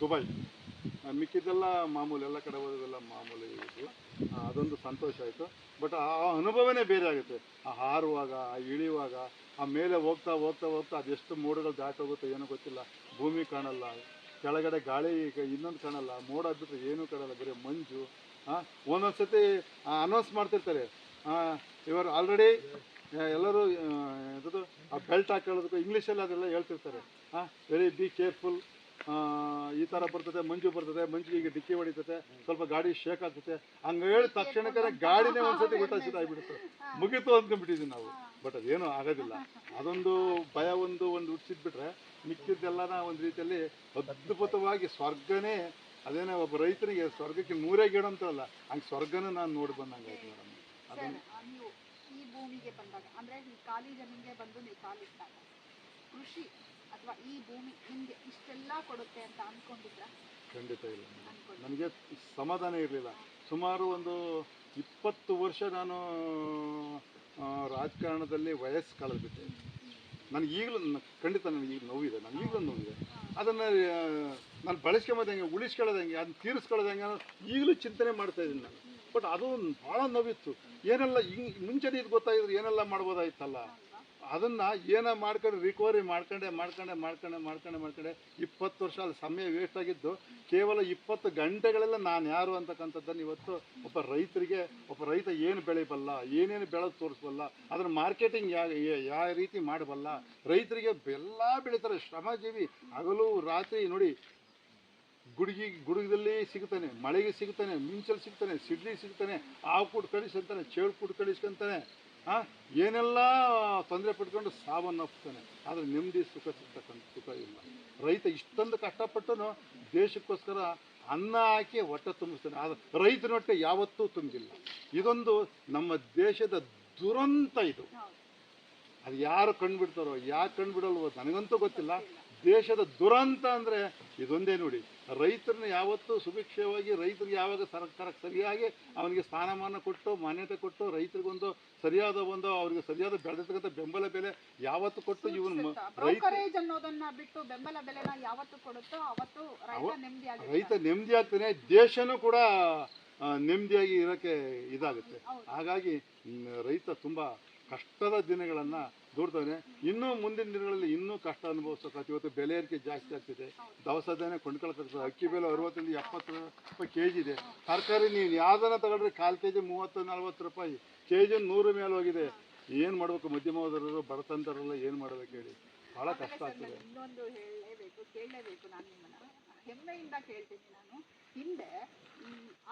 D: ದುಬೈ. ಮಿಕ್ಕಿದ್ದೆಲ್ಲ ಮಾಮೂಲಿ, ಎಲ್ಲ ಕಡೆ ಹೋಗೋದೆಲ್ಲ ಮಾಮೂಲಿ ಇದು. ಅದೊಂದು ಸಂತೋಷ ಆಯಿತು. ಬಟ್ ಆ ಅನುಭವನೇ ಬೇರೆ ಆಗುತ್ತೆ. ಆ ಹಾರುವಾಗ, ಆ ಇಳಿಯುವಾಗ, ಆ ಮೇಲೆ ಹೋಗ್ತಾ ಅದೆಷ್ಟು ಮೋಡಗಳು ದಾಟೋಗುತ್ತೆ ಏನೋ ಗೊತ್ತಿಲ್ಲ. ಭೂಮಿ ಕಾಣಲ್ಲ, ಕೆಳಗಡೆ ಗಾಳಿ ಇನ್ನೊಂದು ಕಾಣಲ್ಲ, ಮೋಡ ಬಿಟ್ಟರೆ ಏನೂ ಕಾಣಲ್ಲ, ಬರೀ ಮಂಜು. ಒಂದೊಂದು ಸತಿ ಅನೌನ್ಸ್ ಮಾಡ್ತಿರ್ತಾರೆ, ಇವರು ಆಲ್ರೆಡಿ ಎಲ್ಲರೂ ಇದು ಆ ಬೆಲ್ಟ್ ಹಾಕೊಳ್ಳೋದಕ್ಕೂ ಇಂಗ್ಲೀಷಲ್ಲಿ ಅದೆಲ್ಲ ಹೇಳ್ತಿರ್ತಾರೆ. ವೆರಿ ಬಿ ಕೇರ್ಫುಲ್, ಈ ಥರ ಬರ್ತದೆ, ಮಂಜು ಬರ್ತದೆ, ಮಂಜಿಗೆ ಈಗ ಡಿಕ್ಕಿ ಹೊಡಿತದೆ, ಸ್ವಲ್ಪ ಗಾಡಿ ಶೇಕ್ ಆಗ್ತದೆ. ಹಂಗೆ ಹೇಳಿ ತಕ್ಷಣಕ್ಕೆ ಗಾಡಿನೇ ಒಂದ್ಸತಿ ಆಗಿಬಿಡುತ್ತೆ. ಮುಗೀತು ಅಂದ್ಕೊಂಡ್ಬಿಟ್ಟಿದ್ದೀವಿ ನಾವು. ಬಟ್ ಅದೇನೂ ಆಗೋದಿಲ್ಲ. ಅದೊಂದು ಭಯ ಒಂದು ಹುಟ್ಟಿಸಿದ್ಬಿಟ್ರೆ ಮಿಕ್ಕಿದ್ದೆಲ್ಲನ ಒಂದು ರೀತಿಯಲ್ಲಿ ಅದ್ಭುತವಾಗಿ ಸ್ವರ್ಗನೇ. ಅದೇನೋ ಒಬ್ಬ ರೈತನಿಗೆ ಸ್ವರ್ಗಕ್ಕೆ 100 ಗೇಣು ಅಂತಾರಲ್ಲ, ಹಂಗೆ ಸ್ವರ್ಗನೂ ನಾನು ನೋಡಿ ಬಂದಂಗೆ ಆಯ್ತು ಮೇಡಮ್.
C: ಈ ಭೂಮಿ ಜಮೀನಿಗೆ ಬಂದಾಗ ಅಂದರೆ ಈ ಖಾಲಿ ಜಮೀನಿಗೆ ಬಂದು ನೀವು ಕಾಲಿಟ್ಟಾಗ ಕೃಷಿ ಅಥವಾ ಈ ಭೂಮಿ ನಿಮಗೆ ಇಷ್ಟೆಲ್ಲ ಕೊಡುತ್ತೆ ಅಂತ ಅಂದ್ಕೊಂಡಿದ್ರ?
D: ಖಂಡಿತ ಇಲ್ಲ. ನನಗೆ ಸಮಾಧಾನ ಇರಲಿಲ್ಲ. ಸುಮಾರು ಒಂದು 20 ವರ್ಷ ನಾನು ರಾಜಕಾರಣದಲ್ಲಿ ವಯಸ್ಸು ಕಳೆದ್ಬಿಟ್ಟೆ. ನನಗೆ ಈಗಲೂ ಖಂಡಿತ ನನಗೆ ಈಗ ನೋವಿದೆ, ನನಗೆ ಈಗಲೂ ನೋವಿದೆ. ಅದನ್ನು ನಾನು ಬಳಸ್ಕೊಂಬೋದು ಹೆಂಗೆ, ಉಳಿಸ್ಕೊಳ್ಳೋದು ಹೆಂಗೆ, ಅದನ್ನ ತೀರಿಸ್ಕೊಳ್ಳೋದು ಹೆಂಗೆ ಅನ್ನೋ ಈಗಲೂ ಚಿಂತನೆ ಮಾಡ್ತಾ ಇದ್ದೀನಿ ನಾನು. ಬಟ್ ಅದು ಭಾಳ ನೋವಿತ್ತು. ಏನೆಲ್ಲ ಹಿಂಗೆ ಮುಂಚೆನೇ ಇದು ಗೊತ್ತಾಗಿದ್ರೆ ಏನೆಲ್ಲ ಮಾಡ್ಬೋದಾಯ್ತಲ್ಲ. ಅದನ್ನು ಏನೋ ಮಾಡ್ಕೊಂಡು ರಿಕವರಿ ಮಾಡ್ಕೊಂಡೆ 20 ವರ್ಷ ಅಲ್ಲಿ ಸಮಯ ವೇಸ್ಟ್ ಆಗಿದ್ದು ಕೇವಲ 20 ಗಂಟೆಗಳೆಲ್ಲ ನಾನು ಯಾರು ಅಂತಕ್ಕಂಥದ್ದನ್ನು ಇವತ್ತು ಒಬ್ಬ ರೈತ ಏನು ಬೆಳಿಬಲ್ಲ, ಏನೇನು ಬೆಳೆದು ತೋರಿಸ್ಬಲ್ಲ, ಅದನ್ನು ಮಾರ್ಕೆಟಿಂಗ್ ಯಾವ ರೀತಿ ಮಾಡಬಲ್ಲ, ರೈತರಿಗೆ ಎಲ್ಲ ಬೆಳೀತಾರೆ, ಶ್ರಮಜೀವಿ, ಹಗಲು ರಾತ್ರಿ ನೋಡಿ, ಗುಡುಗದಲ್ಲಿ ಸಿಗ್ತಾನೆ, ಮಳೆಗೆ ಸಿಗ್ತಾನೆ, ಮಿಂಚಲ್ಲಿ ಸಿಗ್ತಾನೆ, ಸಿಡ್ಲಿ ಸಿಗ್ತಾನೆ, ಹಾವು ಕೂಡು ಕಳಿಸ್ಕೊಂತಾನೆ, ಚೇಳು ಕೂಡು ಕಳಿಸ್ಕೊಂತಾನೆ, ಏನೆಲ್ಲ ತೊಂದರೆ ಪಡ್ಕೊಂಡು ಸಾವನ್ನು ಒಪ್ತಾನೆ. ಆದರೆ ನೆಮ್ಮದಿ ಸುಖ ಸುಖ ಇಲ್ಲ. ರೈತ ಇಷ್ಟೊಂದು ಕಷ್ಟಪಟ್ಟು ದೇಶಕ್ಕೋಸ್ಕರ ಅನ್ನ ಹಾಕಿ ಹೊಟ್ಟೆ ತುಂಬಿಸ್ತಾನೆ. ಆದರೆ ರೈತನ ಹೊಟ್ಟೆ ಯಾವತ್ತೂ ತುಂಬಿಲ್ಲ. ಇದೊಂದು ನಮ್ಮ ದೇಶದ ದುರಂತ. ಇದು ಅದು ಯಾರು ಕಂಡುಬಿಡ್ತಾರೋ ಯಾಕೆ ಕಂಡುಬಿಡಲ್ವೋ ನನಗಂತೂ ಗೊತ್ತಿಲ್ಲ. ದೇಶದ ದುರಂತ ಅಂದರೆ ಇದೊಂದೇ ನೋಡಿ. ರೈತರನ್ನ ಯಾವತ್ತೂ ಸುಭಿಕ್ಷವಾಗಿ, ರೈತರಿಗೆ ಯಾವಾಗ ಸರ್ಕಾರಕ್ಕೆ ಸರಿಯಾಗಿ ಅವನಿಗೆ ಸ್ಥಾನಮಾನ ಕೊಟ್ಟು ಮಾನ್ಯತೆ ಕೊಟ್ಟು, ರೈತರಿಗೊಂದು ಸರಿಯಾದ ಅವ್ರಿಗೆ ಸರಿಯಾದ ಬೆಳೆದಿರ್ತಕ್ಕಂಥ ಬೆಂಬಲ ಬೆಲೆ ಯಾವತ್ತು ಕೊಟ್ಟು ಇವನು
C: ಅನ್ನೋದನ್ನ ಬಿಟ್ಟು ಬೆಂಬಲ ಬೆಲೆನ ಯಾವತ್ತು ಕೊಡುತ್ತೋ ಅವತ್ತು
D: ರೈತ ನೆಮ್ಮದಿ ಆಗ್ತಾನೆ, ದೇಶನೂ ಕೂಡ ನೆಮ್ಮದಿಯಾಗಿ ಇರೋಕ್ಕೆ ಇದಾಗುತ್ತೆ. ಹಾಗಾಗಿ ರೈತ ತುಂಬ ಕಷ್ಟದ ದಿನಗಳನ್ನು ದೂಡ್ತಾನೆ. ಇನ್ನೂ ಮುಂದಿನ ದಿನಗಳಲ್ಲಿ ಇನ್ನೂ ಕಷ್ಟ ಅನುಭವಿಸೋಕೆ. ಇವತ್ತು ಬೆಲೆ ಏರಿಕೆ ಜಾಸ್ತಿ ಆಗ್ತಿದೆ, ದವಸ ಧಾನ್ಯ ಕೊಂಡ್ಕೊಳ್ತದೆ. ಅಕ್ಕಿ ಬೆಲೆ 60 70 ರೂಪಾಯಿ KG ಇದೆ. ತರಕಾರಿ ನೀವು ಯಾವ್ದನ್ನ ತಗೊಳ್ರಿ, 1/4 KG 30-40 ರೂಪಾಯಿ, KG 100 ಮೇಲೆ ಹೋಗಿದೆ. ಏನು ಮಾಡಬೇಕು? ಮಧ್ಯಮ ವರ್ಗದವರು, ಬಡತನದವರೆಲ್ಲ ಏನು ಮಾಡಬೇಕು ಹೇಳಿ? ಭಾಳ ಕಷ್ಟ ಆಗ್ತದೆ.
C: ಇನ್ನೊಂದು ಕೇಳಲೇಬೇಕು ನಾನು ನಿಮ್ಮನ್ನ ಹೆಮ್ಮೆಯಿಂದ ಕೇಳ್ತೀನಿ. ನಾನು ಹಿಂದೆ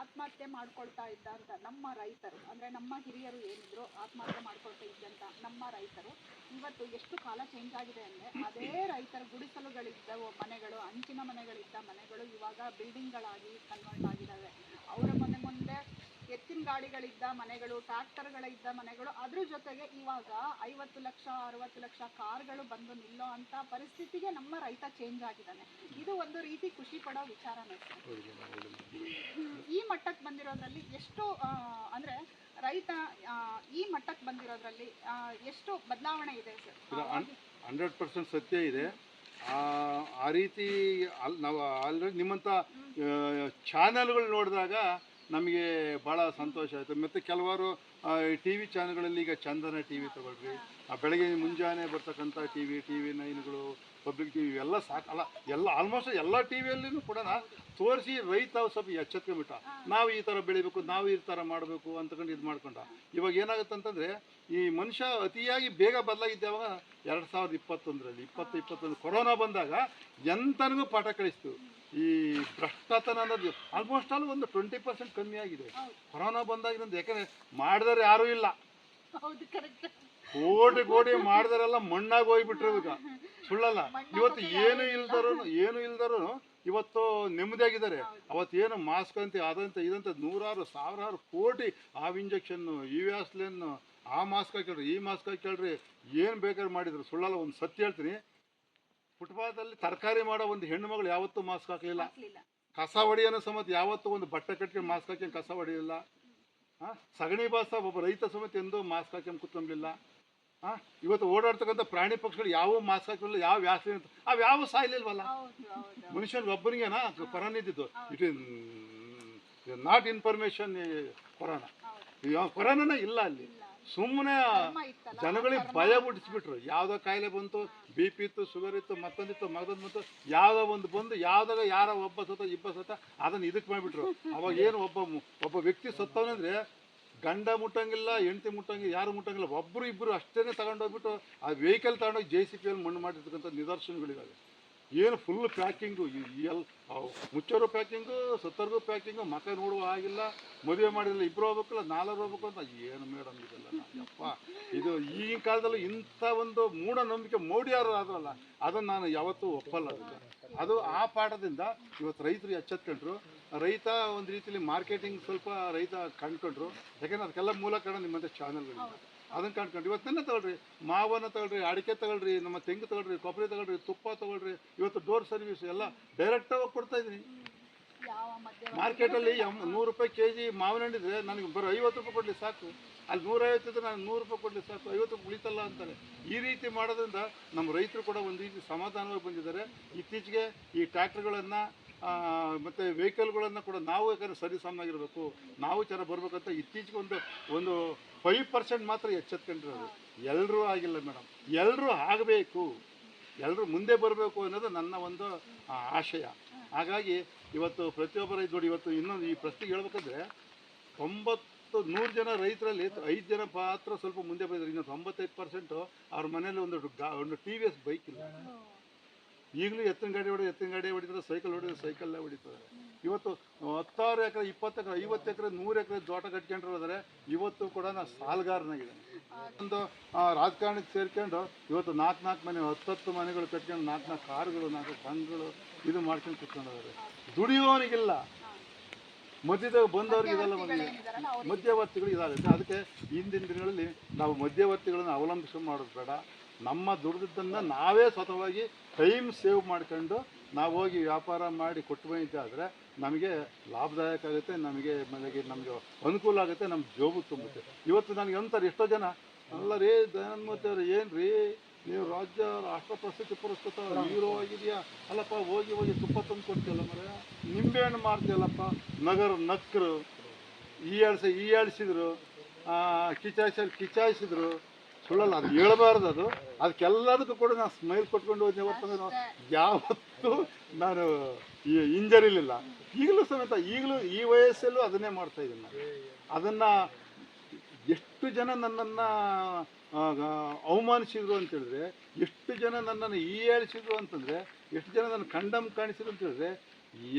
C: ಆತ್ಮಹತ್ಯೆ ಮಾಡ್ಕೊಳ್ತಾ ಇದ್ದ ಅಂತ ನಮ್ಮ ರೈತರು, ಅಂದರೆ ನಮ್ಮ ಹಿರಿಯರು ಏನಿದ್ರು ಆತ್ಮಹತ್ಯೆ ಮಾಡ್ಕೊಳ್ತಾ ಇದ್ದಂಥ ನಮ್ಮ ರೈತರು ಇವತ್ತು ಎಷ್ಟು ಕಾಲ ಚೇಂಜ್ ಆಗಿದೆ ಅಂದರೆ, ಅದೇ ರೈತರ ಗುಡಿಸಲುಗಳಿದ್ದ ಮನೆಗಳು, ಅಂಚಿನ ಮನೆಗಳಿದ್ದ ಮನೆಗಳು ಇವಾಗ ಬಿಲ್ಡಿಂಗ್ಗಳಾಗಿ ಕನ್ವರ್ಟ್ ಆಗಿದ್ದಾವೆ. ಅವರ ಮುಂದೆ ಎತ್ತಿನ ಗಾಡಿಗಳಿದ್ದ ಮನೆಗಳು, ಟ್ರ್ಯಾಕ್ಟರ್ಗಳಿದ್ದ ಮನೆಗಳು, ಅದ್ರ ಜೊತೆಗೆ ಇವಾಗ 50 ಲಕ್ಷ 60 ಲಕ್ಷ ಕಾರ್ಗಳು ಬಂದು ನಿಲ್ಲೋ ಅಂತ ಪರಿಸ್ಥಿತಿಗೆ ನಮ್ಮ ರೈತ ಚೇಂಜ್ ಆಗಿದ್ದಾನೆ. ಇದು ಒಂದು ರೀತಿ ಖುಷಿ ಪಡೋ ವಿಚಾರನೇ. ಈ ಮಟ್ಟಕ್ಕೆ ಬಂದಿರೋದ್ರಲ್ಲಿ ಎಷ್ಟು ಅಂದರೆ ರೈತ ಈ ಮಟ್ಟಕ್ಕೆ ಬಂದಿರೋದ್ರಲ್ಲಿ ಎಷ್ಟು ಬದಲಾವಣೆ ಇದೆ ಸರ್?
D: 100% ಸತ್ಯ ಇದೆ. ಆ ರೀತಿ ನಾವು ಆಲ್ರೆಡಿ ನಿಮ್ಮಂಥ ಚಾನಲ್ಗಳು ನೋಡಿದಾಗ ನಮಗೆ ಭಾಳ ಸಂತೋಷ ಆಯಿತು. ಮತ್ತು ಕೆಲವಾರು TV ಚಾನಲ್ಗಳಲ್ಲಿ ಈಗ ಚಂದನ TV ತಗೊಳ್ರಿ, ಬೆಳಗ್ಗೆ ಮುಂಜಾನೆ ಬರ್ತಕ್ಕಂಥ TV 9ಗಳು, ಪಬ್ಲಿಕ್ TV ಇವೆಲ್ಲ ಸಾಕಲ್ಲ, ಎಲ್ಲ ಆಲ್ಮೋಸ್ಟ್ ಎಲ್ಲ TVಯಲ್ಲಿನೂ ಕೂಡ ತೋರಿಸಿ ರೈತ ಸ್ವಲ್ಪ ಎಚ್ಚೆತ್ಕೊಂಡ್ಬಿಟ್ಟ. ನಾವು ಈ ಥರ ಬೆಳಿಬೇಕು, ನಾವು ಈ ಥರ ಮಾಡಬೇಕು ಅಂತಕೊಂಡು ಇದು ಮಾಡ್ಕೊಂಡ. ಇವಾಗ ಏನಾಗುತ್ತೆ ಅಂತಂದರೆ, ಈ ಮನುಷ್ಯ ಅತಿಯಾಗಿ ಬೇಗ ಬದಲಾಗಿದ್ದೆ. ಅವಾಗ 2021ರಲ್ಲಿ 2021 ಕೊರೋನಾ ಬಂದಾಗ ಎಂತನಿಗೂ ಪಾಠ ಕಳಿಸ್ತು. ಈ ಭ್ರಷ್ಟತನ ಅನ್ನೋದು ಆಲ್ಮೋಸ್ಟ್ ಆಲ್ ಒಂದು 20% ಕಮ್ಮಿ ಆಗಿದೆ ಕೊರೋನಾ ಬಂದಾಗಿಂದ. ಯಾಕಂದರೆ ಮಾಡಿದರೆ ಯಾರೂ ಇಲ್ಲ, ಕೋಟಿ ಮಾಡಿದರೆಲ್ಲ ಮಣ್ಣಾಗಿ ಹೋಗ್ಬಿಟ್ರು. ಈಗ ಸುಳ್ಳಲ್ಲ, ಇವತ್ತು ಏನು ಇಲ್ದರು ಇವತ್ತು ನೆಮ್ಮದಿಯಾಗಿದ್ದಾರೆ. ಅವತ್ತೇನು ಮಾಸ್ಕ್ ಅಂತ ಅದಂತೆ ಇದಂತೆ 100,000 ಕೋಟಿ ಇಂಜೆಕ್ಷನ್ನು, ಈ ವ್ಯಾಸ್ಲಿನ್ನು, ಆ ಮಾಸ್ಕ್ ಹಾಕೇಳ್ರಿ, ಈ ಮಾಸ್ಕ್ ಹಾಕೇಳ್ರಿ, ಏನು ಬೇಕಾದ್ರೆ ಮಾಡಿದ್ರು. ಸುಳ್ಳಲ್ಲ, ಒಂದು ಸತ್ಯ ಹೇಳ್ತೀನಿ. ಫುಟ್ಪಾತಲ್ಲಿ ತರಕಾರಿ ಮಾಡೋ ಒಂದು ಹೆಣ್ಣು ಮಗಳು ಯಾವತ್ತೂ ಮಾಸ್ಕ್ ಹಾಕಲಿಲ್ಲ. ಕಸ ಹೊಡಿಯೋನು ಸಮೇತ ಯಾವತ್ತೂ ಒಂದು ಬಟ್ಟೆ ಕಟ್ಕೊಂಡು ಮಾಸ್ಕ್ ಹಾಕಿ ಕಸ ಹೊಡೆಯಲಿಲ್ಲ. ಸಗಣಿ ಬಾಸ ಒಬ್ಬ ರೈತ ಸಮೇತ ಎಂದೂ ಮಾಸ್ಕ್ ಹಾಕಿ ಕುತ್ಕೊಂಡಿಲ್ಲ. ಇವತ್ತು ಓಡಾಡ್ತಕ್ಕಂಥ ಪ್ರಾಣಿ ಪಕ್ಷಿಗಳು ಯಾವ ಮಾಸ್ಕ್ ಹಾಕಿಲ್ಲ, ಯಾವ ವ್ಯಾಸಲಿ ಅಂತ ಅವು ಯಾವ ಸಾಯ್ಲಿಲ್ವಲ್ಲ. ಮನುಷ್ಯನಿಗೆ ಒಬ್ಬನಿಗೇನಾ ಕೊರೋನಾ ಇದ್ದಿದ್ದು. ಇಟ್ ಇಸ್ ನಾಟ್ ಇನ್ಫಾರ್ಮೇಶನ್ ಕೊರೋನಾನೇ ಇಲ್ಲ ಅಲ್ಲಿ. ಸುಮ್ಮನೆ ಜನಗಳಿಗೆ ಭಯ ಹುಟ್ಟಿಸ್ಬಿಟ್ರು. ಯಾವುದೋ ಕಾಯಿಲೆ ಬಂತು, BP ಇತ್ತು, ಶುಗರ್ ಇತ್ತು, ಮತ್ತೊಂದಿತ್ತು, ಮಗದೊಂದು ಬಂತು, ಯಾವುದೋ ಒಂದು ಬಂದು ಯಾವುದಾಗ ಯಾರೋ ಒಬ್ಬ ಸತ್ತ ಅದನ್ನು ಇದಕ್ಕೆ ಮಾಡಿಬಿಟ್ರು. ಅವಾಗ ಏನು ಒಬ್ಬ ವ್ಯಕ್ತಿ ಸತ್ತವನಂದರೆ ಗಂಡ ಮುಟ್ಟಂಗಿಲ್ಲ, ಹೆಂಡತಿ ಮುಟ್ಟಂಗಿಲ್ಲ, ಯಾರು ಮುಟ್ಟಂಗಿಲ್ಲ, ಒಬ್ಬರು ಇಬ್ಬರು ಅಷ್ಟೇ ತಗೊಂಡೋಗ್ಬಿಟ್ಟು ಆ ವೆಹಿಕಲ್ ತಗೊಂಡೋಗಿ JCBಯಲ್ಲಿ ಮಣ್ಣು ಮಾಡಿರ್ತಕ್ಕಂಥ ನಿದರ್ಶನಗಳಿದ್ದಾವೆ. ಏನು ಫುಲ್ ಪ್ಯಾಕಿಂಗು, ಮುಚ್ಚೋರು ಪ್ಯಾಕಿಂಗು, ಸತ್ತರ್ಗೂ ಪ್ಯಾಕಿಂಗು, ಮಕ್ಕ ನೋಡುವ ಆಗಿಲ್ಲ, ಮದುವೆ ಮಾಡಿರಲಿಲ್ಲ, ಇಬ್ಬರು ಹೋಗ್ಬೇಕಲ್ಲ, 4 ಹೋಗ್ಬೇಕು ಅಂತ. ಏನು ಮೇಡಮ್ ಇದೆಲ್ಲ ಯಪ್ಪ. ಇದು ಈಗಿನ ಕಾಲದಲ್ಲೂ ಇಂಥ ಒಂದು ಮೂಢನಂಬಿಕೆ ಮೋಡಿಯಾರು ಆದ್ರಲ್ಲ, ಅದನ್ನು ನಾನು ಯಾವತ್ತೂ ಒಪ್ಪಲ್ಲ. ಅದು ಆ ಪಾಠದಿಂದ ಇವತ್ತು ರೈತರು ಎಚ್ಚೆತ್ಕೊಂಡ್ರು. ರೈತ ಒಂದು ರೀತಿಯಲ್ಲಿ ಮಾರ್ಕೆಟಿಂಗ್ ಸ್ವಲ್ಪ ರೈತ ಕಂಡ್ಕೊಂಡ್ರು. ಯಾಕೆಂದ್ರೆ ಅದಕ್ಕೆಲ್ಲ ಮೂಲ ಕಾರಣ ನಿಮ್ಮಂಥ ಚಾನಲ್ಗಳಿಂದ. ಅದನ್ನು ಕಂಡ್ಕೊಂಡು ಇವತ್ತನ್ನೇ ತಗೊಳ್ರಿ, ಮಾವನ್ನ ತಗೊಳ್ರಿ, ಅಡಿಕೆ ತಗೊಳ್ರಿ, ನಮ್ಮ ತೆಂಗು ತಗೊಳ್ರಿ, ಕೊಬ್ಬರಿ ತಗೊಳ್ರಿ, ತುಪ್ಪ ತಗೊಳ್ರಿ. ಇವತ್ತು ಡೋರ್ ಸರ್ವಿಸ್ ಎಲ್ಲ ಡೈರೆಕ್ಟಾಗಿ ಕೊಡ್ತಾ ಇದ್ದೀನಿ. ಮಾರ್ಕೆಟಲ್ಲಿ 100 ರೂಪಾಯಿ ಕೆಜಿ ಮಾವಿನ ಹಣ್ಣಿದ್ರೆ ನನಗೆ ಬರೋ 50 ರೂಪಾಯಿ ಕೊಡಲಿ ಸಾಕು. ಅಲ್ಲಿ 150 ಇದ್ರೆ ನಾನು 100 ರೂಪಾಯಿ ಕೊಡಲಿ ಸಾಕು, 50 ರೂಪಾಯಿ ಉಳಿತಲ್ಲ ಅಂತಾರೆ. ಈ ರೀತಿ ಮಾಡೋದ್ರಿಂದ ನಮ್ಮ ರೈತರು ಕೂಡ ಒಂದು ರೀತಿ ಸಮಾಧಾನವಾಗಿ ಬಂದಿದ್ದಾರೆ. ಇತ್ತೀಚೆಗೆ ಈ ಟ್ರ್ಯಾಕ್ಟರ್ಗಳನ್ನು ಮತ್ತು ವೆಹಿಕಲ್ಗಳನ್ನು ಕೂಡ ನಾವು ಯಾಕಂದರೆ ಸರಿಸಮನಾಗಿರಬೇಕು, ನಾವು ಚೆನ್ನಾಗಿ ಬರಬೇಕಂತ ಇತ್ತೀಚೆಗೆ ಒಂದು 5% ಮಾತ್ರ ಎಚ್ಚೆತ್ಕೊಂಡಿರೋದು. ಎಲ್ಲರೂ ಆಗಿಲ್ಲ ಮೇಡಮ್, ಎಲ್ಲರೂ ಆಗಬೇಕು, ಎಲ್ಲರೂ ಮುಂದೆ ಬರಬೇಕು ಅನ್ನೋದು ನನ್ನ ಒಂದು ಆಶಯ. ಹಾಗಾಗಿ ಇವತ್ತು ಪ್ರತಿಯೊಬ್ಬ ರೈತ ನೋಡಿ, ಇವತ್ತು ಇನ್ನೊಂದು ಈ ಪ್ರಶ್ನೆಗೆ ಹೇಳ್ಬೇಕಂದ್ರೆ 100 ಜನ ರೈತರಲ್ಲಿ 5 ಜನ ಮಾತ್ರ ಸ್ವಲ್ಪ ಮುಂದೆ ಬಂದಿದ್ದಾರೆ. ಇನ್ನು 95% ಅವ್ರ ಮನೇಲಿ ಒಂದು TVS ಬೈಕ್ ಇಲ್ಲ. ಈಗಲೂ ಎತ್ತಿನ ಗಾಡಿ ಹೊಡಿತಾರೆ, ಸೈಕಲ್ ಸೈಕಲ್ಲೇ ಹೊಡಿತಾರೆ. ಇವತ್ತು 10 ಎಕರೆ, 20 ಎಕರೆ, 50 ಎಕರೆ, 100 ಎಕರೆ ತೋಟ ಕಟ್ಕೊಂಡಿರೋದ್ರೆ ಇವತ್ತು ಕೂಡ ನಾನು ಸಾಲಗಾರನಾಗಿದ್ದೇನೆ. ಒಂದು ರಾಜಕಾರಣಕ್ಕೆ ಸೇರ್ಕೊಂಡು ಇವತ್ತು 4 ಮನೆ, 10 ಮನೆಗಳು ಕಟ್ಕೊಂಡು 4 ಕಾರುಗಳು, 4 ಬಂಗ್ಗಳು ಇದು ಮಾಡ್ಕೊಂಡು ಕುತ್ಕೊಂಡಿದ್ದಾರೆ. ದುಡಿಯೋನಿಗಿಲ್ಲ, ಮಧ್ಯದಾಗ ಬಂದವ್ರಿಗೆ ಇದೆಲ್ಲ ಬಂದಿದೆ, ಮಧ್ಯವರ್ತಿಗಳು ಇದಾಗುತ್ತೆ. ಅದಕ್ಕೆ ಹಿಂದಿನ ದಿನಗಳಲ್ಲಿ ನಾವು ಮಧ್ಯವರ್ತಿಗಳನ್ನು ಅವಲಂಬಿಸಿ ಮಾಡೋದು ಬೇಡ. ನಮ್ಮ ದುಡಿದದ್ದನ್ನು ನಾವೇ ಸ್ವತಃವಾಗಿ ಟೈಮ್ ಸೇವ್ ಮಾಡ್ಕೊಂಡು ನಾವು ಹೋಗಿ ವ್ಯಾಪಾರ ಮಾಡಿ ಕೊಟ್ಟು ಬಂದಿದ್ದಾದರೆ ನಮಗೆ ಲಾಭದಾಯಕ ಆಗುತ್ತೆ, ನಮಗೆ ಅನುಕೂಲ ಆಗುತ್ತೆ, ನಮ್ಮ ಜೋಬು ತುಂಬುತ್ತೆ. ಇವತ್ತು ನನಗೆ ಅಂತಾರೆ ಎಷ್ಟೋ ಜನ, ಅಲ್ಲ ರೀ ದಯಾನಂದ ಅವ್ರು, ಏನು ರೀ ನೀವು ರಾಷ್ಟ್ರ ಪ್ರಶಸ್ತಿ ಪುರಸ್ಕೃತ ಹೀರೋ ಆಗಿದೆಯಾ, ಅಲ್ಲಪ್ಪ ಹೋಗಿ ತುಪ್ಪ ತಂದು ಕೊಡ್ತೀಯಲ್ಲ, ಮರ ನಿಂಬೆಹಣ್ಣು ಮಾರ್ತೀಯಲ್ಲಪ್ಪ, ನಕ್ಕರು ಈಯಾಳಿಸಿದ್ರು, ಕಿಚಾಯಿಸಿದ್ರು. ಸುಳ್ಳಲ್ಲ, ಅದು ಹೇಳ್ಬಾರ್ದು. ಅದಕ್ಕೆಲ್ಲದಕ್ಕೂ ಕೂಡ ನಾನು ಸ್ಮೈಲ್ ಕೊಟ್ಕೊಂಡು ಹೋದ್ನೆ ಹೊರತು ಯಾವತ್ತೂ ನಾನು ಇಂಜರಿಲಿಲ್ಲ. ಈಗಲೂ ಸಮೇತ ಈ ವಯಸ್ಸಲ್ಲೂ ಅದನ್ನೇ ಮಾಡ್ತಾ ಇದ್ದೀನಿ ನಾನು. ಅದನ್ನು ಎಷ್ಟು ಜನ ನನ್ನನ್ನು ಅವಮಾನಿಸಿದ್ರು ಅಂತೇಳಿದ್ರೆ, ಎಷ್ಟು ಜನ ನನ್ನನ್ನು ಹೀಯಾಳಿಸಿದ್ರು ಅಂತಂದರೆ, ಎಷ್ಟು ಜನ ನನ್ನ ಕಂಡಮ್ ಕಾಣಿಸಿದ್ರು ಅಂತೇಳಿದ್ರೆ,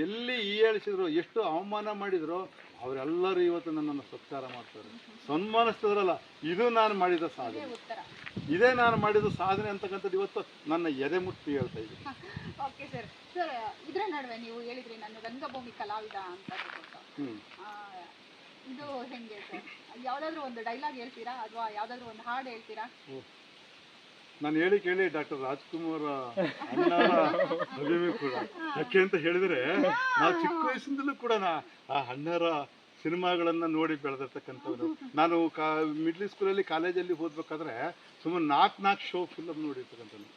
D: ಎಲ್ಲಿ ಹೀಯಾಳಿಸಿದ್ರು, ಎಷ್ಟು ಅವಮಾನ ಮಾಡಿದ್ರು, ಅವರೆಲ್ಲರೂ ಇವತ್ತು ನನ್ನನ್ನು ಸತ್ಕಾರ ಮಾಡ್ತಾರೆ, ಸನ್ಮಾನಿಸ್ತಿದ್ರಲ್ಲ. ಇದು ನಾನು ಮಾಡಿದ ಸಾಧನೆ, ಇದೇ ನಾನು ಮಾಡಿದ ಸಾಧನೆ ಅಂತಕ್ಕಂಥದ್ದು ಇವತ್ತು ನನ್ನ ಎದೆ ಮುಟ್ಟಿ ಹೇಳ್ತಾ ಇದ್ದೀನಿ.
C: Okay sir. ಸರ್, ಇದರ ನಡುವೆ ನೀವು ಹೇಳಿದ್ರಿ ನಾನು ರಂಗಭೂಮಿ ಕಲಾವಿದ ಅಂತ. ಇದು ಹೆಂಗೆ ಸರ್? ಯಾವುದಾದ್ರೂ ಒಂದು ಡೈಲಾಗ್ ಹೇಳ್ತೀರಾ ಅಥವಾ ಯಾವುದಾದ್ರೂ ಒಂದು ಹಾಡು ಹೇಳ್ತೀರಾ?
D: ನಾನು ಕೇಳಿ ಡಾಕ್ಟರ್ ರಾಜ್ಕುಮಾರ್ ಅಣ್ಣವರ ಅಭಿಮಾನಿ ಕೂಡ. ಯಾಕೆ ಅಂತ ಹೇಳಿದ್ರೆ, ನಾವು ಚಿಕ್ಕ ವಯಸ್ಸಿಂದಲೂ ಕೂಡ ಆ ಅಣ್ಣರ ಸಿನಿಮಾಗಳನ್ನು ನೋಡಿ ಬೆಳೆದಿರ್ತಕ್ಕಂಥವ್ರು. ನಾನು ಮಿಡ್ಲ್ ಸ್ಕೂಲಲ್ಲಿ ಕಾಲೇಜಲ್ಲಿ ಓದ್ಬೇಕಾದ್ರೆ ಸುಮ್ಮನೆ 4 ಶೋ ಫಿಲಮ್ ನೋಡಿರ್ತಕ್ಕಂಥದ್ದು.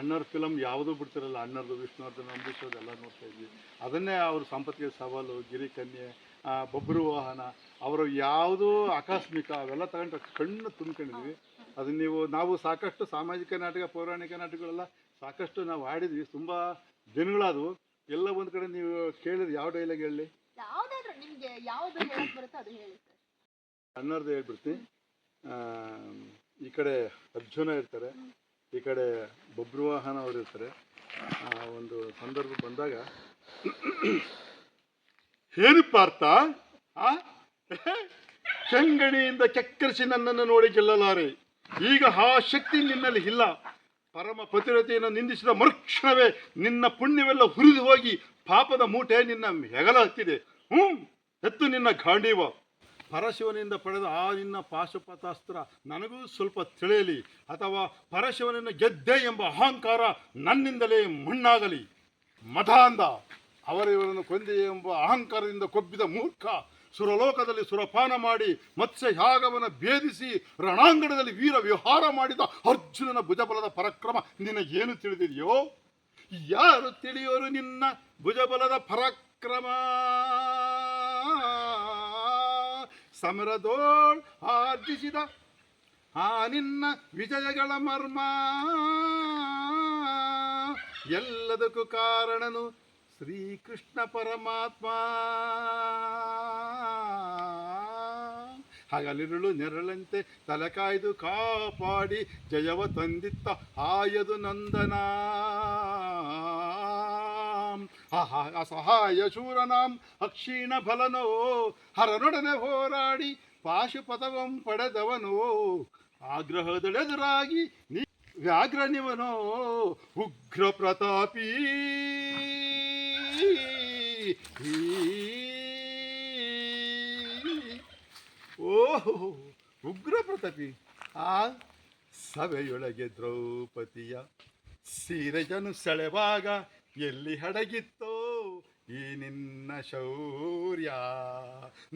D: ಅಣ್ಣವ್ರ ಫಿಲಮ್ ಯಾವುದೂ ಬಿಡ್ತಿರಲ್ಲ, ಅಣ್ಣರದು, ವಿಷ್ಣುವರ್ಧನ್, ಅಂಬರೀಷ್ ಎಲ್ಲ ನೋಡ್ತಾ ಇದ್ವಿ. ಅದನ್ನೇ ಅವರು ಸಂಪತ್ತಿಗೆ ಸವಾಲು, ಗಿರಿಕನ್ಯೆ, ಬಬ್ರು ವಾಹನ, ಅವರು ಯಾವುದೂ ಆಕಸ್ಮಿಕ ಅವೆಲ್ಲ ತಗೊಂಡು ಕಣ್ಣು ತುಂಬ್ಕೊಂಡಿದ್ವಿ. ಅದನ್ನು ನಾವು ಸಾಕಷ್ಟು ಸಾಮಾಜಿಕ ನಾಟಕ, ಪೌರಾಣಿಕ ನಾಟಕಗಳೆಲ್ಲ ಸಾಕಷ್ಟು ನಾವು ಆಡಿದ್ವಿ. ತುಂಬ ದಿನಗಳಾದವು. ಎಲ್ಲ ಒಂದು ಕಡೆ ನೀವು ಕೇಳಿದ್ರೆ ಯಾವ ಡೈಲಾಗ್ ಹೇಳಿ? ಅಣ್ಣರದ್ದು ಹೇಳ್ಬಿಡ್ತೀನಿ. ಈ ಕಡೆ ಅರ್ಜುನ ಇರ್ತಾರೆ, ಈ ಕಡೆ ಬಬ್ರುವಾಹನ ಅವರು ಇರ್ತಾರೆ. ಒಂದು ಸಂದರ್ಭ ಬಂದಾಗ, ಏನು ಪಾರ್ಥ, ಕೆಂಗಣಿಯಿಂದ ಕೆಕ್ಕರಿಸಿ ನನ್ನನ್ನು ನೋಡಿ ಗೆಲ್ಲಲಾರೆ. ಈಗ ಆ ಶಕ್ತಿ ನಿನ್ನಲ್ಲಿ ಇಲ್ಲ. ಪರಮ ಪತಿರತೆಯನ್ನು ನಿಂದಿಸಿದ ಮರುಕ್ಷಣವೇ ನಿನ್ನ ಪುಣ್ಯವೆಲ್ಲ ಹುರಿದು ಹೋಗಿ ಪಾಪದ ಮೂಟೆ ನಿನ್ನ ಹೆಗಲ ಹತ್ತಿದೆ. ಎತ್ತು ನಿನ್ನ ಗಾಂಡೀವ. ಪರಶಿವನಿಂದ ಪಡೆದ ಆ ನಿನ್ನ ಪಾಶುಪತಾಸ್ತ್ರ ನನಗೂ ಸ್ವಲ್ಪ ತಿಳಿಯಲಿ, ಅಥವಾ ಪರಶಿವನನ್ನು ಗೆದ್ದೆ ಎಂಬ ಅಹಂಕಾರ ನನ್ನಿಂದಲೇ ಮಣ್ಣಾಗಲಿ. ಮಠಾಂಧ, ಅವರಿವರನ್ನು ಕೊಂದೆ ಎಂಬ ಅಹಂಕಾರದಿಂದ ಕೊಬ್ಬಿದ ಮೂರ್ಖ, ಸುರಲೋಕದಲ್ಲಿ ಸುರಪಾನ ಮಾಡಿ ಮತ್ಸ್ಯ ಯಾಗವನ್ನು ಭೇದಿಸಿ ರಣಾಂಗಣದಲ್ಲಿ ವೀರ ವಿಹಾರ ಮಾಡಿದ ಅರ್ಜುನನ ಭುಜಬಲದ ಪರಾಕ್ರಮ ನಿನಗೇನು ತಿಳಿದಿದೆಯೋ? ಯಾರು ತಿಳಿಯೋರು ನಿನ್ನ ಭುಜಬಲದ ಪರಾಕ್ರಮ? ಸಮರದೋಳ್ ಆರ್ಜಿಸಿದ ಆ ನಿನ್ನ ವಿಜಯಗಳ ಮರ್ಮ, ಎಲ್ಲದಕ್ಕೂ ಕಾರಣನು ಶ್ರೀಕೃಷ್ಣ ಪರಮಾತ್ಮ. ಹಗಲಿರುಳು ನೆರಳಂತೆ ತಲೆ ಕಾಯ್ದು ಕಾಪಾಡಿ ಜಯವ ತಂದಿತ್ತ ಆಯದು ನಂದನ. ಅಸಹಾಯ ಶೂರನಾಂ ಅಕ್ಷೀಣ ಫಲನೋ, ಹರನೊಡನೆ ಹೋರಾಡಿ ಪಾಶುಪತವಂ ಪಡೆದವನೋ. ಆಗ್ರಹದಳೆದುರಾಗಿ ವ್ಯಾಘ್ರನಿವನೋ ಉಗ್ರ ಪ್ರತಾಪಿ. ಓಹೋ
E: ಉಗ್ರ ಪ್ರತಾಪಿ ಆ ಸಭೆಯೊಳಗೆ ದ್ರೌಪದಿಯ ಸೀರೆಯನ್ನು ಸೆಳೆವಾಗ ಎಲ್ಲಿ ಹಡಗಿತ್ತೋ ಈ ನಿನ್ನ ಶೌರ್ಯ.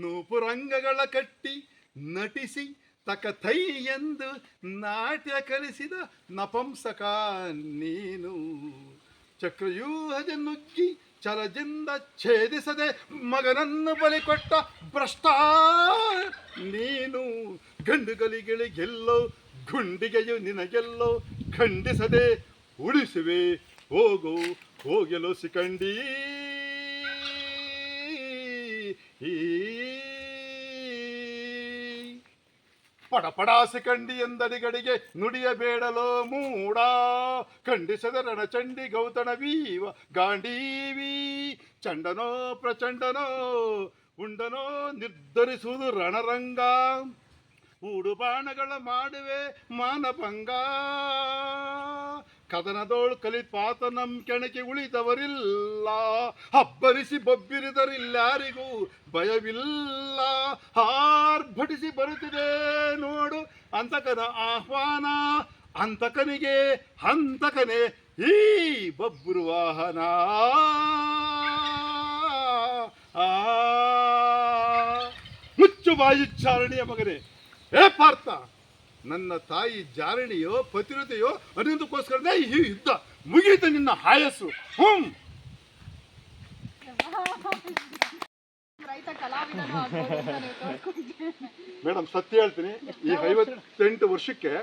E: ನೂಪುರಂಗಗಳ ಕಟ್ಟಿ ನಟಿಸಿ ತಕಥೈ ಎಂದು ನಾಟ್ಯ ಕಲಿಸಿದ ನಪಂಸಕ ನೀನು. ಚಕ್ರವ್ಯೂಹದ ನುಗ್ಗಿ ಛಲದಿಂದ ಛೇದಿಸದೆ ಮಗನನ್ನು ಬಲಿ ಕೊಟ್ಟ ಭ್ರಷ್ಟ ನೀನು. ಗಂಡುಗಳಿಗೆಲ್ಲೋ ಗುಂಡಿಗೆಯು ನಿನಗೆಲ್ಲೋ ಖಂಡಿಸದೆ ಉಳಿಸುವೆ ಹೋಗು ಹೋಗಲು ಸಿಕಂಡಿ. ಪಡಪಡ ಸಿಕಂಡಿ ಎಂದಡಿಗಡಿಗೆ ನುಡಿಯಬೇಡಲೋ ಮೂಡ. ಖಂಡಿಸದ ರಣಚಂಡಿ ಗೌತಣ ವೀವ ಗಾಂಡೀವಿ. ಚಂಡನೋ ಪ್ರಚಂಡನೋ ಉಂಡನೋ ನಿರ್ಧರಿಸುವುದು ರಣರಂಗ. ಊಡುಬಾಣಗಳ ಮಾಡುವೆ ಮಾನಭಂಗ. ಕದನದೋಳು ಕಲಿಪಾತ ನಮ್ ಕೆಣಕಿ ಉಳಿದವರಿಲ್ಲ. ಹಬ್ಬರಿಸಿ ಬೊಬ್ಬಿರಿದರಿಲ್ಲಾರಿಗೂ ಭಯವಿಲ್ಲ. ಆರ್ಭಟಿಸಿ ಬರುತ್ತಿದೆ ನೋಡು ಅಂತಕನ ಆಹ್ವಾನ. ಅಂತಕನಿಗೆ ಹಂತಕನೇ ಈ ಬಬ್ಬುರು ವಾಹನ. ಮುಚ್ಚು ಬಾಯಿ ಚಾರಣಿಯ ಮಗನೇ. ಹೇ ಪಾರ್ಥ, ನನ್ನ ತಾಯಿ ಜಾರಣಿಯೋ ಪತಿರತೆಯೋ ಅನ್ನೋದಕ್ಕೋಸ್ಕರನೇ ಈ ಯುದ್ಧ ಮುಗಿಯಿತು ನಿನ್ನ ಆಯಸ್ಸು. ಮೇಡಮ್ ಸತ್ಯ ಹೇಳ್ತೀನಿ, ಈ 58 ವರ್ಷಕ್ಕೆ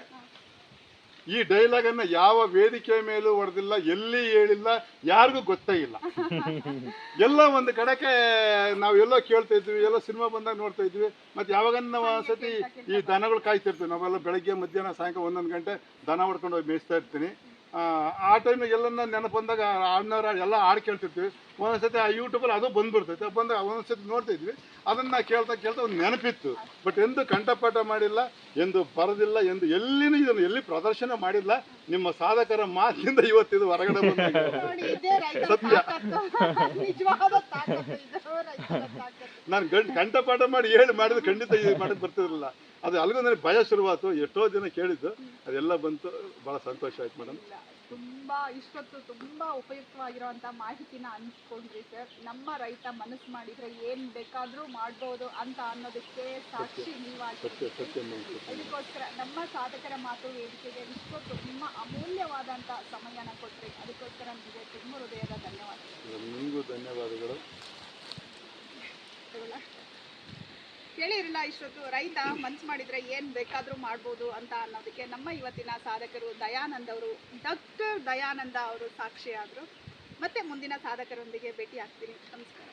E: ಈ ಡೈಲಾಗ್ ಅನ್ನ ಯಾವ ವೇದಿಕೆ ಮೇಲೂ ಹೊಡೆದಿಲ್ಲ, ಎಲ್ಲಿ ಹೇಳಿಲ್ಲ, ಯಾರಿಗೂ ಗೊತ್ತೇ ಇಲ್ಲ. ಎಲ್ಲ ಒಂದು ಕಡೆಗೆ ನಾವು ಎಲ್ಲೋ ಕೇಳ್ತಾ ಇದ್ವಿ, ಎಲ್ಲೋ ಸಿನಿಮಾ ಬಂದಾಗ ನೋಡ್ತಾ ಇದ್ವಿ. ಮತ್ತೆ ಯಾವಾಗನ್ನ ನಾವು ಸತಿ ಈ ದನಗಳು ಕಾಯ್ತಿರ್ತೀವಿ, ನಾವೆಲ್ಲ ಬೆಳಗ್ಗೆ ಮಧ್ಯಾಹ್ನ ಸಾಯಂಕಾಲ 11 ಗಂಟೆ ದನ ಹೊಡ್ಕೊಂಡು ಹೋಗಿ ಮೇಯಿಸ್ತಾ ಇರ್ತೀನಿ. ಆ ಟೈಮಿಗೆ ಎಲ್ಲನ್ನ ನೆನಪು ಬಂದಾಗ ಅಣ್ಣವ್ರ ಎಲ್ಲ ಹಾಡು ಕೇಳ್ತಿರ್ತೀವಿ. ಒಂದೊಂದ್ಸತಿ ಆ ಯೂಟ್ಯೂಬಲ್ಲಿ ಅದು ಬಂದ್ಬಿಡ್ತೈತೆ. ಬಂದಾಗ ಒಂದೊಂದ್ಸತಿ ನೋಡ್ತಾ ಇದ್ವಿ, ಅದನ್ನು ಕೇಳ್ತಾ ಒಂದು ನೆನಪಿತ್ತು. ಬಟ್ ಎಂದು ಕಂಠಪಾಠ ಮಾಡಿಲ್ಲ, ಎಂದು ಬರೆದಿಲ್ಲ, ಎಂದು ಎಲ್ಲಿನೂ ಇದನ್ನು ಎಲ್ಲಿ ಪ್ರದರ್ಶನ ಮಾಡಿಲ್ಲ. ನಿಮ್ಮ ಸಾಧಕರ ಮಾತಿನಿಂದ ಇವತ್ತಿದು ಹೊರಗಡೆ ಬಂದ ಸತ್ಯ. ನಾನು ಕಂಠಪಾಠ ಮಾಡಿ ಮಾಡಿದ್ರೆ ಖಂಡಿತ ಮಾಡಕ್ಕೆ ಬರ್ತಿರಲಿಲ್ಲ. ಅದು ಅಲ್ಲಿಗೂ ನನಗೆ ಭಯ ಶುರುವಾಯ್ತು. ಎಷ್ಟೋ ದಿನ ಕೇಳಿದ್ದು ಅದೆಲ್ಲ ಬಂತು. ಭಾಳ ಸಂತೋಷ ಆಯ್ತು ಮೇಡಮ್.
C: ತುಂಬಾ ಇಷ್ಟೊತ್ತು ತುಂಬಾ ಉಪಯುಕ್ತವಾಗಿರುವಂತ ಮಾಹಿತಿನ ಹಂಚ್ಕೊಂಡ್ರಿ ಸರ್. ನಮ್ಮ ರೈತ ಮನಸ್ಸು ಮಾಡಿದ್ರೆ ಏನ್ ಬೇಕಾದ್ರೂ ಮಾಡ್ಬೋದು ಅಂತ ಅನ್ನೋದಕ್ಕೆ ಸಾಕ್ಷಿ ನೀವಾಗಿರ್ತೀವಿ. ಅದಕ್ಕೋಸ್ಕರ ನಮ್ಮ ಸಾಧಕರ ಮಾತು ವೇದಿಕೆಗೆ ಇಷ್ಟೊತ್ತು ನಿಮ್ಮ ಅಮೂಲ್ಯವಾದಂತ ಸಮಯನ ಕೊಟ್ರಿ. ಅದಕ್ಕೋಸ್ಕರ ನಿಮಗೆ ತುಂಬ ಹೃದಯದ ಧನ್ಯವಾದಗಳು.
E: ನಿಮಗೂ ಧನ್ಯವಾದಗಳು.
C: ಕೇಳಿರಲ್ಲ ಇಷ್ಟೊತ್ತು ರೈತ ಮನ್ಸು ಮಾಡಿದ್ರೆ ಏನ್ ಬೇಕಾದ್ರೂ ಮಾಡ್ಬೋದು ಅಂತ ಅನ್ನೋದಕ್ಕೆ ನಮ್ಮ ಇವತ್ತಿನ ಸಾಧಕರು ದಯಾನಂದ್ ಅವರು, ಡಾಕ್ಟರ್ ದಯಾನಂದ ಅವರು ಸಾಕ್ಷಿಯಾದರು. ಮತ್ತೆ ಮುಂದಿನ ಸಾಧಕರೊಂದಿಗೆ ಭೇಟಿ ಆಗ್ತೀನಿ. ನಮಸ್ಕಾರ.